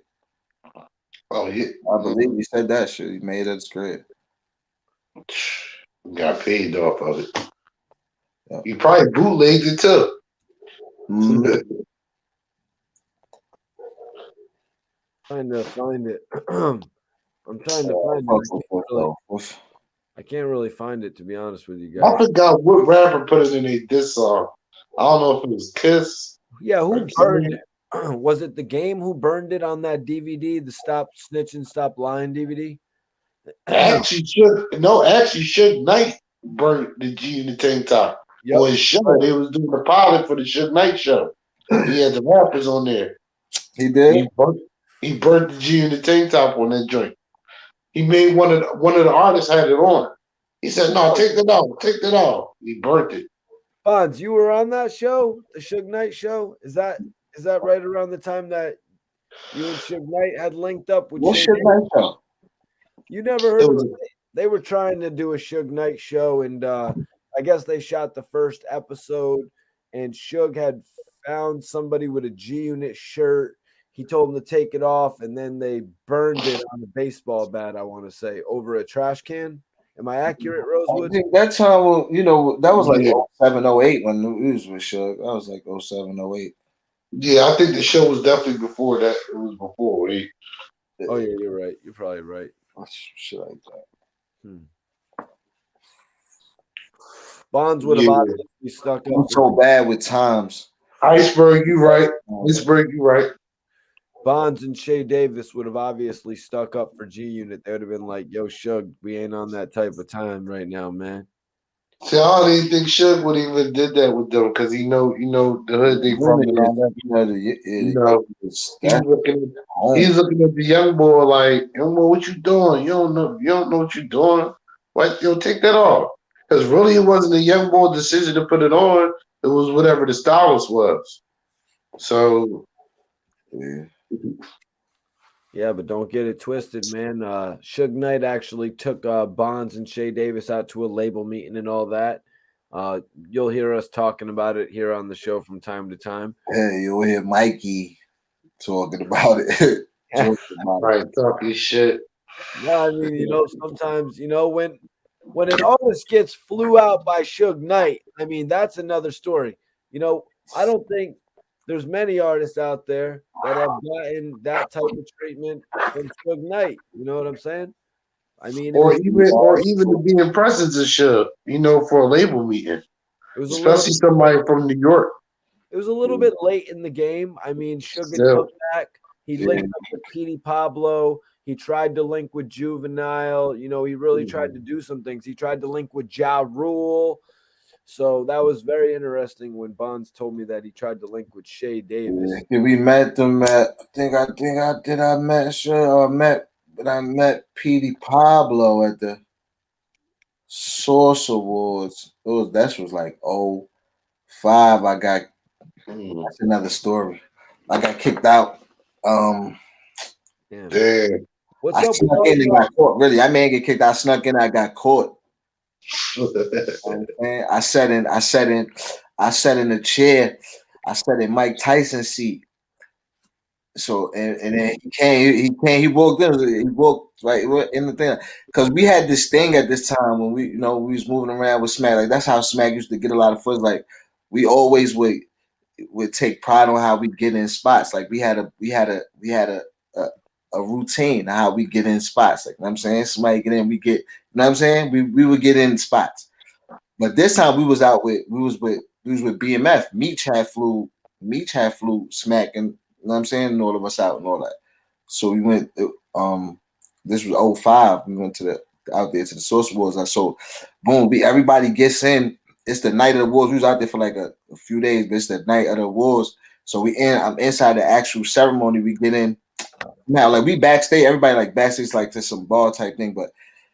Oh, yeah. I believe he said that shit. He made it at his crib. Got paid off of it. Yeah. He probably bootlegged it too. Trying to find it. I'm trying to find it. I can't really find it, to be honest with you guys. I forgot what rapper put it in a diss song. I don't know if it was Kiss. Yeah, who burned it? Was it The Game who burned it on that DVD, the Stop Snitching, Stop Lying DVD? Actually, Suge Knight burned the G in the tank top. Yep. For his show. They was doing the pilot for the Suge Knight show. He had the rappers on there. He did? He burnt the G in the tank top on that joint. He made one of the artists had it on. He said, "No, take that off. He burnt it." Bonds, you were on that show, the Suge Knight show. Is that right around the time that you and Suge Knight had linked up with Suge Knight show? You never heard of it? They were trying to do a Suge Knight show, and I guess they shot the first episode, and Suge had found somebody with a G Unit shirt. He told them to take it off, and then they burned it on a baseball bat, I want to say, over a trash can. Am I accurate, Rosewood? I think that time, that was like 07, 08 when it was with Suge. That was like 07, 08. Yeah, I think the show was definitely before that. It was before 08. Oh, yeah, you're right. You're probably right. Shit like that. Bonds would have obviously stuck up. I'm so bad with times. Iceberg, you right. Iceberg, you right. Bonds and Shay Davis would have obviously stuck up for G Unit. They would have been like, "Yo, Suge, we ain't on that type of time right now, man." See, I don't even think Suge would even did that with them because he know the hood they from and all that. He's looking at the young boy like, young boy, what you doing? You don't know what you're doing. Why take that off? Because really, it wasn't a young boy decision to put it on. It was whatever the stylist was. So, yeah. Yeah, but don't get it twisted, man. Suge Knight actually took Bonds and Shay Davis out to a label meeting and all that. You'll hear us talking about it here on the show from time to time. Hey, you'll hear Mikey talking about it. Joking about it. Right, talking shit. Yeah, I mean, sometimes, when an artist gets flew out by Suge Knight, I mean, that's another story. I don't think there's many artists out there that have gotten that type of treatment from Suge Knight. You know what I'm saying? I mean, Or even to be in presence of shit, for a label meeting. it was a little Especially somebody from New York. it was a little bit late in the game. I mean, Suge had Still. come back. He linked up with Petey Pablo. He tried to link with Juvenile. He really tried to do some things. He tried to link with Ja Rule. So that was very interesting when Bonds told me that he tried to link with Shay Davis. Yeah, we met them at I met Petey Pablo at the Source Awards. That was like 05. That's another story. I got kicked out. Damn. What's I up snuck with in and got caught. Really, I may get kicked out. I snuck in, I got caught. I sat in the chair. I sat in Mike Tyson's seat. So and then he walked right in the thing, because we had this thing at this time when we was moving around with Smack. Like, that's how Smack used to get a lot of footage. Like, we always would take pride on how we get in spots. Like, we had a routine how we get in spots. Like, you know what I'm saying, somebody get in, we get, you know what I'm saying, we would get in spots. But this time we was with BMF. Meech had flew Smack, and you know what I'm saying, and all of us out and all that. So we went. This was 05. We went out there to the Source Awards. So boom, everybody gets in. It's the night of the awards. We was out there for like a few days, but it's the night of the awards. So I'm inside the actual ceremony. We get in now, like, we backstage. Everybody like backstage, like, to some bar type thing. But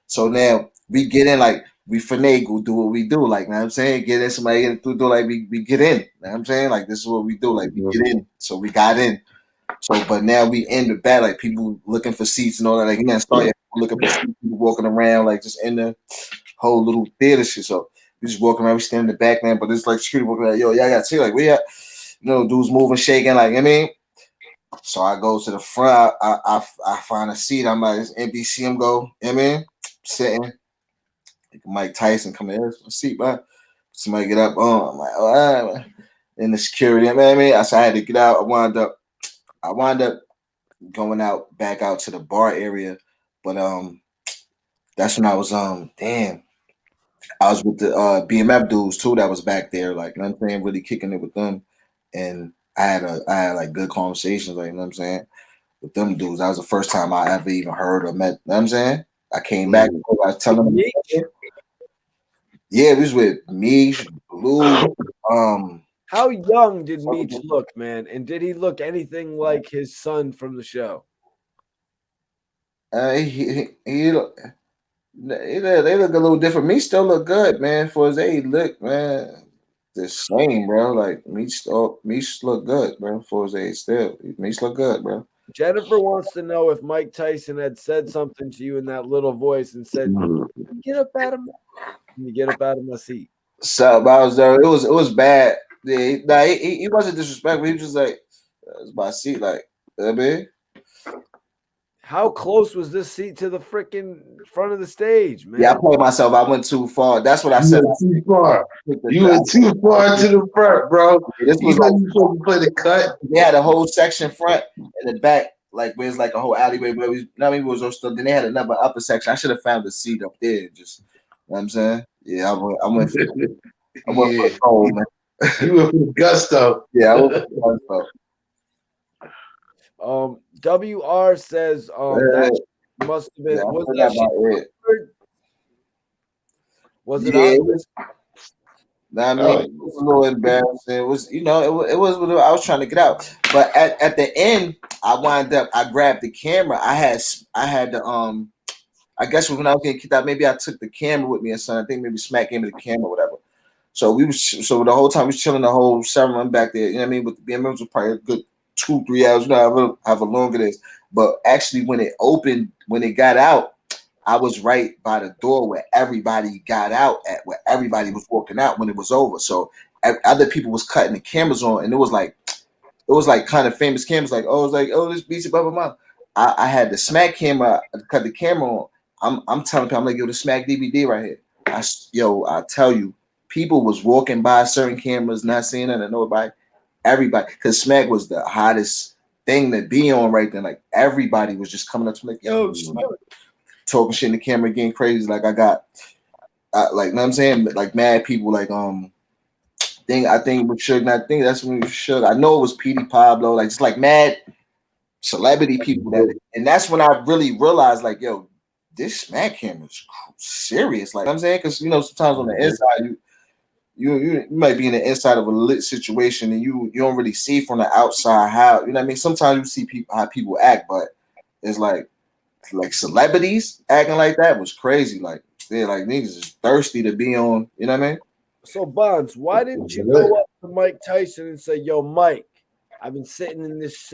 so now we get in, like, we finagle, do what we do, like, you know what I'm saying, get in, somebody get through the door, like, we get in, you know what I'm saying, like, this is what we do, like, we get in. So we got in. So, but now we in the back, like, people looking for seats and all that, like, you know, start looking for seats, people walking around, like, just in the whole little theater shit. So we just walking around, we stand in the back, man, but it's like security walking around, yo, y'all got to see, like, we at, dudes moving, shaking, like, you know what I mean. So I go to the front, I find a seat, I'm like, it's empty, see him go, you know what I mean, sitting. Mike Tyson come in, here's my seat, man. Somebody get up, I'm like, all right, man. In the security, you know what I mean? I said I had to get out. I wound up going back out to the bar area, but that's when I was I was with the BMF dudes too that was back there, like, you know what I'm saying, really kicking it with them, and I had like good conversations, like, you know what I'm saying, with them dudes. That was the first time I ever even heard or met, you know what I'm saying. I came back, I was telling them. Yeah, we was with Meech, Blue. How young did Meech look, man? And did he look anything like his son from the show? They look a little different. Meech still look good, man. For his age, look, man, the same, bro. Like, Meech look good, bro. For his age, still, Meech look good, bro. Jennifer wants to know if Mike Tyson had said something to you in that little voice and said, "Get up out of my seat." So I was there. It was bad. Yeah, he wasn't disrespectful. He was just like, it's my seat, like, you know what I mean? How close was this seat to the freaking front of the stage, man? Yeah, I played myself. I went too far. That's what I said. Too far. You went too far to the front, bro. This was like, you supposed to play the cut. They had a whole section front and the back, like, where it's like a whole alleyway where we, was still. Then they had another upper section. I should have found a seat up there. Just, you know what I'm saying? Yeah, I went for the cold, man. You went for the gusto. Yeah, I went for the gusto. WR says that must have been. Was it? It was. I mean, it was a little embarrassing. It was, it was what I was trying to get out. But at the end, I grabbed the camera. I had the I guess when I was getting kicked out, maybe I took the camera with me or something. I think maybe Smack gave me the camera or whatever. So the whole time we was chilling the whole ceremony back there. You know what I mean? With the BMF was probably a good 2-3 hours. You know however long it is. But actually, when it opened, when it got out, I was right by the door where everybody got out at, where everybody was walking out when it was over. So other people was cutting the cameras on, and it was like kind of famous cameras. Like, oh, it was like, oh, this beats blah blah blah. I had the Smack camera, cut the camera on. I'm telling people, I'm like, yo, the Smack DVD right here. I tell you, people was walking by certain cameras, not seeing it, and nobody, everybody, because Smack was the hottest thing to be on right then. Like everybody was just coming up to me like, yo, Smack, talking shit in the camera, getting crazy. Like I got, like, you know what I'm saying, like mad people, like I think with Suge, and I think that's when Suge. I know it was Petey Pablo, like just like mad celebrity people and that's when I really realized, like, yo, this Smack camera is serious. Like I'm saying, because you know sometimes on the inside you might be in the inside of a lit situation and you don't really see from the outside how, you know what I mean. Sometimes you see people how people act, but it's like celebrities acting like that was crazy. Like they're like niggas is thirsty to be on. You know what I mean? So Bonds, why didn't you go up to Mike Tyson and say, "Yo, Mike, I've been sitting in this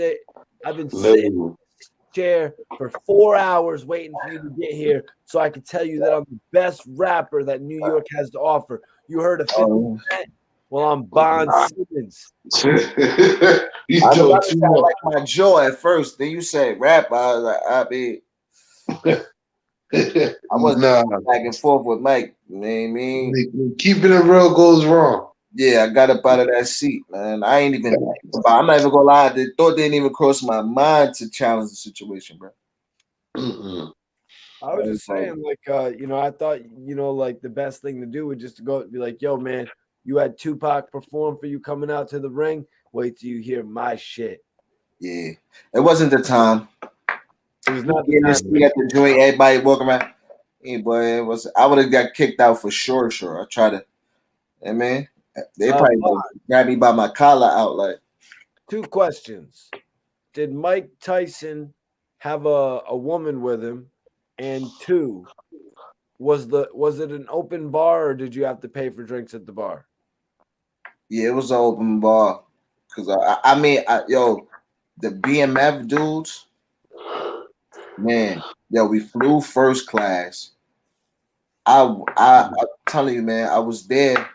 chair for 4 hours waiting for you to get here so I can tell you that I'm the best rapper that New York has to offer. You heard of 50 Cent? Well, I'm Bond Simmons." I like my jaw at first. Then you said rap. I was like, I wasn't back and forth with Mike. You know what I mean? Keeping it real goes wrong. Yeah, I got up out of that seat, man. I ain't even. I'm not even gonna lie. The thought didn't even cross my mind to challenge the situation, bro. I was just saying, like, I thought, like the best thing to do would just to go and be like, "Yo, man, you had Tupac perform for you coming out to the ring. Wait till you hear my shit." Yeah, it wasn't the time. It was not the time. At the joint, everybody walking around. Hey, boy, it was. I would have got kicked out for sure. Sure, I tried to. Hey, man, they probably grabbed me by my collar out. Like, 2 questions: did Mike Tyson have a woman with him? And 2, was it an open bar or did you have to pay for drinks at the bar? Yeah, it was an open bar. Cause the BMF dudes, man, we flew first class. I'm telling you, man, I was there.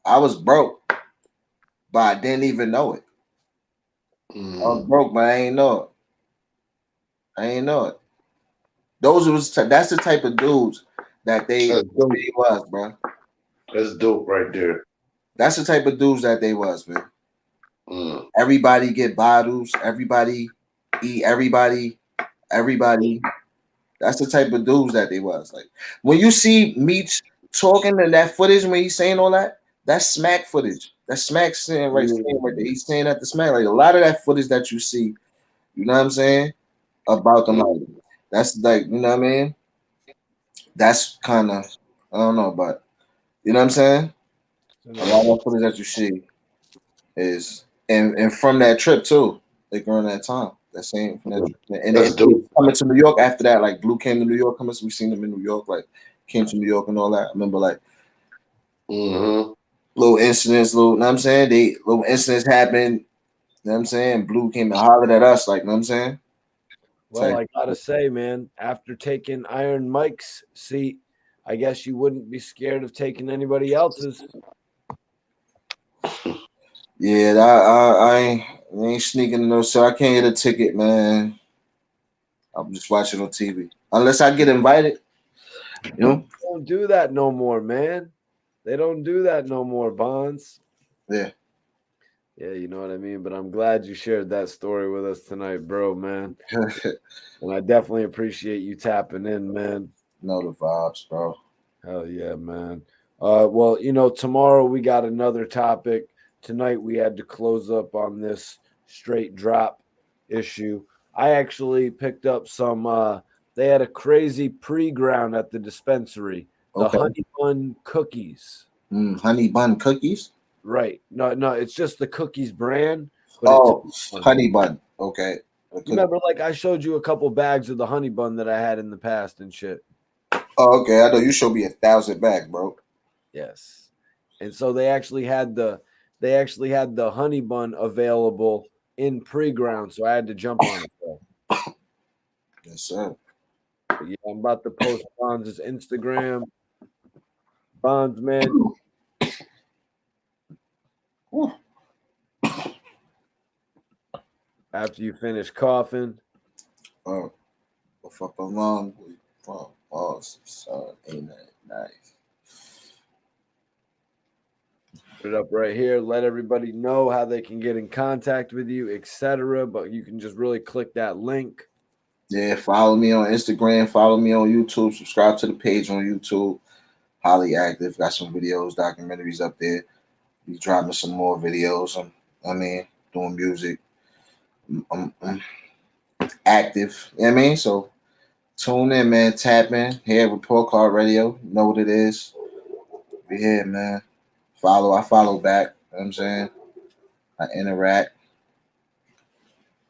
I was broke, but I didn't even know it. I was broke, but I ain't know it. That's the type of dudes that they was, bro. That's dope right there. That's the type of dudes that they was, man. Everybody get bottles. Everybody eat. Everybody. That's the type of dudes that they was. Like when you see Meech talking in that footage when he's saying all that, that's Smack footage. That's Smack saying right there. He's saying at the Smack. Like a lot of that footage that you see, you know what I'm saying, about them. Like, that's like, you know what I mean? That's kind of, I don't know, but you know what I'm saying? A lot of footage that you see is and from that trip too, like during that time. That same from that trip. And then coming to New York after that, like Blue came to New York, we seen them in New York, like came to New York and all that. I remember like little incidents, you know what I'm saying? Little incidents happened, you know what I'm saying? Blue came and hollered at us, like, you know what I'm saying? Well, I gotta say, man, after taking Iron Mike's seat, I guess you wouldn't be scared of taking anybody else's. Yeah, I ain't sneaking no, so I can't get a ticket, man. I'm just watching on TV. Unless I get invited. You know? They don't do that no more, man. They don't do that no more, Bonds. Yeah. Yeah, you know what I mean? But I'm glad you shared that story with us tonight, bro, man. And I definitely appreciate you tapping in, man. Know the vibes, bro. Hell yeah, man. Well, tomorrow we got another topic. Tonight we had to close up on this straight drop issue. I actually picked up some they had a crazy pre-ground at the dispensary. The honey bun cookies. Honey bun cookies? Right. No, it's just the cookies brand. But honey bun. Okay. You remember, like I showed you a couple bags of the honey bun that I had in the past and shit. Oh, okay. I know you showed me 1,000 bags, bro. Yes. And so they actually had the honey bun available in pre-ground, so I had to jump on it. So. Yes, sir. But yeah, I'm about to post Bonds' Instagram. Bonds, man. After you finish coughing. Oh, fuck along with pause. Ain't that nice? Put it up right here. Let everybody know how they can get in contact with you, etc. But you can just really click that link. Yeah, follow me on Instagram. Follow me on YouTube. Subscribe to the page on YouTube. Highly active. Got some videos, documentaries up there. Be dropping some more videos. Doing music. I'm active. You know what I mean? So tune in, man. Tap in. Here, Report Card Radio. You know what it is. Be here, man. I follow back. You know what I'm saying? I interact.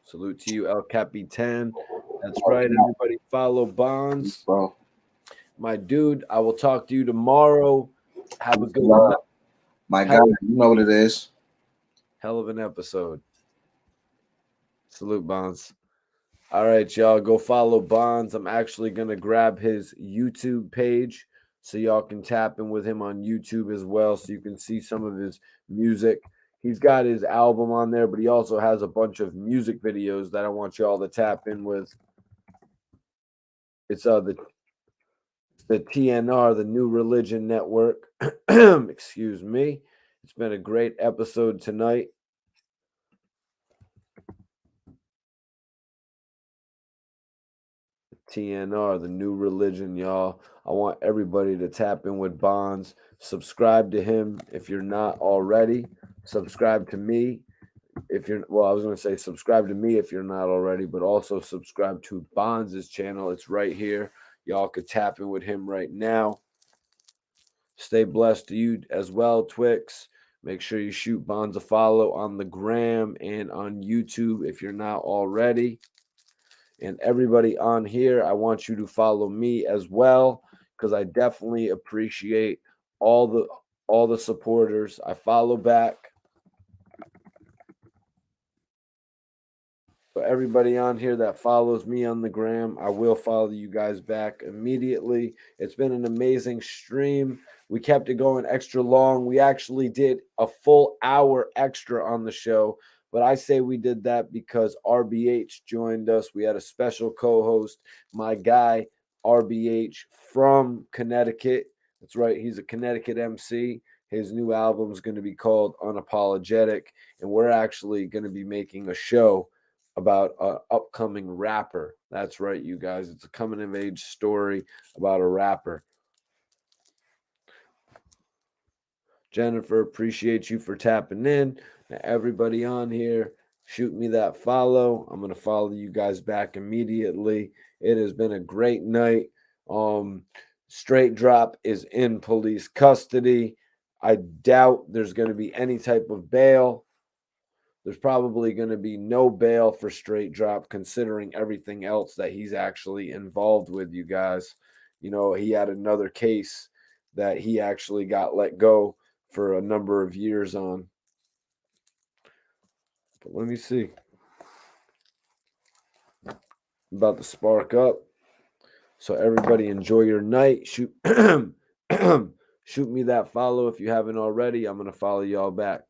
Salute to you, El Capitan. That's right. Everybody follow Bonds. Bro. My dude, I will talk to you tomorrow. Have a good night. My God, you know what it is. Hell of an episode. Salute, Bonds. All right, y'all, go follow Bonds. I'm actually going to grab his YouTube page so y'all can tap in with him on YouTube as well so you can see some of his music. He's got his album on there, but he also has a bunch of music videos that I want y'all to tap in with. It's the TNR, the New Religion Network. Excuse me. It's been a great episode tonight. TNR, the New Religion, y'all. I want everybody to tap in with Bonds. Subscribe to him if you're not already. Subscribe to me if you're, well, I was going to say subscribe to me if you're not already, but also subscribe to Bonds' channel. It's right here. Y'all could tap in with him right now. Stay blessed to you as well, Twix. Make sure you shoot Bonds a follow on the gram and on YouTube if you're not already. And everybody on here, I want you to follow me as well because I definitely appreciate all the supporters. I follow back. So everybody on here that follows me on the gram, I will follow you guys back immediately. It's been an amazing stream. We kept it going extra long. We actually did a full hour extra on the show. But I say we did that because RBH joined us. We had a special co-host, my guy, RBH from Connecticut. That's right. He's a Connecticut MC. His new album is going to be called Unapologetic. And we're actually going to be making a show about an upcoming rapper. That's right, you guys. It's a coming-of-age story about a rapper. Jennifer, appreciate you for tapping in. Now, everybody on here, shoot me that follow. I'm going to follow you guys back immediately. It has been a great night. Straight Drop is in police custody. I doubt there's going to be any type of bail. There's probably going to be no bail for Straight Drop considering everything else that he's actually involved with, you guys. You know, he had another case that he actually got let go for a number of years on. But let me see. I'm about to spark up. So everybody enjoy your night. Shoot me that follow if you haven't already. I'm going to follow y'all back.